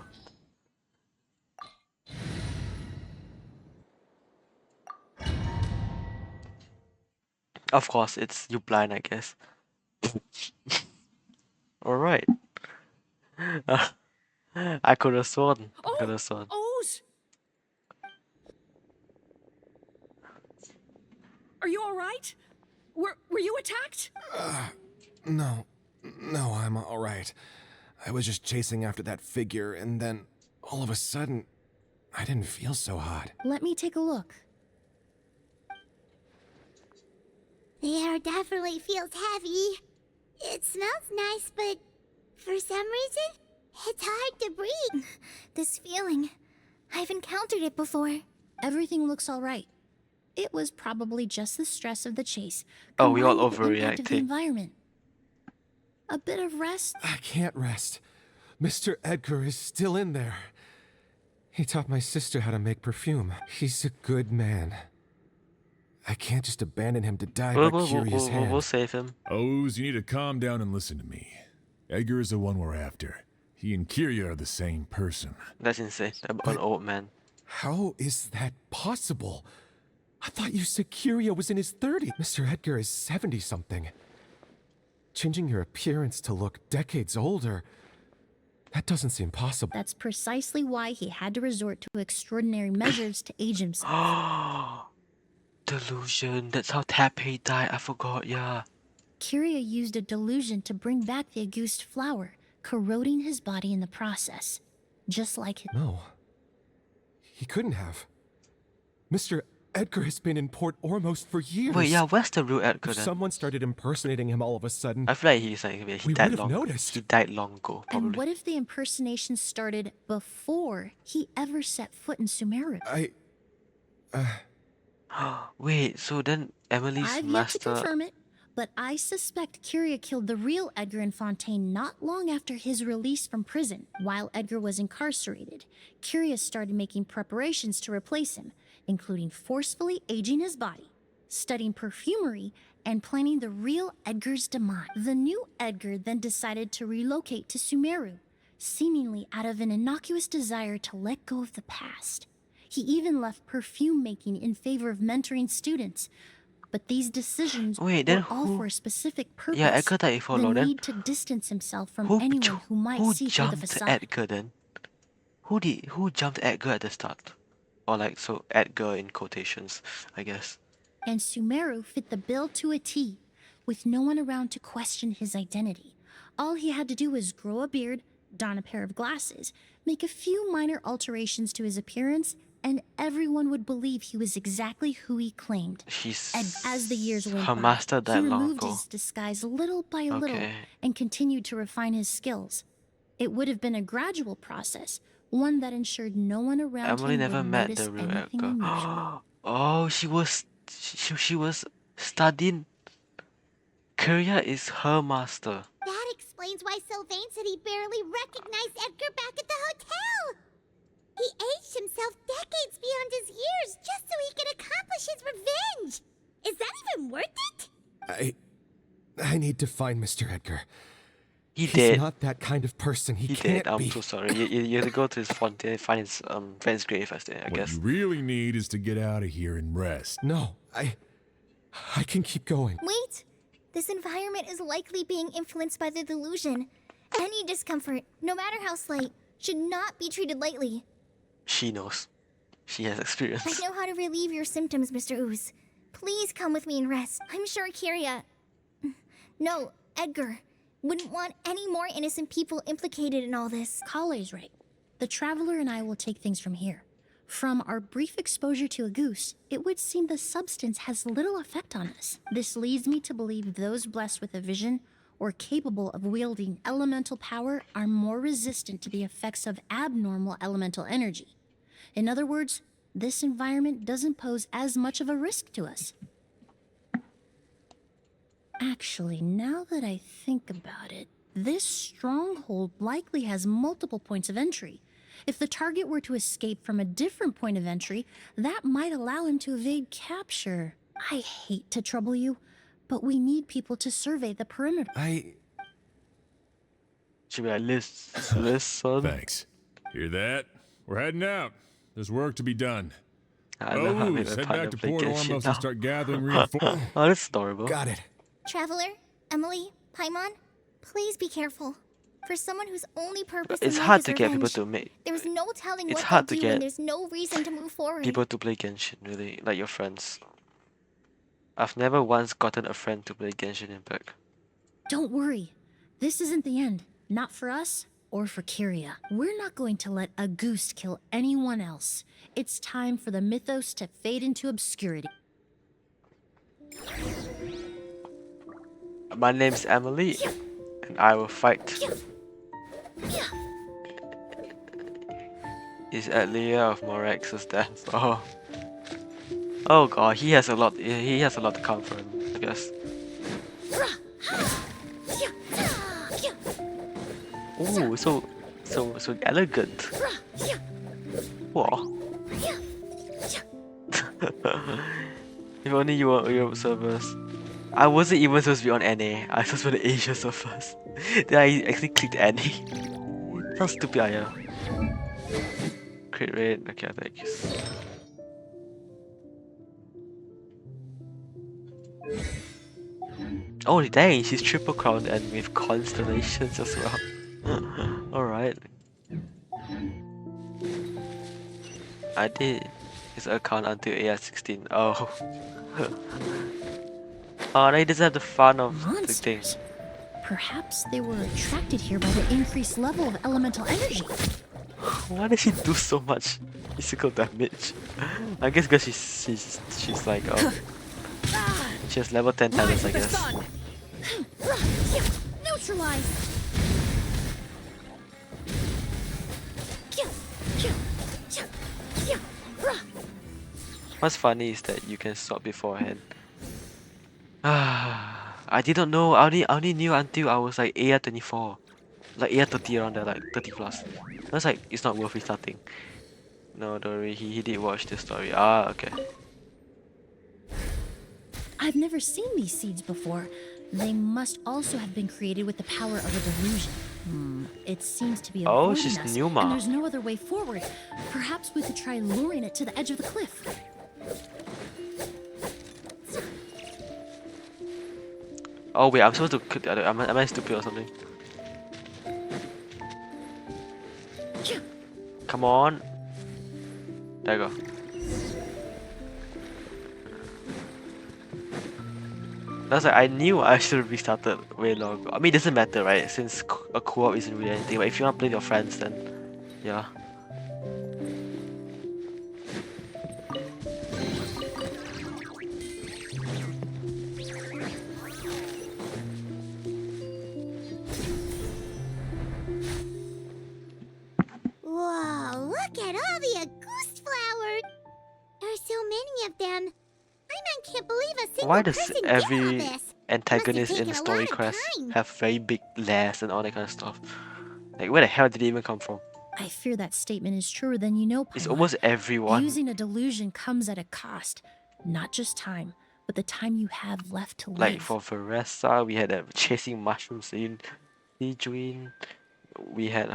Of course, it's you blind, I guess. Alright. I could have sworn. Oz! Are you alright? Were you attacked? No, I'm all right. I was just chasing after that figure, and then all of a sudden, I didn't feel so hot. Let me take a look. The air definitely feels heavy. It smells nice, but for some reason, it's hard to breathe. This feeling, I've encountered it before. Everything looks all right. It was probably just the stress of the chase. Oh, we all combined with the impact of the overreacting. environment. A bit of rest. I can't rest. Mr. Edgar is still in there. He taught my sister how to make perfume. He's a good man. I can't just abandon him to die by Curious hand. We'll save him. Oz, you need to calm down and listen to me. Edgar is the one we're after. He and Kyria are the same person. That's insane. An old man. How is that possible? I thought you said Kyria was in his 30s. Mr. Edgar is 70-something. Changing your appearance to look decades older, that doesn't seem possible. That's precisely why he had to resort to extraordinary measures to age himself. Delusion. That's how Tappei died. I forgot, yeah. Kyria used a delusion to bring back the Auguste flower, corroding his body in the process. Just like his... No. He couldn't have. Mr. Edgar has been in Port Ormos for years. Wait, yeah, where's the real Edgar If then? someone started impersonating him all of a sudden, I feel like he's like, he we died would have long. noticed. He died long ago, And probably. what if the impersonation started before he ever set foot in Sumeru? Wait, so then Emily's I've yet to master. confirm it, but I suspect Kyria killed the real Edgar in Fontaine not long after his release from prison. While Edgar was incarcerated, Kyria started making preparations to replace him, including forcefully aging his body, studying perfumery, and planning the real Edgar's demise. The new Edgar then decided to relocate to Sumeru, seemingly out of an innocuous desire to let go of the past. He even left perfume making in favor of mentoring students. But these decisions Wait, were then all who- for a specific purpose. Yeah, Edgar died before the long, then need to distance himself from who anyone who might see through the jumped facade. Edgar then? Who jumped Edgar at the start? Or like, so Edgar in quotations, I guess. And Sumeru fit the bill to a T, with no one around to question his identity. All he had to do was grow a beard, don a pair of glasses, make a few minor alterations to his appearance, and everyone would believe he was exactly who he claimed. And as the years went her by, master he died long removed ago. his disguise little by little Okay. and continued to refine his skills. It would have been a gradual process, one that ensured no one around Emily him never would met notice the real anything Edgar. unusual. Oh, she was studying. Kyria is her master. That explains why Sylvain said he barely recognized Edgar back at the hotel. He aged himself decades beyond his years just so he could accomplish his revenge. Is that even worth it? I need to find Mr. Edgar. He's He's dead. not that kind of person. He can't I'm be. so sorry. You have to go to his fontaine, find his friend's grave first, I What guess. you really need is to get out of here and rest. No, I can keep going. Wait! This environment is likely being influenced by the delusion. Any discomfort, no matter how slight, should not be treated lightly. She knows. She has experience. I know how to relieve your symptoms, Mr. Ooze. Please come with me and rest. I'm sure Kyria... No, Edgar wouldn't want any more innocent people implicated in all this. Kale's right. The Traveler and I will take things from here. From our brief exposure to a goose, it would seem the substance has little effect on us. This leads me to believe those blessed with a vision or capable of wielding elemental power are more resistant to the effects of abnormal elemental energy. In other words, this environment doesn't pose as much of a risk to us. Actually, now that I think about it, this stronghold likely has multiple points of entry. If the target were to escape from a different point of entry, that might allow him to evade capture. I hate to trouble you, but we need people to survey the perimeter. She'll be like, listen. Thanks. Hear that? We're heading out. There's work to be done. I know how Ooze, head back to Port Genshin Ormos now. and start gathering reinforcements. Oh, that's adorable. Got it. Traveler, Emilie, Paimon, please be careful. For someone whose only purpose It's in life hard is to get people revenge, to make. there's no telling It's what hard they'll to do when get there's no reason to move forward. people to play Genshin, really, like your friends. I've never once gotten a friend to play Genshin Impact. Don't worry. This isn't the end. Not for us or for Kyria. We're not going to let a goose kill anyone else. It's time for the mythos to fade into obscurity. My name's Emilie, and I will fight. Is Atlia of Morex's death? Oh. Oh god, he has a lot. He has a lot to come for him, I guess. Oh, so elegant. Whoa. If only you were Europe servers. I wasn't even supposed to be on NA. I was supposed to be on the Asia servers. Then I actually clicked NA. How stupid I am. Crit rate. Okay, thanks. Oh dang, she's triple crowned and with constellations as well. Alright. I did his account until AR16. Oh. Oh, they just have the fun of the thing. Monsters. Perhaps they were attracted here by the increased level of elemental energy. Why does she do so much physical damage? I guess because she's like she has level 10 talents, I guess. Neutralize! What's funny is that you can swap beforehand. I didn't know. I only knew until I was like AR 24, like AR 30 around there, like 30 plus. I was like, it's not worth restarting. No, don't worry. He did watch the story. Ah, okay. I've never seen these seeds before. They must also have been created with the power of a delusion. It seems to be Oh, avoiding she's us, Numa. and there's no other way forward. Perhaps we could try luring it to the edge of the cliff. Oh wait, I'm supposed to click the other. Am I stupid or something? Come on. There you go. That's like I knew I should have restarted way long ago. I mean, it doesn't matter, right? Since a co-op isn't really anything. But if you want to play with your friends, then yeah. Look at all the Auguste flowers! There are so many of them. Paimon can't believe a single Why does person did all every this. antagonist in taken a Story lot of Quest time. have very big lairs and all that kind of stuff? Like, where the hell did it even come from? I fear that statement is truer than you know, It's Paimon. almost everyone. Using a delusion comes at a cost. Not just time, but the time you have left to live. Like for Veressa, we had a chasing mushrooms in Sijuin. We had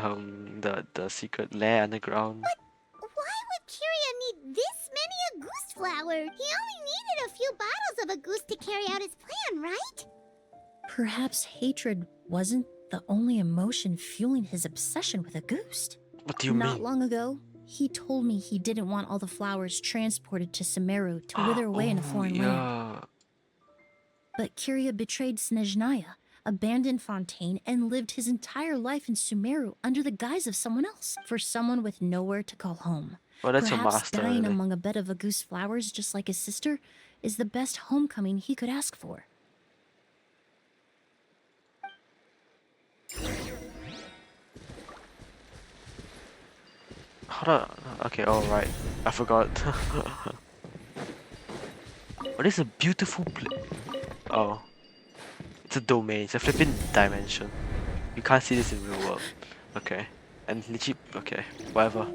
the secret lair underground. Why would Kiria need this many Auguste flowers? He only needed a few bottles of Auguste to carry out his plan, right? Perhaps hatred wasn't the only emotion fueling his obsession with Auguste. What do you Not mean? long ago, he told me he didn't want all the flowers transported to Sumeru to wither away in a foreign land. But Kiria betrayed Snezhnaya, abandoned Fontaine, and lived his entire life in Sumeru under the guise of someone else, for someone with nowhere to call home. Well, that's your Perhaps master, dying really. among a bed of Auguste flowers just like his sister is the best homecoming he could ask for. Hold on. Okay, alright. I forgot. Oh, this is a beautiful place. Oh. It's a domain. It's a flipping dimension. You can't see this in real world. Okay. And legit. Okay. Whatever.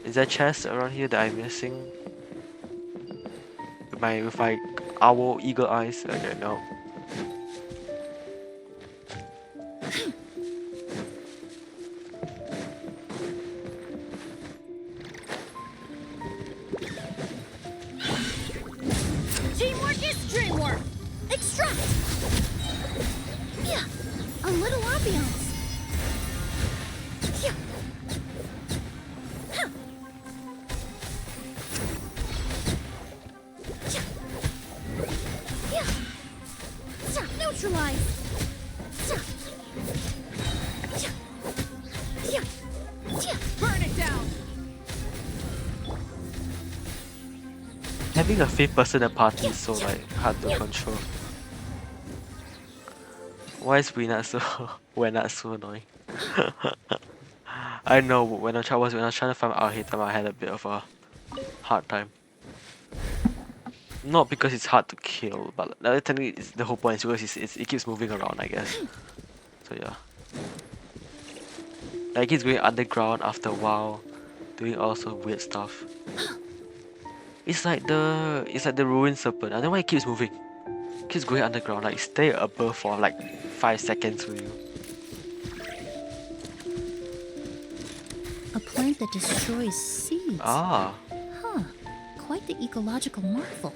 Is there a chest around here that I'm missing? With my owl eagle eyes? Okay, no. Teamwork is dreamwork! Extract! Yeah, a little ambiance. Yeah. Huh. Yeah. Yeah. Neutralize. Yeah. Yeah. Burn it down! Having a fifth person at party is so like hard to control. Why is we not so we're not so annoying? I know when I was trying to find out Hitam, I had a bit of a hard time. Not because it's hard to kill, but technically it's the whole point is because it keeps moving around, I guess. So yeah. Like it keeps going underground after a while, doing all sorts of weird stuff. It's like the ruined serpent. I don't know why it keeps moving. It keeps going underground, like stay above for like 5 seconds for you. A plant that destroys seeds. Ah. Huh. Quite the ecological marvel.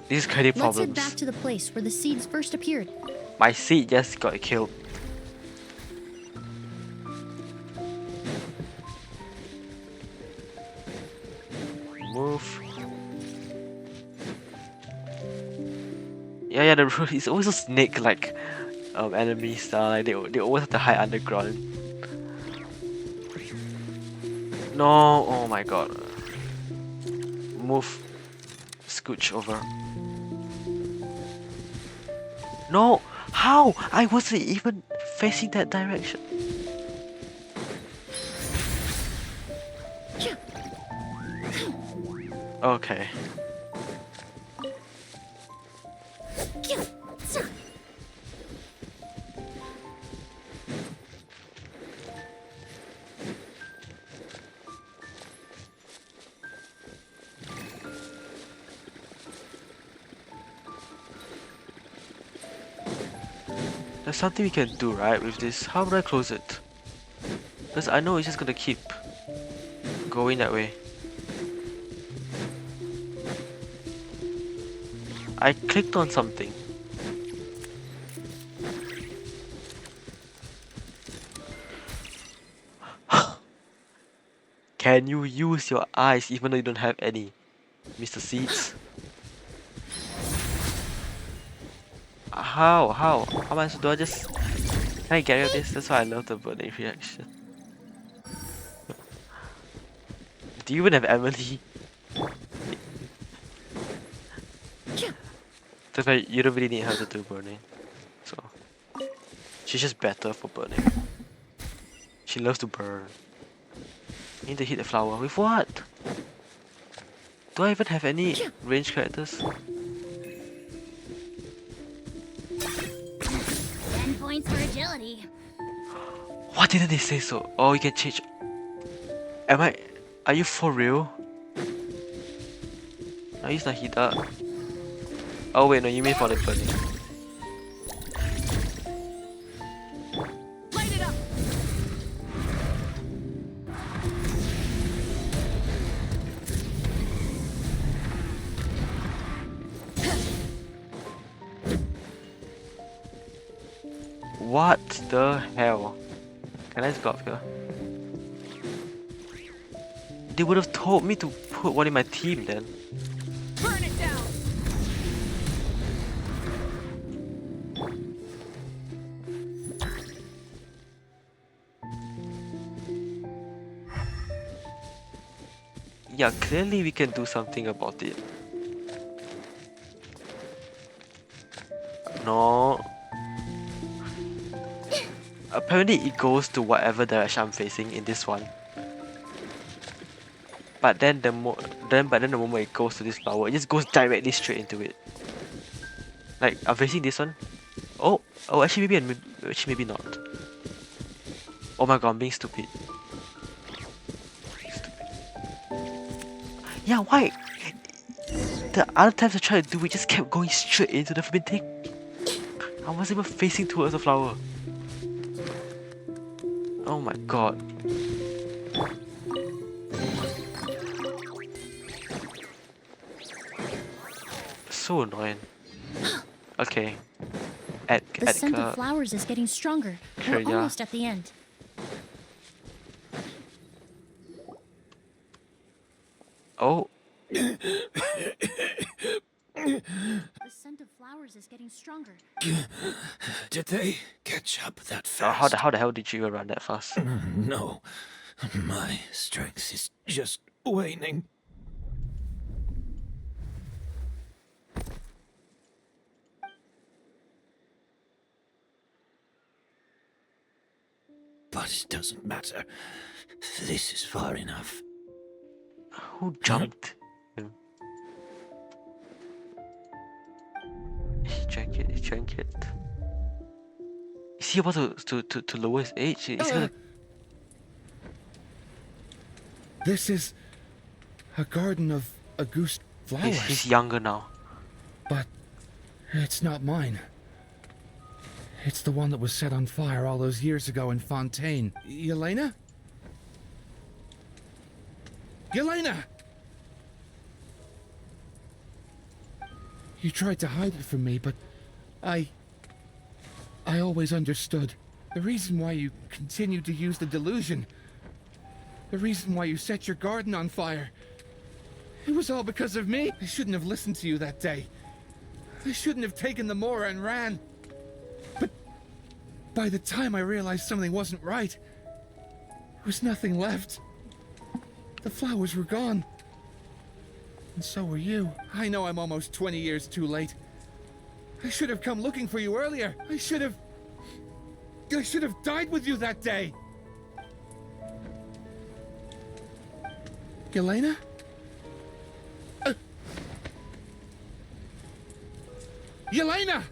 These are creating Let's head problems. back to the place where the seeds first appeared. My seed just got killed. Move. Yeah, it's always a snake-like enemy style. Like they always have to hide underground. No, oh my god. Move. Scooch over. No! How? I wasn't even facing that direction. Okay. There's something we can do, right, with this. How would I close it? Because I know it's just gonna keep going that way. I clicked on something. Can you use your eyes even though you don't have any, Mr. Seeds? How am I do I just can I get rid of this? That's why I love the burning reaction. Do you even have Emilie? So like, you don't really need her to do burning. So she's just better for burning. She loves to burn. You need to hit the flower. With what? Do I even have any range characters? 10 points for agility. Why didn't they say so? Oh, you can change. Are you for real? No, he's not Hida. Oh wait, no, you mean for the bunny. Light it up! What the hell? Can I just go up here? They would have told me to put one in my team then. Burn it down! Yeah, clearly we can do something about it. No. Apparently it goes to whatever direction I'm facing in this one. But then the moment it goes to this flower, it just goes directly straight into it. Like I'm facing this one. Oh, actually maybe not. Oh my god, I'm being stupid. Yeah, why? The other times I tried to do it, just kept going straight into the flipping thing. I wasn't even facing towards the flower. Oh my god. So annoying. Okay. The scent of flowers is getting stronger. We're almost at the end. Oh. The scent of flowers is getting stronger. Did they catch up that fast? How the hell did you run that fast? No. My strength is just waning. But it doesn't matter. This is far enough. Who jumped? He drank it. Is he about to lower his age? He's gonna... This is a garden of Auguste flowers. He's younger now. But it's not mine. It's the one that was set on fire all those years ago in Fontaine. Yelena? Yelena! You tried to hide it from me, but I always understood. The reason why you continued to use the delusion, the reason why you set your garden on fire, it was all because of me. I shouldn't have listened to you that day. I shouldn't have taken the Mora and ran. But by the time I realized something wasn't right, there was nothing left. The flowers were gone. And so were you. I know I'm almost 20 years too late. I should have come looking for you earlier. I should have died with you that day. Yelena? Yelena!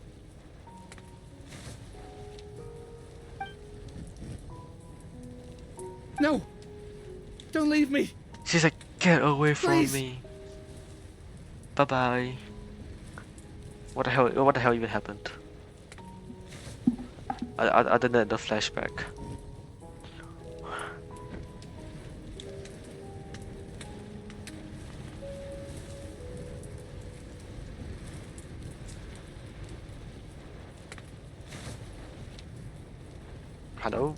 No! Don't leave me! She's like, get away Please. from me. Bye bye. What the hell even happened? Other than the flashback. Hello?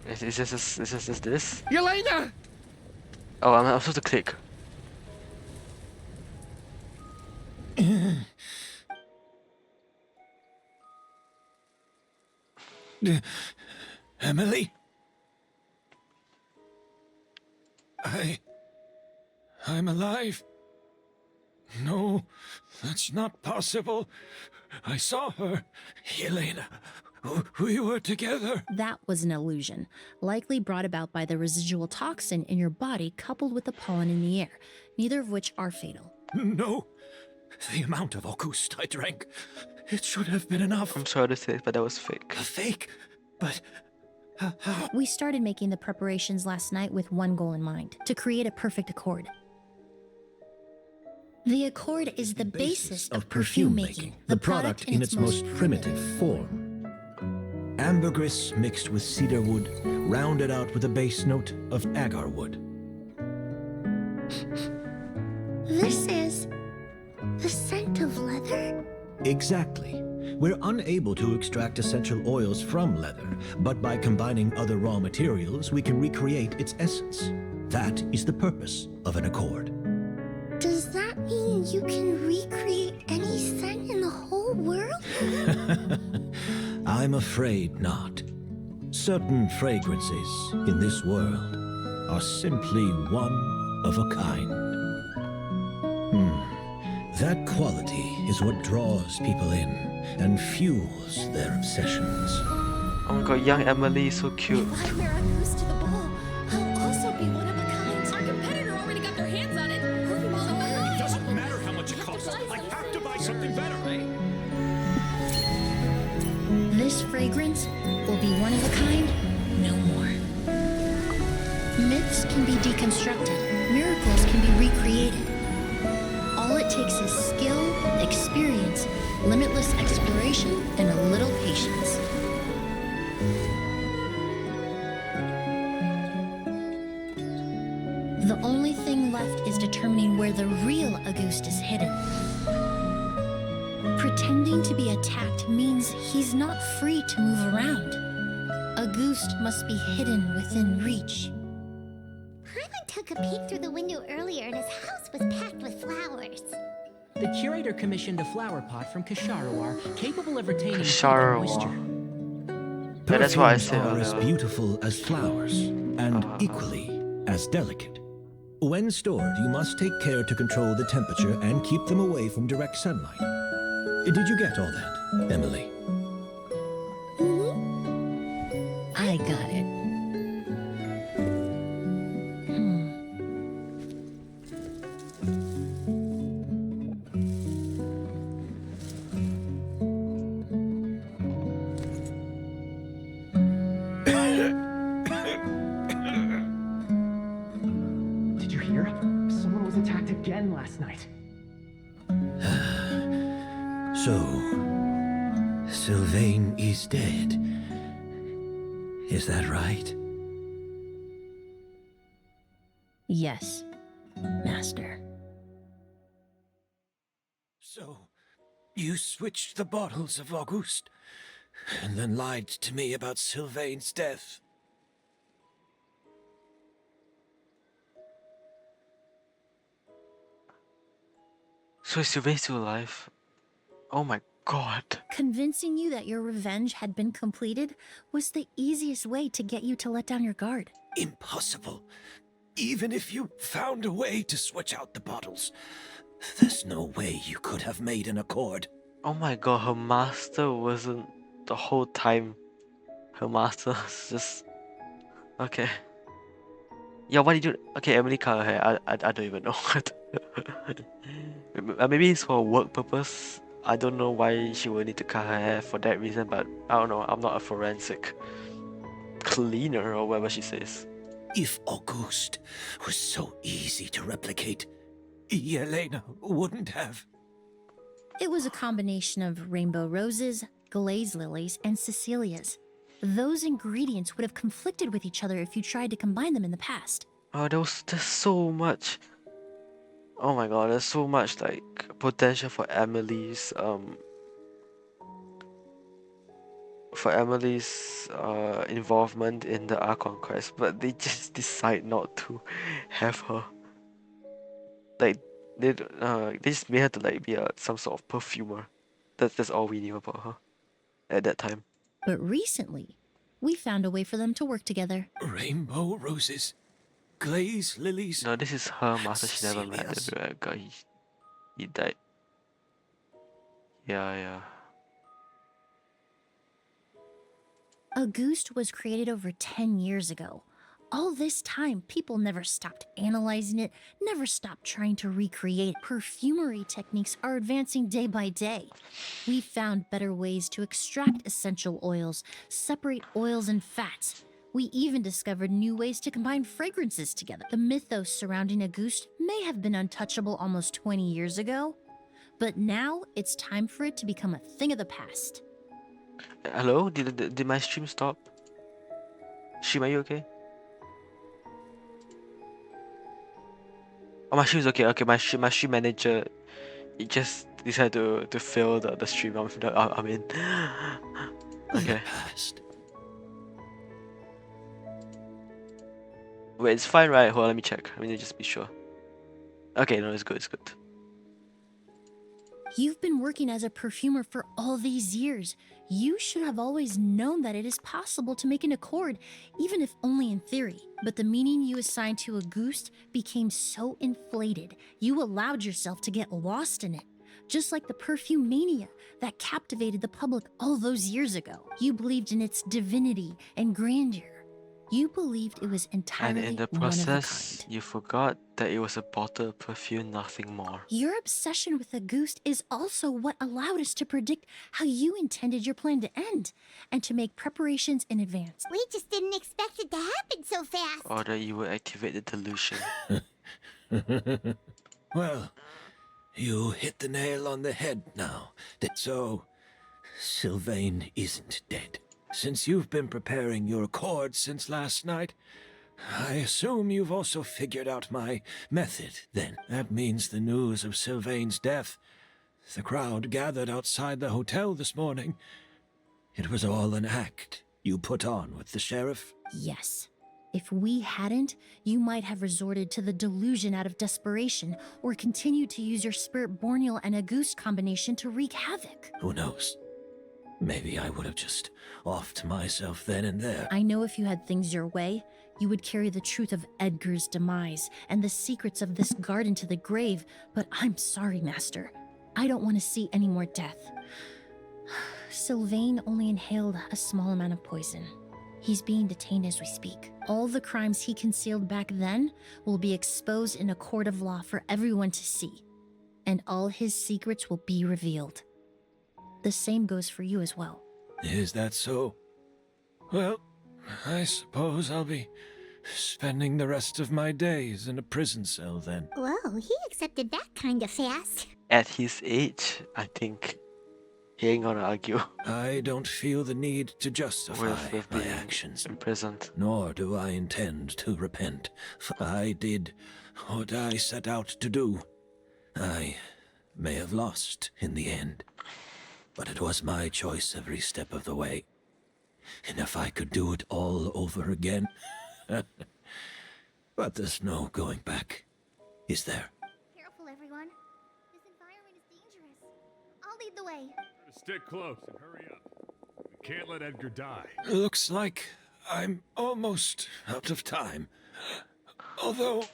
Is this? Yelena! Oh, I'm supposed to click. Emilie? I'm alive. No, that's not possible. I saw her. Yelena, We were together. That was an illusion, likely brought about by the residual toxin in your body coupled with the pollen in the air, neither of which are fatal. No. The amount of August I drank, it should have been enough. I'm sorry to say, but that was fake. Fake? But how? We started making the preparations last night with one goal in mind, to create a perfect accord. The accord is the basis of perfume making, the product in its most primitive form. Ambergris mixed with cedar wood, rounded out with a base note of agar wood. This is the scent of leather? Exactly. We're unable to extract essential oils from leather, but by combining other raw materials, we can recreate its essence. That is the purpose of an accord. Does that mean you can recreate any scent in the whole world? I'm afraid not. Certain fragrances in this world are simply one of a kind. That quality is what draws people in and fuels their obsessions. Oh my god, young Emilie is so cute. If I wear a goose to the ball, I'll also be one of a kind. Our competitor already got their hands on it. It doesn't matter how much it costs. I have to buy something better. This fragrance will be one of a kind, no more. Myths can be deconstructed, miracles can be recreated. All it takes is skill, experience, limitless exploration, and a little patience. The only thing left is determining where the real Auguste is hidden. Pretending to be attacked means he's not free to move around. Auguste must be hidden within reach. Paimon took a peek through the window earlier and his house was packed with flowers. The curator commissioned a flower pot from Kasharawar, capable of retaining heat Kasharawar. and moisture. Yeah, that's what I Perfumes said are as earlier. beautiful as flowers, and equally as delicate. When stored, you must take care to control the temperature and keep them away from direct sunlight. Did you get all that, Emilie? I got it. Did you hear? Someone was attacked again last night. So, Sylvain is dead. Is that right? Yes, Master. So, you switched the bottles of Auguste, and then lied to me about Sylvain's death. So is Sylvain still alive? Oh my god. Convincing you that your revenge had been completed was the easiest way to get you to let down your guard. Impossible. Even if you found a way to switch out the bottles, there's no way you could have made an accord. Oh my god, her master wasn't the whole time. Her master was just... Okay. Yeah, why did you... Okay, Emilie cut her hair. I don't even know. Maybe it's for work purpose. I don't know why she would need to cut her hair for that reason, but I don't know. I'm not a forensic cleaner or whatever she says. If Auguste was so easy to replicate, Yelena wouldn't have. It was a combination of rainbow roses, glaze lilies, and Cecilias. Those ingredients would have conflicted with each other if you tried to combine them in the past. Oh, there's so much. Oh my god, there's so much like potential for Emilie's involvement in the Archon quest, but they just decide not to have her. Like they just made her to like be some sort of perfumer. That's all we knew about her at that time. But recently, we found a way for them to work together. Rainbow roses, glaze lilies. No, this is her master. She never met the guy. He died. Yeah. Auguste was created over 10 years ago. All this time, people never stopped analyzing it, never stopped trying to recreate it. Perfumery techniques are advancing day by day. We found better ways to extract essential oils, separate oils and fats. We even discovered new ways to combine fragrances together. The mythos surrounding Auguste may have been untouchable almost 20 years ago, but now it's time for it to become a thing of the past. Hello? Did my stream stop? Stream, are you okay? Oh, my stream's okay. Okay, my stream manager, it just decided to fail the stream. I'm in. Okay. Past. Wait, it's fine, right? Hold on, let me check. Let me just be sure. Okay, no, it's good. It's good. You've been working as a perfumer for all these years. You should have always known that it is possible to make an accord, even if only in theory. But the meaning you assigned to Auguste became so inflated, you allowed yourself to get lost in it. Just like the perfume mania that captivated the public all those years ago. You believed in its divinity and grandeur. You believed it was entirely And in the one of a process, kind. you forgot that it was a bottle of perfume, nothing more. Your obsession with Auguste is also what allowed us to predict how you intended your plan to end, and to make preparations in advance. We just didn't expect it to happen so fast. Or that you would activate the delusion. Well, you hit the nail on the head now. So, Sylvain isn't dead. Since you've been preparing your accord since last night, I assume you've also figured out my method, then. That means the news of Sylvain's death. The crowd gathered outside the hotel this morning. It was all an act you put on with the sheriff? Yes. If we hadn't, you might have resorted to the delusion out of desperation, or continued to use your Spirit Borneal and Auguste combination to wreak havoc. Who knows? Maybe I would have just offed myself then and there. I know if you had things your way, you would carry the truth of Edgar's demise and the secrets of this garden to the grave, but I'm sorry, Master. I don't want to see any more death. Sylvain only inhaled a small amount of poison. He's being detained as we speak. All the crimes he concealed back then will be exposed in a court of law for everyone to see, and all his secrets will be revealed. The same goes for you as well. Is that so? Well, I suppose I'll be spending the rest of my days in a prison cell then. Whoa, he accepted that kind of fast. At his age, I think he ain't gonna argue. I don't feel the need to justify with my being actions. imprisoned. Nor do I intend to repent. I did what I set out to do. I may have lost in the end, but it was my choice every step of the way. And if I could do it all over again... But there's no going back, is there? Careful, everyone. This environment is dangerous. I'll lead the way. Stick close and hurry up. We can't let Edgar die. Looks like I'm almost out of time. Although,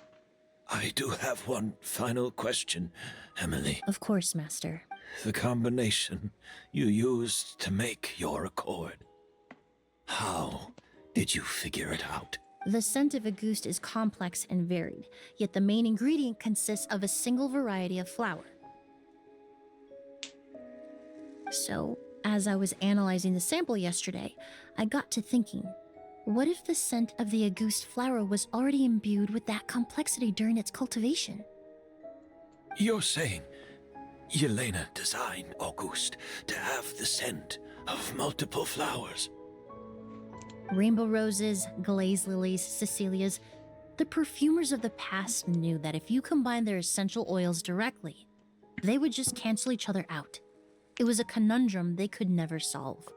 I do have one final question, Emilie. Of course, Master. The combination you used to make your accord. How did you figure it out? The scent of Auguste is complex and varied, yet the main ingredient consists of a single variety of flower. So, as I was analyzing the sample yesterday, I got to thinking, what if the scent of the Auguste flower was already imbued with that complexity during its cultivation? You're saying Yelena designed Auguste to have the scent of multiple flowers? Rainbow roses, glaze lilies, Cecilias. The perfumers of the past knew that if you combined their essential oils directly, they would just cancel each other out. It was a conundrum they could never solve.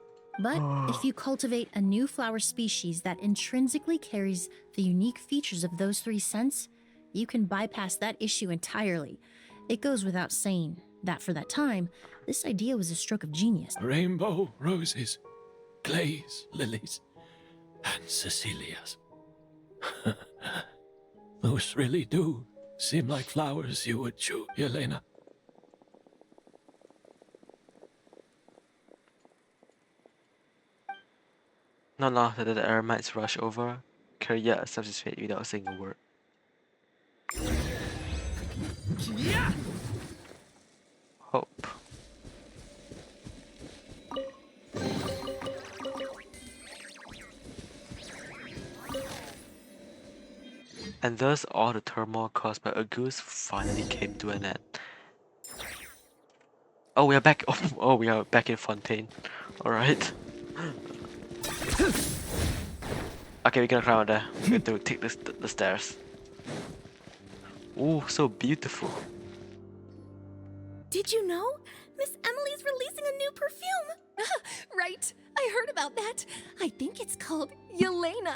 But if you cultivate a new flower species that intrinsically carries the unique features of those three scents, you can bypass that issue entirely. It goes without saying that for that time, this idea was a stroke of genius. Rainbow roses, glaze lilies, and Cecilias. Those really do seem like flowers you would choose, Yelena. Not long after the Aramites rush over, Kyria accepts his fate without saying a word. Hope. And thus all the turmoil caused by a goose finally came to an end. Oh, we are back. Oh, we are back in Fontaine. All right. Okay, we're gonna climb out there. We're going to take the stairs. Ooh, so beautiful. Did you know? Miss Emilie's releasing a new perfume. Right. I heard about that. I think it's called Yelena.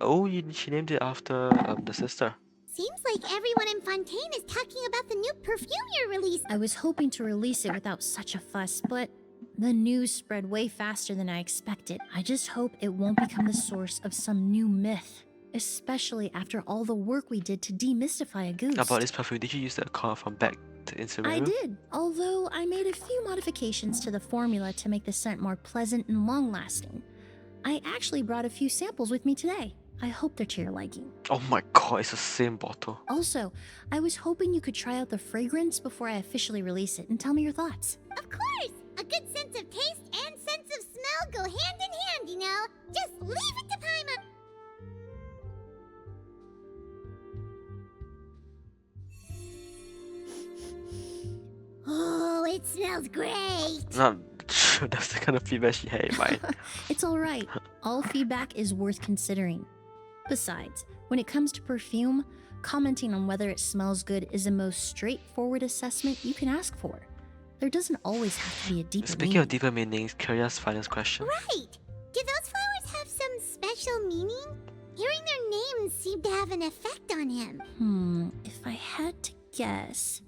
Oh, she named it after the sister. Seems like everyone in Fontaine is talking about the new perfume you're releasing. I was hoping to release it without such a fuss, but the news spread way faster than I expected. I just hope it won't become the source of some new myth, especially after all the work we did to demystify a goose. About this perfume, did you use the account from back to Instagram? I did, although I made a few modifications to the formula to make the scent more pleasant and long-lasting. I actually brought a few samples with me today. I hope they're to your liking. Oh my god, it's the same bottle. Also, I was hoping you could try out the fragrance before I officially release it and tell me your thoughts. Of course! A good sense of taste and sense of smell go hand in hand, you know? Just leave it to Paimon! Oh, it smells great! Not sure that's the kind of feedback she had in mind. It's alright. All feedback is worth considering. Besides, when it comes to perfume, commenting on whether it smells good is the most straightforward assessment you can ask for. There doesn't always have to be a deeper Speaking meaning. of deeper meanings, Kyria's final question. Right! Do those flowers have some special meaning? Hearing their names seemed to have an effect on him. If I had to guess,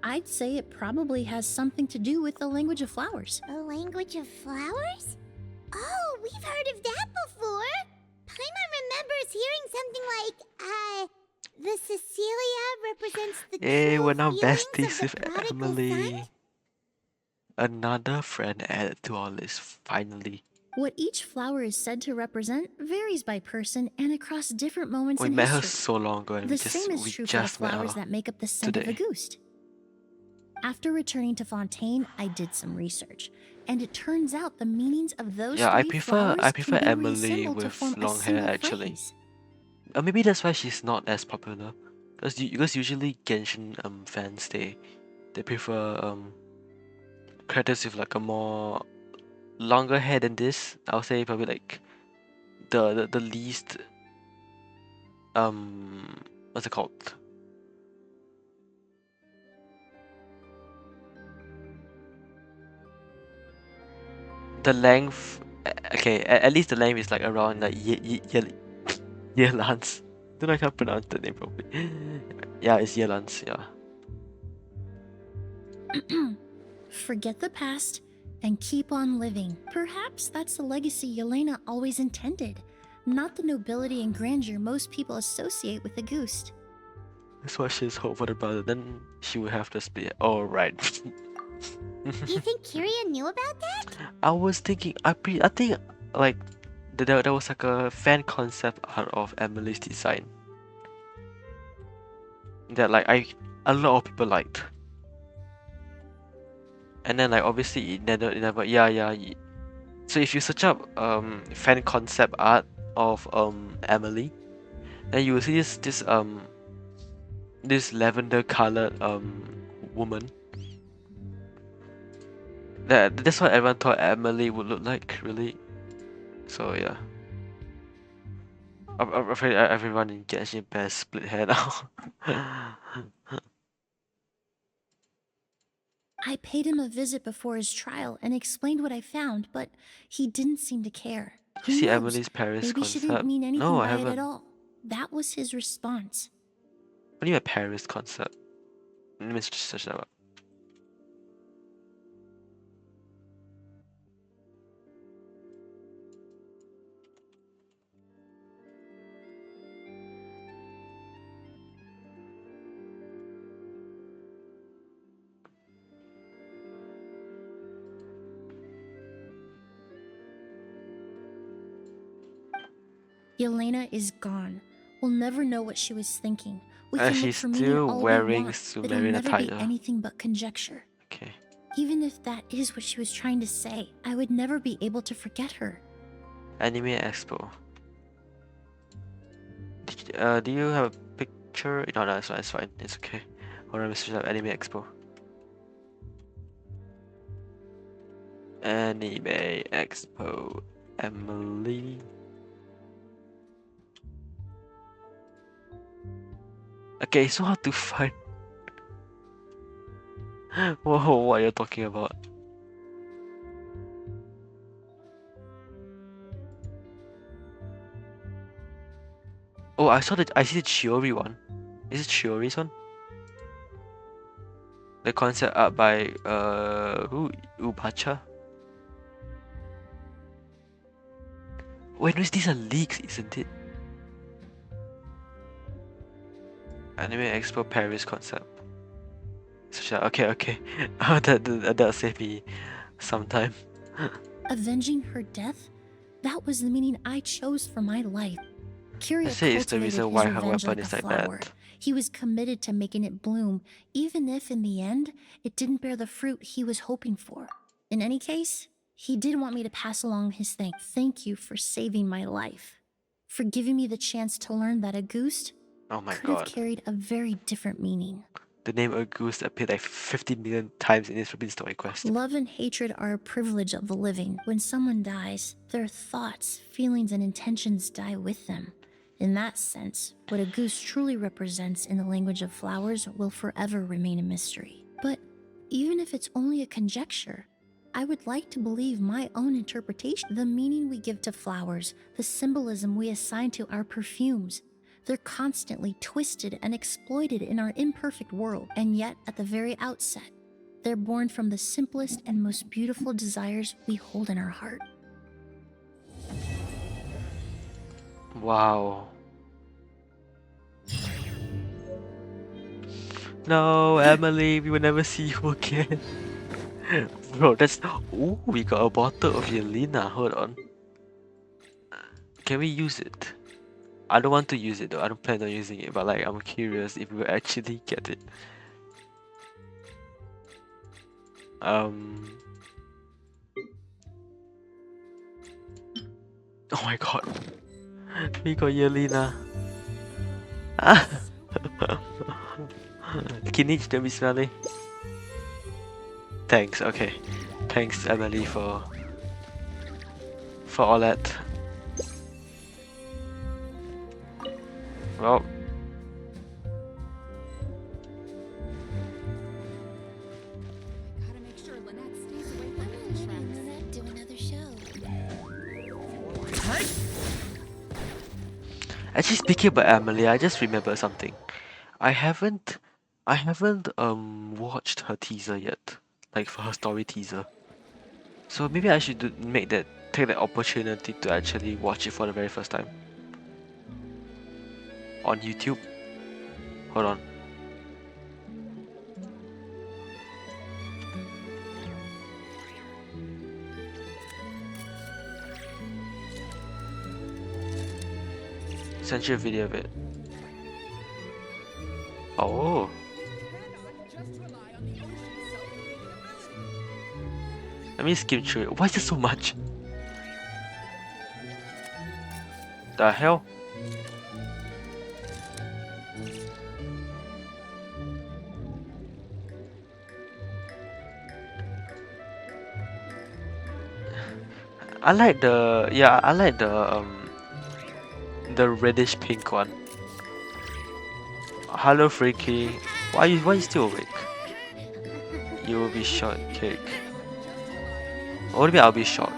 I'd say it probably has something to do with the language of flowers. A language of flowers? Oh, we've heard of that before! Paimon remembers hearing something like, the Cecilia represents the Hey, true we're now feelings besties of the with prodigal Emily. son? Another friend added to our list, finally. What each flower is said to represent varies by person and across different moments We in met her history. so long ago and The we same is just true for the met flowers her that make up the scent of today. a goose. After returning to Fontaine, I did some research, and it turns out the meanings of those Yeah, three I prefer flowers can be Emily reassembled to with form a long hair single actually. phrase. Or maybe that's why she's not as popular. Because usually Genshin fans they prefer characters with like a more longer hair than this. I'll say probably like the least what's it called? The length, okay, at least the length is like around like Yelan's. Don't know, I can't pronounce the name properly. Yeah, it's Yelan's. Yeah. Forget the past and keep on living. Perhaps that's the legacy Yelena always intended, not the nobility and grandeur most people associate with a goose. That's why she's hope for the brother. Then she would have to split. Oh right. Do you think Kyria knew about that? I was thinking. I think like there was like a fan concept art of Emily's design that like a lot of people liked. And then like obviously it never so if you search up fan concept art of Emily, then you will see this lavender colored woman. That's what everyone thought Emily would look like, really. So yeah. I'm afraid everyone in Genshin has split hair now. I paid him a visit before his trial and explained what I found, but he didn't seem to care. You Who see knows? Emily's Paris Maybe she didn't concept? mean anything No, I by it haven't. at all. That was his response. What do you mean Paris concept? Let me just search that up. Yelena is gone. We'll never know what she was thinking. We And can look she's for meaning still all we wearing want, but it'll Sumerian never be attire. anything but conjecture. Okay. Even if that is what she was trying to say, I would never be able to forget her. Anime Expo. Do you have a picture? No, no, it's fine. It's okay. Hold on, Mr. Anime Expo. Anime Expo. Emilie. Okay, so how to find. Whoa, what are you talking about? Oh, I see the Chiori one. Is it Chiori's one? The concept art by who? Ubacha? Wait, no, these are leaks, isn't it? Anime Expo Paris concept. Okay. That'll save me some time. Avenging her death? That was the meaning I chose for my life. Kiria I say it's the cultivated reason his why her revenge weapon like is a like flower. that. He was committed to making it bloom, even if in the end, it didn't bear the fruit he was hoping for. In any case, he did want me to pass along his thanks. Thank you for saving my life. For giving me the chance to learn that Auguste Oh my could have god. carried a very different meaning. The name Auguste appeared like 50 million times in this Forbidden Story quest. Love and hatred are a privilege of the living. When someone dies, their thoughts, feelings, and intentions die with them. In that sense, what a goose truly represents in the language of flowers will forever remain a mystery. But even if it's only a conjecture, I would like to believe my own interpretation. The meaning we give to flowers, the symbolism we assign to our perfumes, they're constantly twisted and exploited in our imperfect world. And yet, at the very outset, they're born from the simplest and most beautiful desires we hold in our heart. Wow. No, Emilie, we will never see you again. Bro, that's. Ooh, we got a bottle of Yelena. Hold on. Can we use it? I don't want to use it though. I don't plan on using it, but like I'm curious if we will actually get it. Oh my god. We got Yelena. Kinich, don't be smelly. Thanks, okay. Thanks, Emilie, for all that. Well, Gotta make sure Lynette stays away from the fish racks. Lynette do another show. actually speaking about Emilie, I just remembered something. I haven't watched her teaser yet, like for her story teaser. So maybe I should take that opportunity to actually watch it for the very first time on YouTube. Hold on. Send you a video of it. Oh. Let me skim through it. Why is there so much? The hell? I like the reddish pink one. Hello Freaky. Why you still awake? You will be short, cake. What do you mean I'll be shocked?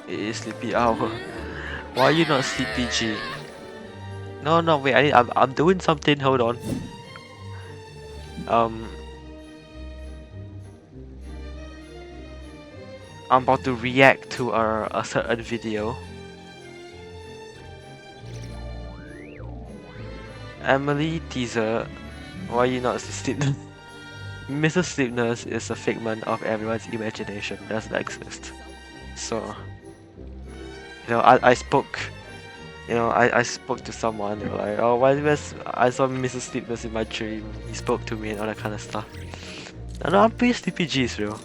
It is sleepy hour. Why are you not sleepy, G? No, wait. I'm doing something. Hold on. I'm about to react to a certain video. Emilie teaser. Why are you not sleeping? Mrs. Sleepness is a figment of everyone's imagination. Doesn't exist. So, you know, I spoke. You know, I spoke to someone. They were like, "Oh, why was I saw Mr. Sleepless in my dream? He spoke to me and all that kind of stuff." No, I'm pretty sleepy G's, real.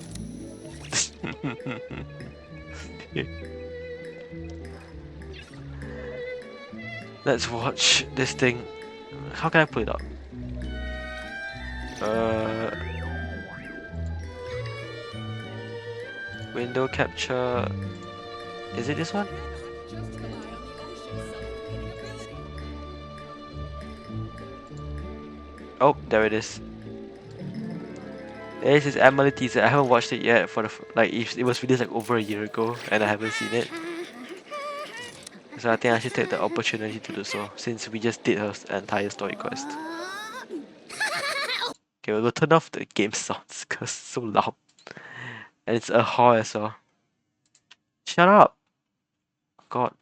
Let's watch this thing. How can I put it up? Window capture. Is it this one? Oh, there it is. This is Emilie teaser. I haven't watched it yet for the like it was released like over a year ago and I haven't seen it. So I think I should take the opportunity to do so since we just did her entire story quest. Okay, we'll turn off the game sounds because it's so loud. And it's a hall as well. Shut up! God.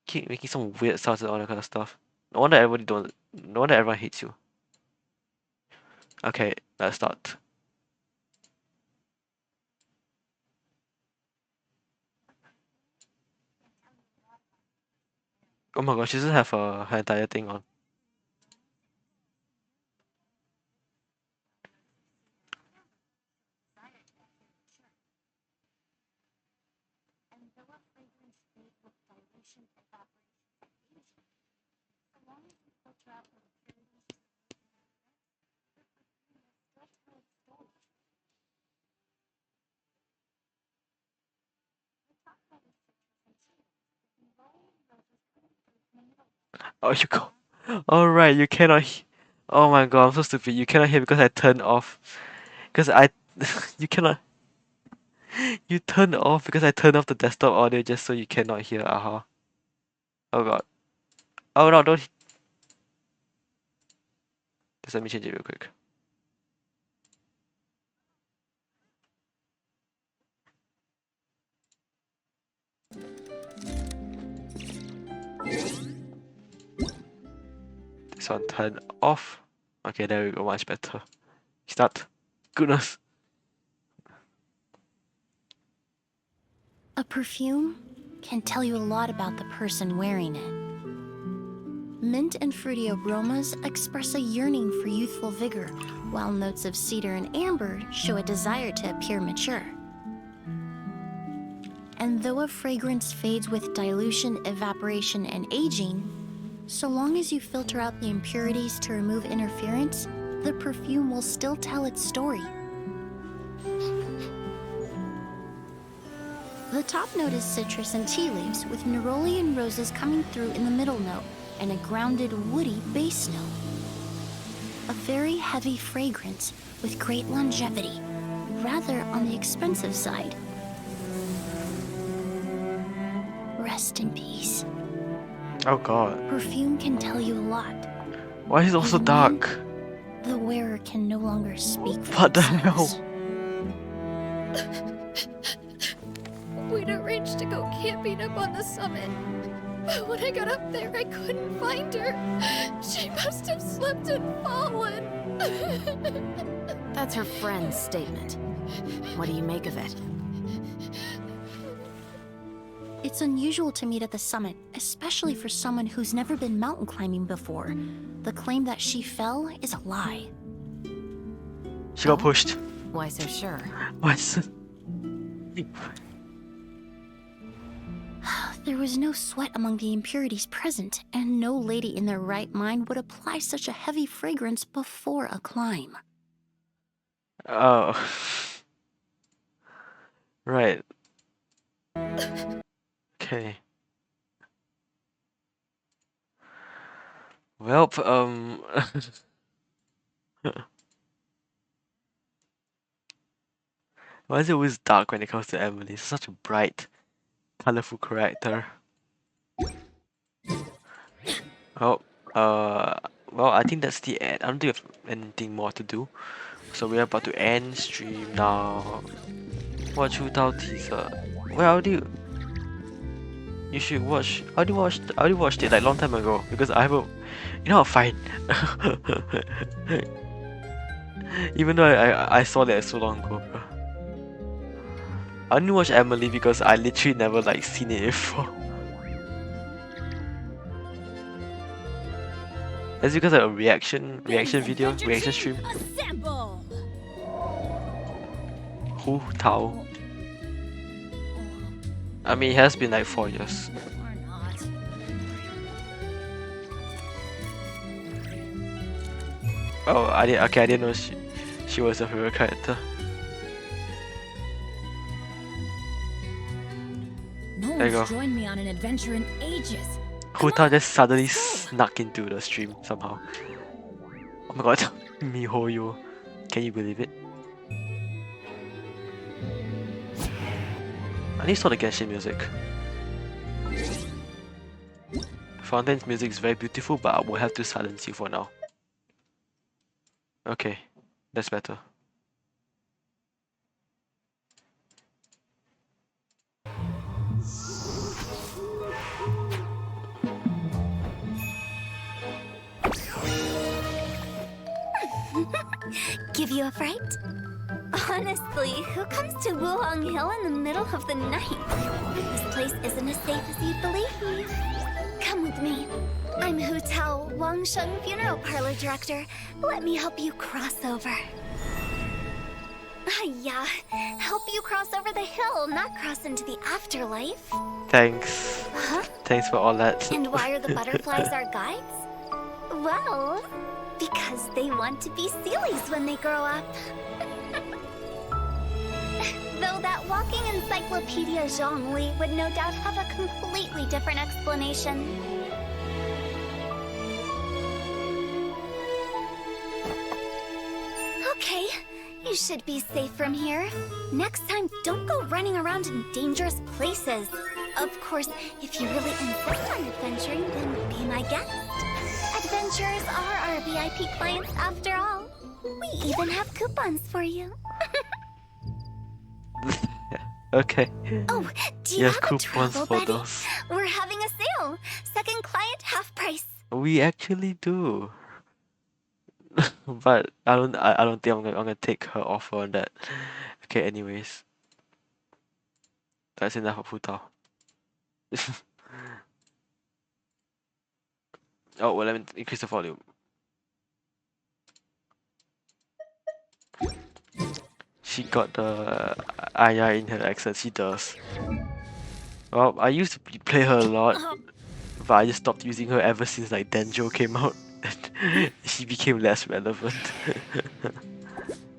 Keep making some weird sounds and all that kind of stuff. No wonder everyone hates you. Okay, let's start. Oh my gosh, she doesn't have her entire thing on. Oh, you go. Alright, you cannot. Oh my god, I'm so stupid. You cannot hear because I turned off. Because I. You cannot. You turned off because I turned off the desktop audio just so you cannot hear. Aha. Oh god. Oh no, don't. Just let me change it real quick. This one turned off. Okay, there we go, much better. Start. Goodness. A perfume can tell you a lot about the person wearing it. Mint and fruity aromas express a yearning for youthful vigor, while notes of cedar and amber show a desire to appear mature. And though a fragrance fades with dilution, evaporation, and aging, so long as you filter out the impurities to remove interference, the perfume will still tell its story. The top note is citrus and tea leaves, with neroli and roses coming through in the middle note, and a grounded, woody bass note. A very heavy fragrance with great longevity, rather on the expensive side. Rest in peace. Oh god. Perfume can tell you a lot. Why is it also dark? The wearer can no longer speak for What the themselves. hell? We'd arranged to go camping up on the summit. But when I got up there, I couldn't find her. She must have slipped and fallen. That's her friend's statement. What do you make of it? It's unusual to meet at the summit, especially for someone who's never been mountain climbing before. The claim that she fell is a lie. She got pushed. Why so sure? Why so... There was no sweat among the impurities present, and no lady in their right mind would apply such a heavy fragrance before a climb. Oh. Right. Okay. Well, why is it always dark when it comes to Emilie? She's such a bright, colorful character. Oh, well, I think that's the end. I don't think we have anything more to do. So we're about to end stream now. Watch without teaser. Well, how do you... You should watch... I already watched it like long time ago. Because I haven't... You know, fine. Even though I saw that so long ago, bro. I only watch Emilie because I literally never like seen it before. That's because of a reaction video, reaction stream. Assemble! Hu Tao. I mean, it has been like 4 years. Oh, I didn't know she was a favorite character. No There you go. one's joined me on an adventure in ages. Huta just suddenly snuck into the stream somehow. Oh my god, MiHoYo. Can you believe it? I need to saw the Genshin music. Fontaine's music is very beautiful, but I will have to silence you for now. Okay, that's better. Give you a fright? Honestly, who comes to Wuhong Hill in the middle of the night? This place isn't as safe as you'd believe. Come with me. I'm Hu Tao, Wang Sheng Funeral Parlor Director. Let me help you cross over. Yeah, help you cross over the hill, not cross into the afterlife. Thanks. Huh? Thanks for all that. And why are the butterflies our guides? Well, because they want to be Sealies when they grow up. Though that walking encyclopedia Zhongli would no doubt have a completely different explanation. Okay, you should be safe from here. Next time, don't go running around in dangerous places. Of course, if you really insist on adventuring, then be my guest. Adventurers are our VIP clients after all. We even have coupons for you. Okay. Oh, do you have have a coupons travel for buddy? those? We're having a sale. Second client, half price. We actually do. But I don't think I'm gonna take her offer on that. Okay, anyways. That's enough of Hu Tao. Oh well, let me increase the volume. She got the Aya in her accent, she does. Well, I used to play her a lot, but I just stopped using her ever since like Denjo came out. She became less relevant.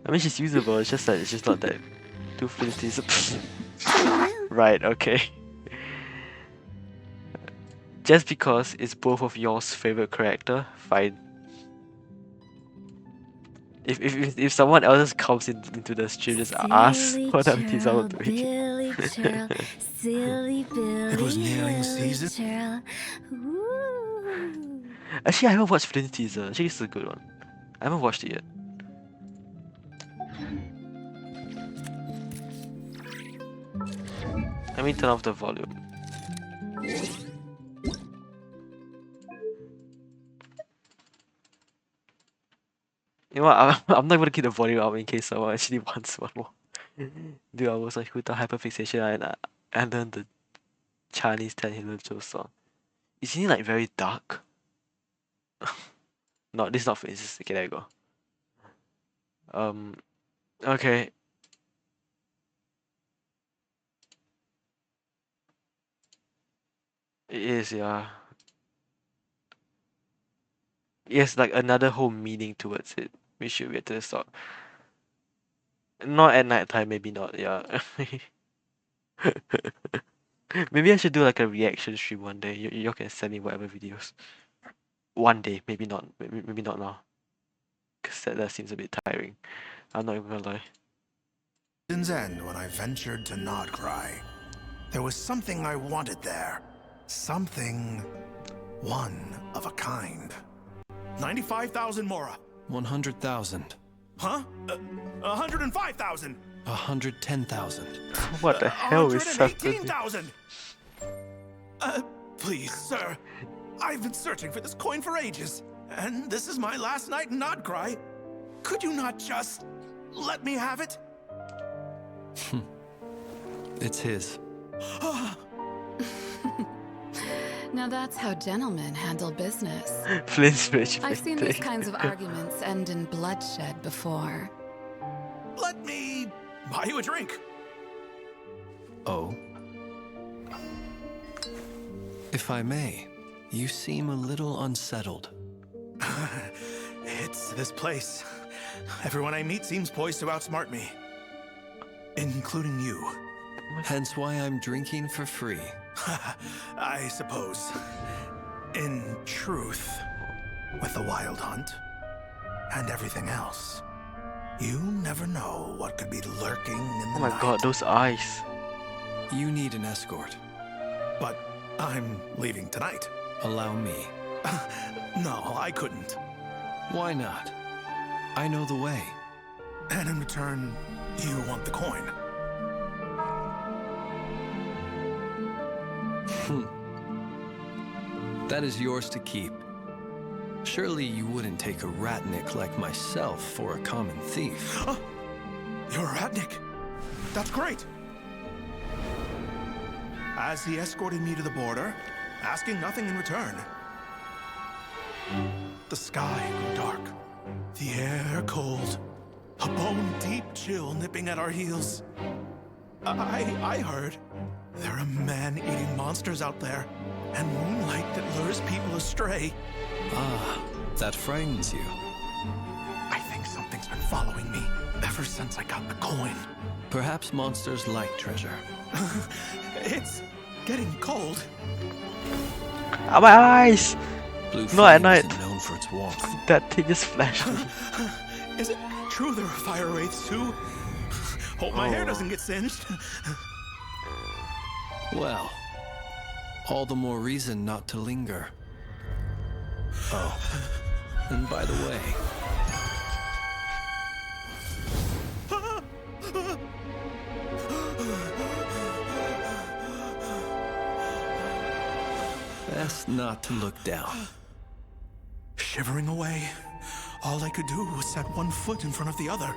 I mean, she's usable, it's just that it's just not that too flimsy. Right, okay. Just because it's both of yours favorite character, fine. If someone else comes into the stream, just ask what I'm doing. Billy Churl, silly Billy. It was nearing season. Churl. Ooh. Actually, I haven't watched Flint teaser. Actually, this is a good one. I haven't watched it yet. Let me turn off the volume. You know what, I'm not gonna keep the volume up in case someone actually wants one more. Dude, I was like with the hyperfixation and then the Chinese Ten Hilo song. Isn't it like very dark? No, this is not faces. Okay, there you go. Okay. It is, yeah. Yes, like another whole meaning towards it. We should get to the start. Not at night time, maybe not, yeah. Maybe I should do like a reaction stream one day. You can send me whatever videos. One day, maybe not now. Cause that seems a bit tiring. I'm not even gonna lie. Season's end when I ventured to Nodcry. There was something I wanted there. Something one of a kind. 95,000 Mora. 100,000. Huh? 105,000. 110,000. What the hell is happening? 118,000. Please, sir. I've been searching for this coin for ages, and this is my last night in Nodcry. Could you not just let me have it? It's his. Now that's how gentlemen handle business. Flynn's rich. I've seen these kinds of arguments end in bloodshed before. Let me buy you a drink. Oh? If I may, you seem a little unsettled. It's this place. Everyone I meet seems poised to outsmart me. Including you. Hence why I'm drinking for free. I suppose. In truth, with the wild hunt and everything else, you never know what could be lurking in the Oh my night. god, those eyes. You need an escort. But I'm leaving tonight. Allow me. No, I couldn't. Why not? I know the way. And in return, you want the coin. That is yours to keep. Surely you wouldn't take a ratnik like myself for a common thief. You're a ratnik. That's great. As he escorted me to the border, asking nothing in return. The sky grew dark, the air cold, a bone-deep chill nipping at our heels. I heard there are man-eating monsters out there, and moonlight that lures people astray. Ah, that frightens you. I think something's been following me ever since I got the coin. Perhaps monsters like treasure. It's getting cold. Ah, my eyes! Blue No, at flame night. isn't known for its warmth. That thing just flashed me. Is it true there are fire wraiths too? Hope my hair Oh. doesn't get singed. Well, all the more reason not to linger. Oh, and by the way, best not to look down. Shivering away, all I could do was set one foot in front of the other.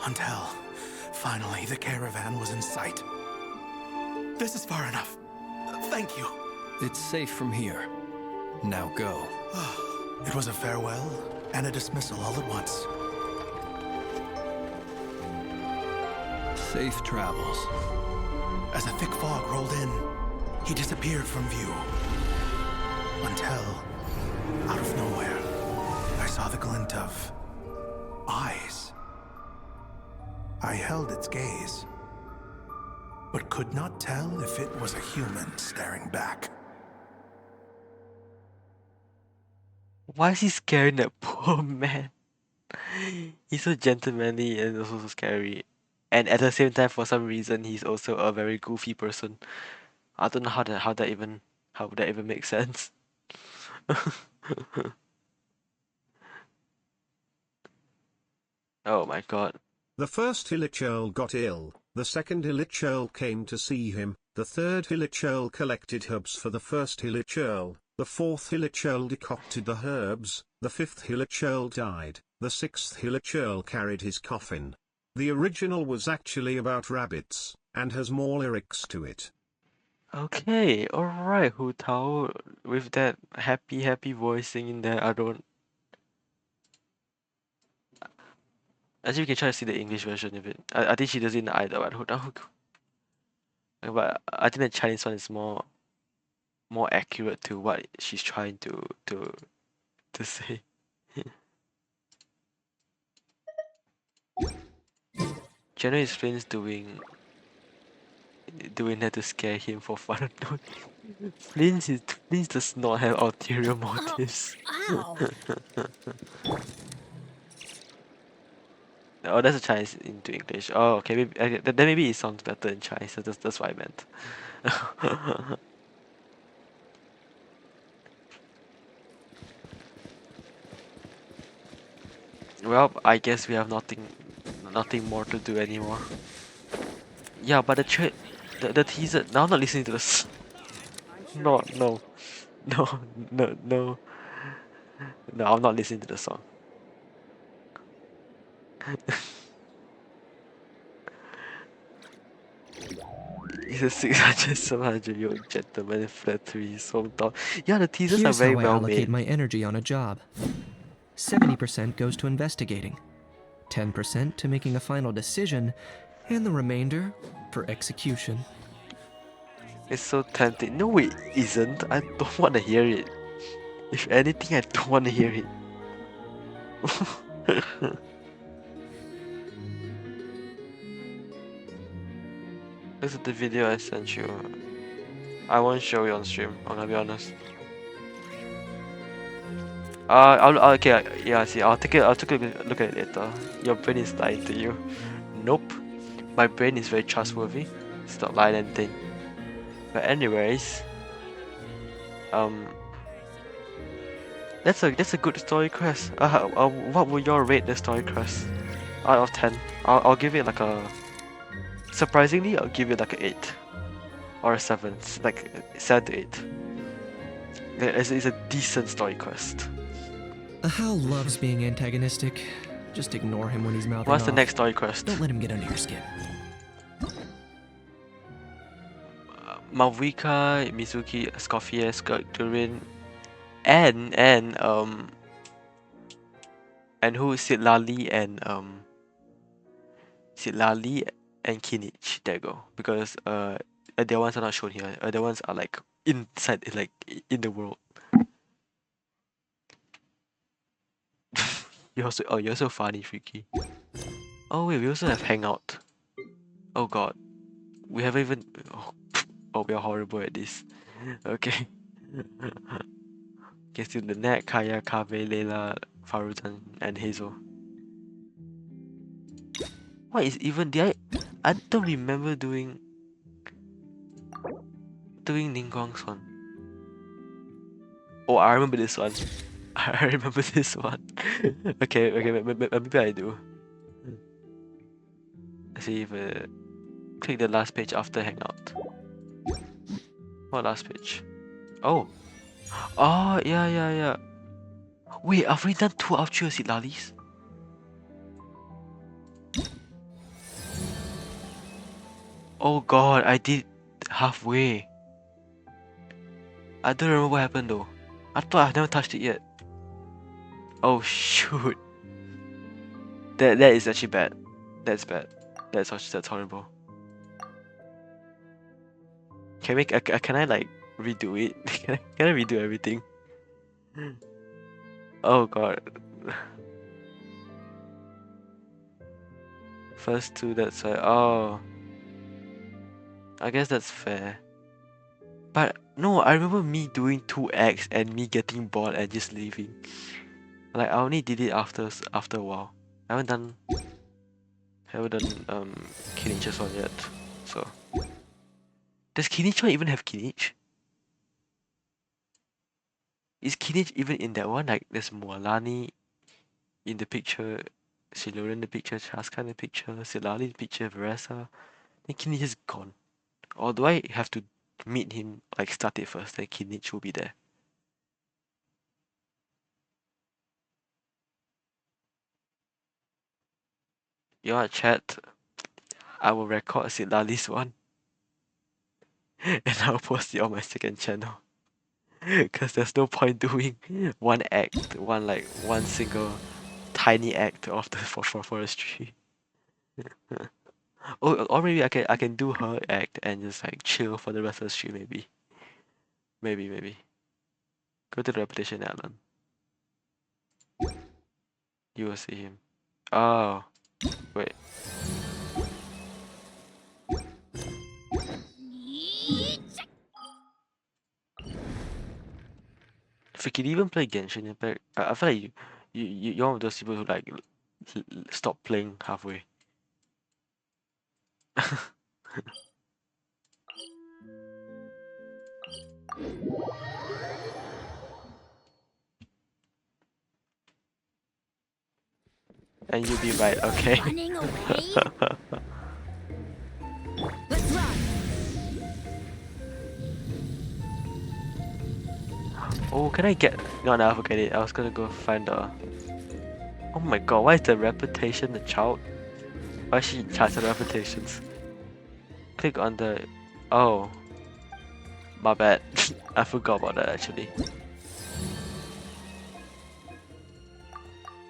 Until, finally, the caravan was in sight. This is far enough. Thank you. It's safe from here. Now go. It was a farewell and a dismissal all at once. Safe travels. As a thick fog rolled in, he disappeared from view. Until, out of nowhere, I saw the glint of eyes. I held its gaze, but could not tell if it was a human staring back. Why is he scaring that poor man? He's so gentlemanly and also so scary. And at the same time, for some reason, he's also a very goofy person. I don't know how that even makes sense. Oh my god. The first Illich Earl got ill, the second Illich Earl came to see him, the third Illich Earl collected herbs for the first Illich Earl, the fourth Illich Earl decocted the herbs, the fifth Illich Earl died, the sixth Illich Earl carried his coffin. The original was actually about rabbits, and has more lyrics to it. Okay, alright, Hu Tao, with that happy voicing in there, I don't... Actually, we can try to see the English version of it. I think she does it in either, but Hu Tao... But I think the Chinese one is more accurate to what she's trying to say. Jenna explains doing that to scare him for fun. Flint does not have ulterior motives. Ow. Oh, that's a Chinese into English. Oh, okay. Maybe, then maybe it sounds better in Chinese. So that's what I meant. Well, I guess we have nothing more to do anymore. Yeah, but the teaser. Now I'm not listening to this. No. No, I'm not listening to the song. He's a 600, 700-year-old gentleman, flattery, so tall. Yeah, the teasers Here's are very how I well allocate made. my energy on a job. 70% goes to investigating, 10% to making a final decision, and the remainder for execution. It's so tempting. No, it isn't. I don't want to hear it. If anything, I don't want to hear it. This is the video I sent you. I won't show you on stream, I'm gonna be honest. Okay, yeah, see, I'll take a look at it later. Your brain is lying to you. Nope. My brain is very trustworthy. It's not lying anything. But anyways, that's a good story quest. What would you rate the story quest out of 10? I'll give it like a, surprisingly, I'll give it like a 8 or a 7, like 7 to 8. It's a decent story quest. Hal loves being antagonistic. Just ignore him when he's mouthing What's the off. next story quest? Don't let him get under your skin. Malvika, Mizuki, Scofier, Durin, and who? Sitlali and Kinich. There you go. Because the ones are not shown here. The ones are like inside, like in the world. You're so funny, Freaky. Oh wait, we also have Hangout. Oh god, we haven't even. Oh, we are horrible at this. Okay. Okay, still the Net, Kaya, Kave, Leila, Faruzan, and Hazel. What is even? I don't remember doing Ningguang's one. Oh, I remember this one. I remember this one. Okay, maybe I do. Let's see if click the last page after Hangout. What last page? Oh, yeah. Wait, I've already done 2 out of 3 Sitlalis. Oh god, I did halfway. I don't remember what happened though. I thought I've never touched it yet. Oh shoot. That is actually bad. That's bad. That's horrible. Can I like redo it? Can I redo everything? Oh god. First 2, that's why. Oh, I guess that's fair. But no, I remember me doing 2 acts and me getting bored and just leaving. Like I only did it after a while. I haven't done Kinich's one yet. So does Kinich one even have Kinich? Is Kinich even in that one? Like there's Mualani in the picture, Silura in the picture, Chaska in the picture, Silali in the picture, Veresa. Then Kinich is gone. Or do I have to meet him, like start it first, then Kinich will be there? You want to chat? I will record Silali's one. And I'll post it on my second channel. Cause there's no point doing one act, one single tiny act of the forestry. Or maybe I can do her act and just like chill for the rest of the stream maybe. Maybe. Go to the reputation island. You will see him. Oh, wait. If you can even play Genshin Impact, I feel like you're one of those people who like stop playing halfway. And you'll be right, okay? Running away? Let's run. Oh, can I get? No, I forget it. I was gonna go find the. Oh my god, why is the reputation the child? Why is she in charge of reputations? Click on the. Oh, my bad. I forgot about that actually.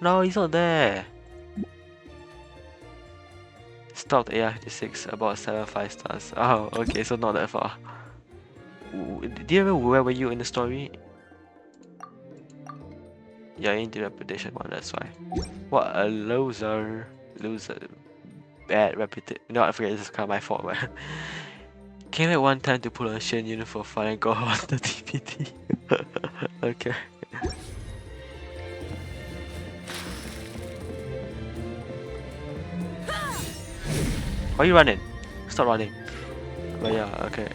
No, he's not there. Stopped AR56 about 7 5 stars. Oh, okay, so not that far. Do you remember where were you in the story? Yeah, in the reputation one, that's why. What a loser. Loser. Bad reputation. No, I forget, this is kind of my fault, man. Came at one time to pull on Shin Yun for fun and got on the TPT. Okay. Why are you running? Stop running. But yeah, okay.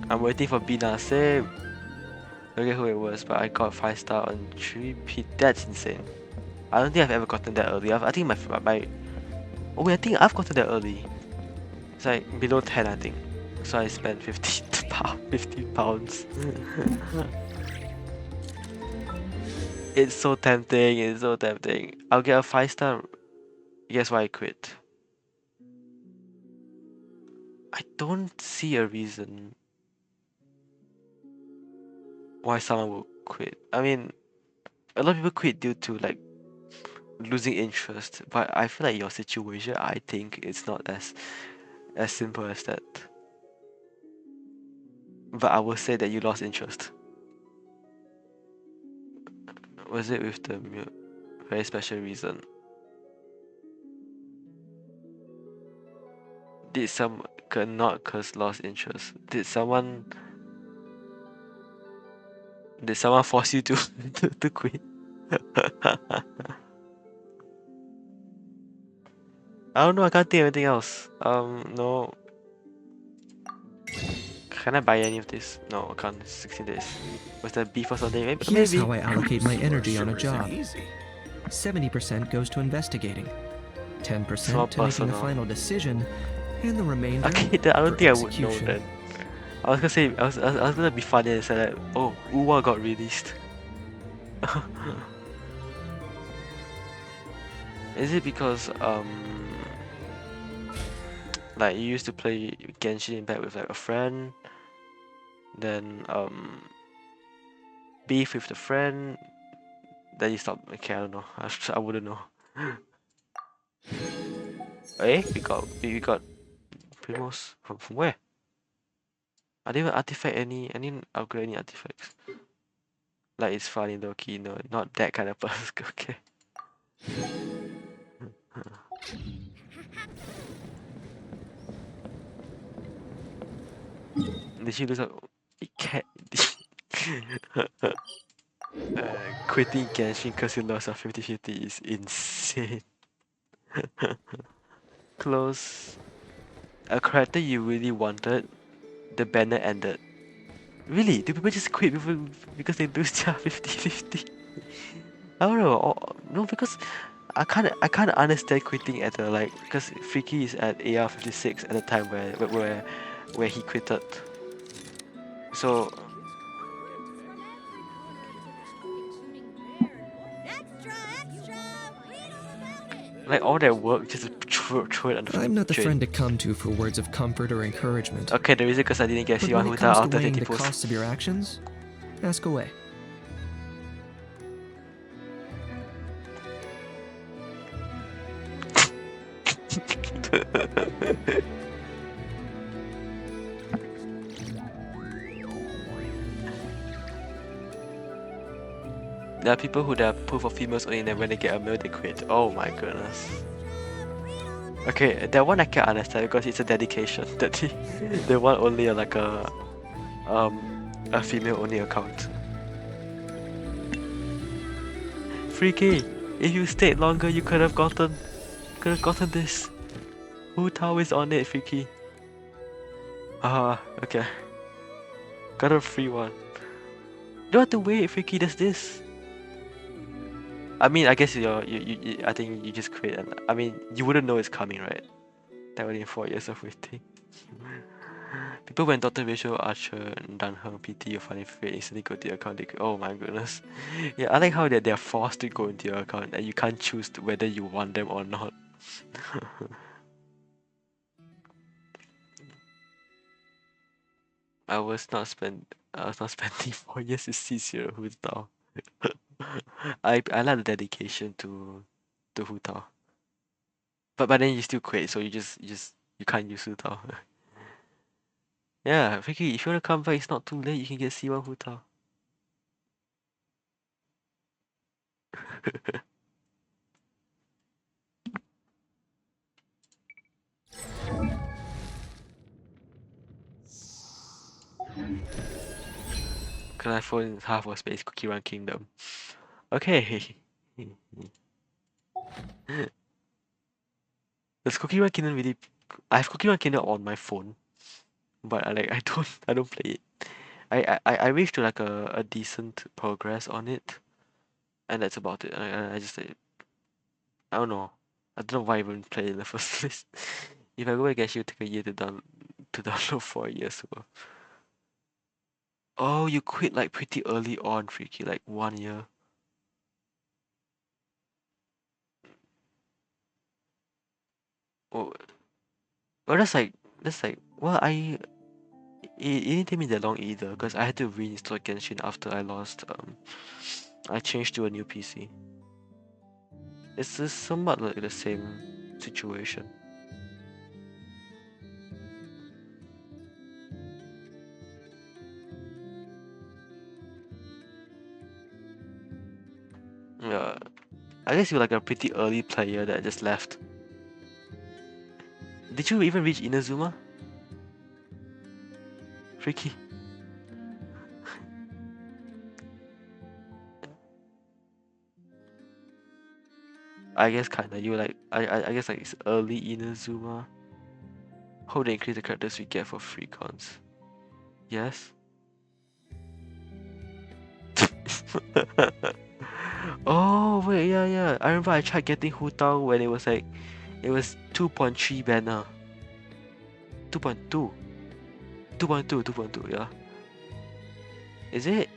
I'm waiting for Bina. Same. I forget who it was, but I got 5 star on 3P. That's insane. I don't think I've ever gotten that early. I think my oh wait, I think I've gotten that early. It's like below 10, I think. So I spent 50 pounds. It's so tempting. It's so tempting. I'll get a 5 star. Guess why I quit? I don't see a reason why someone would quit. I mean, a lot of people quit due to like losing interest, but I feel like your situation, I think it's not as simple as that. But I will say that you lost interest. Was it with the very special reason? Did some not cause lost interest? Did someone force you to to quit? I don't know. I can't think of anything else. No. Can I buy any of this? No, I can't. It's 16 days. Was that beef or something? Maybe. Here's how I allocate my energy on a job. 70% goes to investigating, 10% to making a final decision, and the remainder Okay, I don't think I would know then. I was gonna say, I was gonna be funny and say that, oh, Uwa got released. Is it because, like you used to play Genshin Impact with like a friend, then, beef with the friend, then you stop, okay, I don't know, I wouldn't know. Eh? We got Primos from where? I didn't even artifact I didn't upgrade any artifacts. Like it's funny though, key, no, not that kind of person. Okay. Did she lose a cat? Quitting Genshin because you lost a 50-50 is insane. Close. A character you really wanted, the banner ended. Really? Do people just quit because they lose their 50-50? I don't know. No, because I can't understand quitting at the because Freaky is at AR56 at the time where he quitted. So like all that work just to throw it on the I'm not the drain. friend to come to for words of comfort or encouragement. Okay, the reason because I didn't get But Shiwan when it Huta comes after to weighing 30 the posts. costs of your actions, ask away. There are people who are proof of females only, and then when they get a male they quit. Oh my goodness. Okay, that one I can understand because it's a dedication that they want only a female only account. Freaky, if you stayed longer you could have gotten this. Hu Tao is on it, Freaky. Okay. Got a free one. You don't have to wait, Freaky, there's this. I mean, I guess I think you just quit, and I mean, you wouldn't know it's coming, right? That within 4 years of waiting. People when Dr. Rachel Archer and Dan Heng PT you find it free instantly go to your account. Oh my goodness. Yeah, I like how they're forced to go into your account and you can't choose whether you want them or not. I was not spending 4 years to see Zero Hu Tao. I like the dedication to Hu Tao. But then you still quit, so you can't use Hu Tao. Yeah, Vicky, if you wanna come back, it's not too late. You can get C1 Hu Tao. Cause my phone is half of space Cookie Run Kingdom. Okay. Does Cookie Run Kingdom really? I have Cookie Run Kingdom on my phone, but I don't play it. I reached to like a decent progress on it, and that's about it. I just I don't know. I don't know why I even play it in the first place. If I go back, it will take a year to download 4 years ago. Oh, you quit like pretty early on, Freaky, like 1 year. Oh, well, that's like well, it didn't take me that long either, because I had to reinstall Genshin after I changed to a new PC. It's just somewhat like the same situation. Yeah, I guess you're like a pretty early player that just left. Did you even reach Inazuma? Freaky. I guess kinda. You were like I guess like it's early Inazuma. Hope they increase the characters we get for free cons. Yes. Oh wait, yeah. I remember I tried getting Hu Tao when it was 2.3 banner. 2.2. 2.2, yeah. Is it?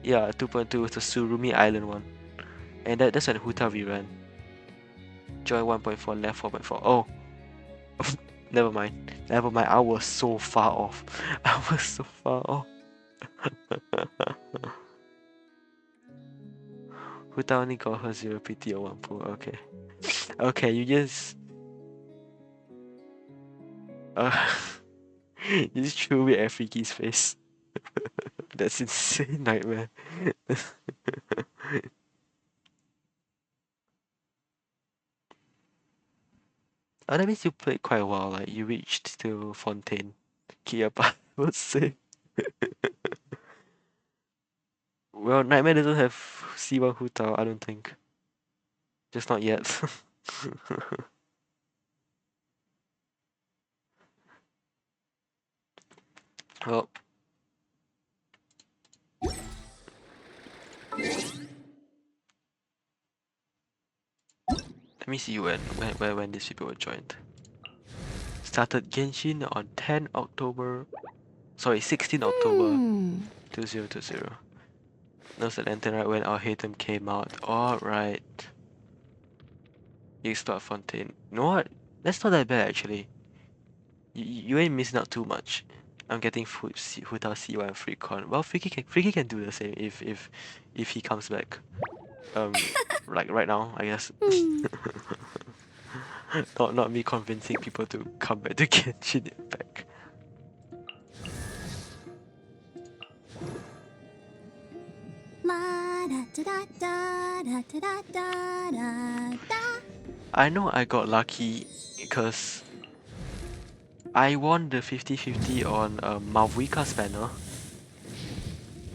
Yeah, 2.2 was the Surumi Island one. And that's when Hu Tao reran. Joy 1.4, left 4.4. Oh. Never mind. I was so far off. Hu Tao only got her 0 PT or 1 pool. Okay. Okay, you just you just threw away at Freaky's face. That's insane nightmare. Oh, that means you played quite a while, like you reached to Fontaine. Kiyapa, let's say. Well, Nightmare doesn't have C1 Hu Tao, I don't think. Just not yet. Well. Let me see when these people were joined. Started Genshin on 10 October. Sorry, 16 October 2020. That was right when our Hatem came out. Alright. You start Fontaine. You know what? That's not that bad actually. You ain't missing out too much. I'm getting Hu Tao C1 free con. Well, Freaky can do the same if he comes back. Like right now, I guess. not me convincing people to come back to Genshin Impact. I know I got lucky because I won the 50-50 on Malvika's banner.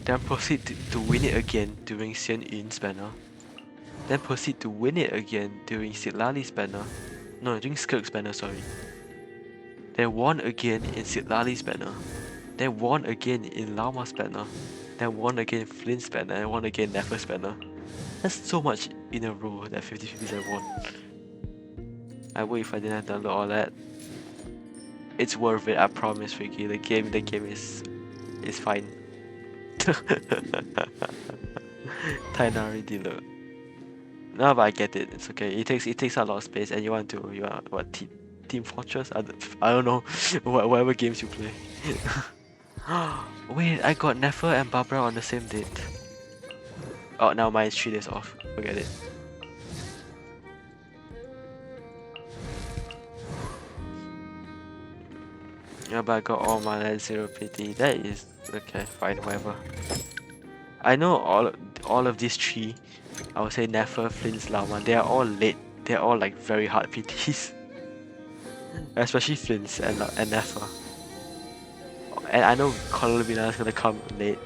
Then proceed to win it again during Xian Yun's banner. Then proceed to win it again during Sitlali's banner. No, during Skirk's banner, sorry. Then won again in Sitlali's banner. Then won again in Lama's banner. Then won again in Flint's banner. And won again in Nefer's banner. That's so much in a row that 50-50s I won. I would if I didn't download all that. It's worth it, I promise, Freaky. The game is fine. Tainari dealer. No, but I get it. It's okay. It takes a lot of space, and you want what Team Fortress? I don't know. Whatever games you play. Wait, I got Nefer and Barbara on the same date. Oh, now mine is 3 days off. Forget it. Yeah, but I got all mine at 0 PT. That is okay, fine, whatever. I know all of these 3. I would say Nefer, Flint's Lama. They are all late. They're all like very hard PTs. Especially Flint's and Nefer. And I know Columina is gonna come late.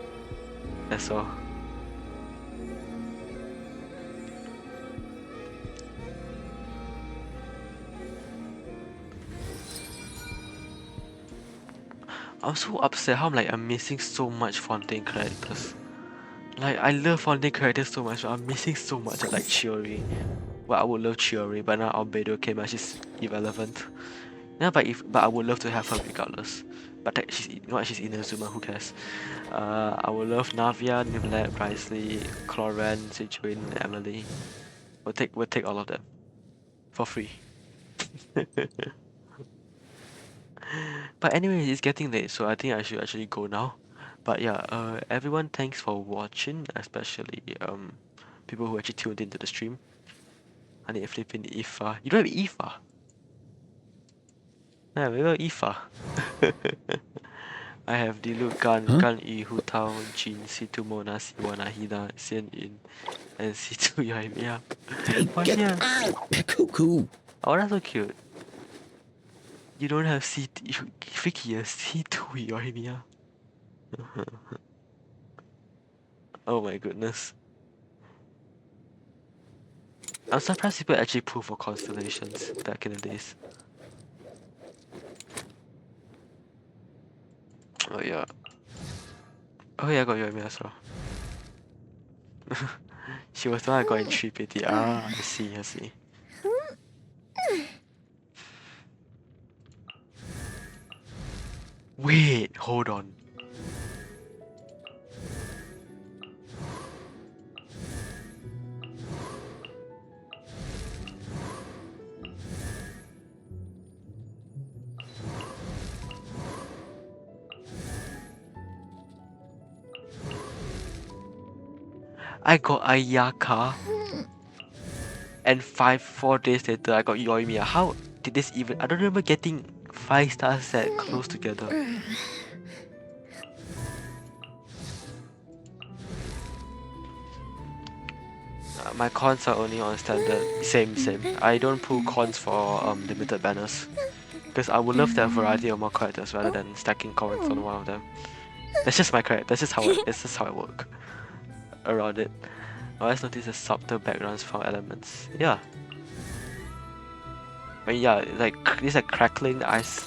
That's all. I'm so upset how I'm missing so much Fontaine characters. Like I love Fontaine characters so much, but I'm missing so much of like Chiori. Well, I would love Chiori, but now Albedo came out, she's irrelevant. Yeah, but I would love to have her regardless. But she's Inazuma, who cares? I would love Navia, Nivlet, Brysley, Cloran, Sijuin, Emilie. We'll take all of them. For free. But anyway, it's getting late, so I think I should actually go now. But yeah, everyone, thanks for watching, especially people who actually tuned into the stream. I need to flip in Ifa. You don't have Ifa? Yeah, we got Ifa. I have Diluc, Gan Yu, Hu Tao, Jin, C2 Mona, C1 Ahida, Xian Yin, and C2 Yoimiya. Get out! Cuckoo! Oh, that's so cute. You don't have Vicky has C2 Yoimiya. Oh my goodness. I'm surprised people actually pull for constellations back in the days. Oh yeah. Oh yeah, I got Yoimiya as well. She was the one I got in 3 PT. Ah, I see, I see. Wait, hold on. I got Ayaka, and 4 days later I got Yoimiya. How did this even? I don't remember getting 5-star set close together. My cons are only on standard. Same. I don't pull cons for limited banners. Because I would love to have variety of more characters rather than stacking cons on one of them. That's just my character. That's just how I work around it. Always notice the subtle backgrounds from elements. Yeah. I mean, yeah, it's like crackling ice.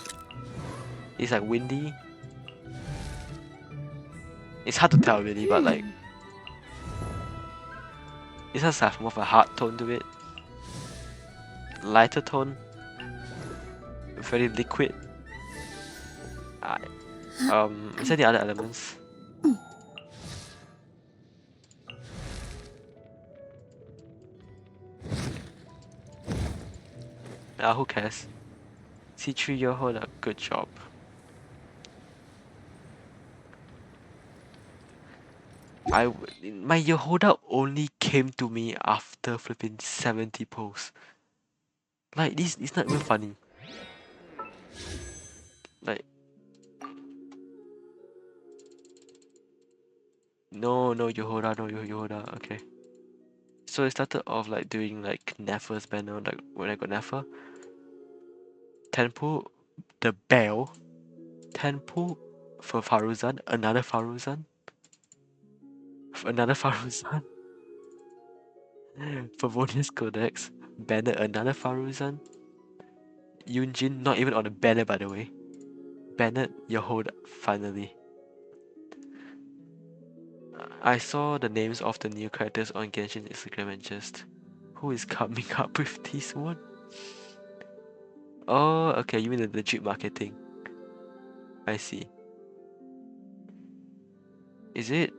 It's like windy. It's hard to tell really, but like it has have more of a hard tone to it. Lighter tone. Very liquid. Is there any other elements? Who cares? C3 Yohoda, good job. My Yehoda only came to me after flipping 70 posts. Like this, it's not even funny. Like, no Yehoda, no Yehoda. Okay. So it started off like doing like Nefer's banner, like when I got Nefer. Tenpu, the bell. Tenpu for Faruzan, another Faruzan. Another Faruzan. Favonius Codex, banner another Faruzan. Yunjin, not even on the banner by the way. Bennett, Yehoda, finally. I saw the names of the new characters on Genshin Instagram and just, who is coming up with this one? Oh, okay, you mean the legit marketing. I see. Is it?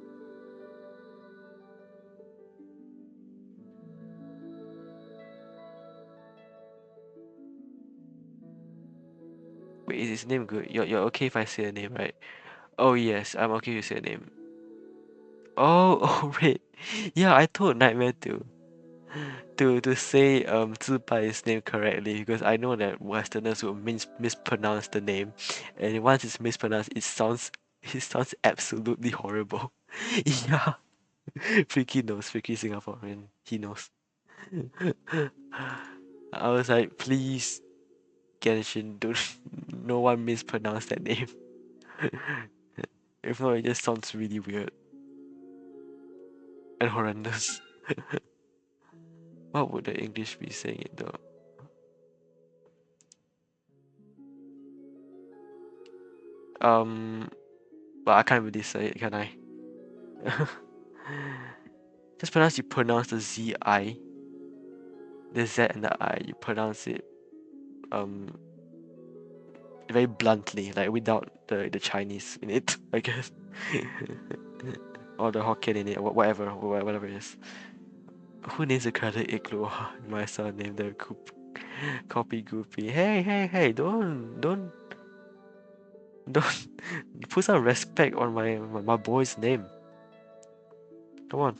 Wait, is his name good? You're okay if I say the name, right? Oh yes, I'm okay with your name. Oh, oh wait. Yeah, I told Nightmare to say 自拜's name correctly because I know that Westerners will mispronounce the name, and once it's mispronounced, it sounds absolutely horrible. Yeah, Freaky knows, Freaky Singaporean, he knows. I was like, please, Genshin, don't, no one mispronounce that name. If not, it just sounds really weird and horrendous. What would the English be saying it though? But I can't really say it, can I? Just pronounce the Z-I, the Z and the I. You pronounce it very bluntly, like without the Chinese in it, I guess, or the Hokkien in it, or whatever it is. Who names a character Igloo? My son named the Copy Goopy. Hey! Don't put some respect on my boy's name. Come on.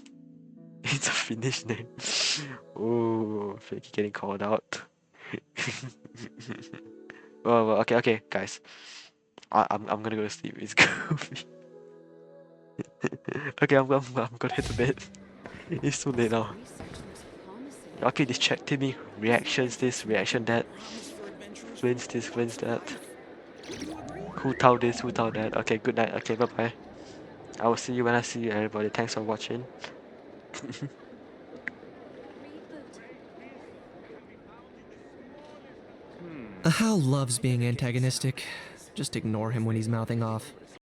It's a Finnish name. Oh, Flaky getting called out. well, okay, guys. I'm gonna go to sleep. It's goofy. Okay, I'm gonna head to bed. It's too late now. Okay, just check Timmy. Reactions this, reaction that. Wins this, wins that. Who told this, who told that. Okay, good night. Okay, bye bye. I will see you when I see you, everybody. Thanks for watching. Hal loves being antagonistic. Just ignore him when he's mouthing off.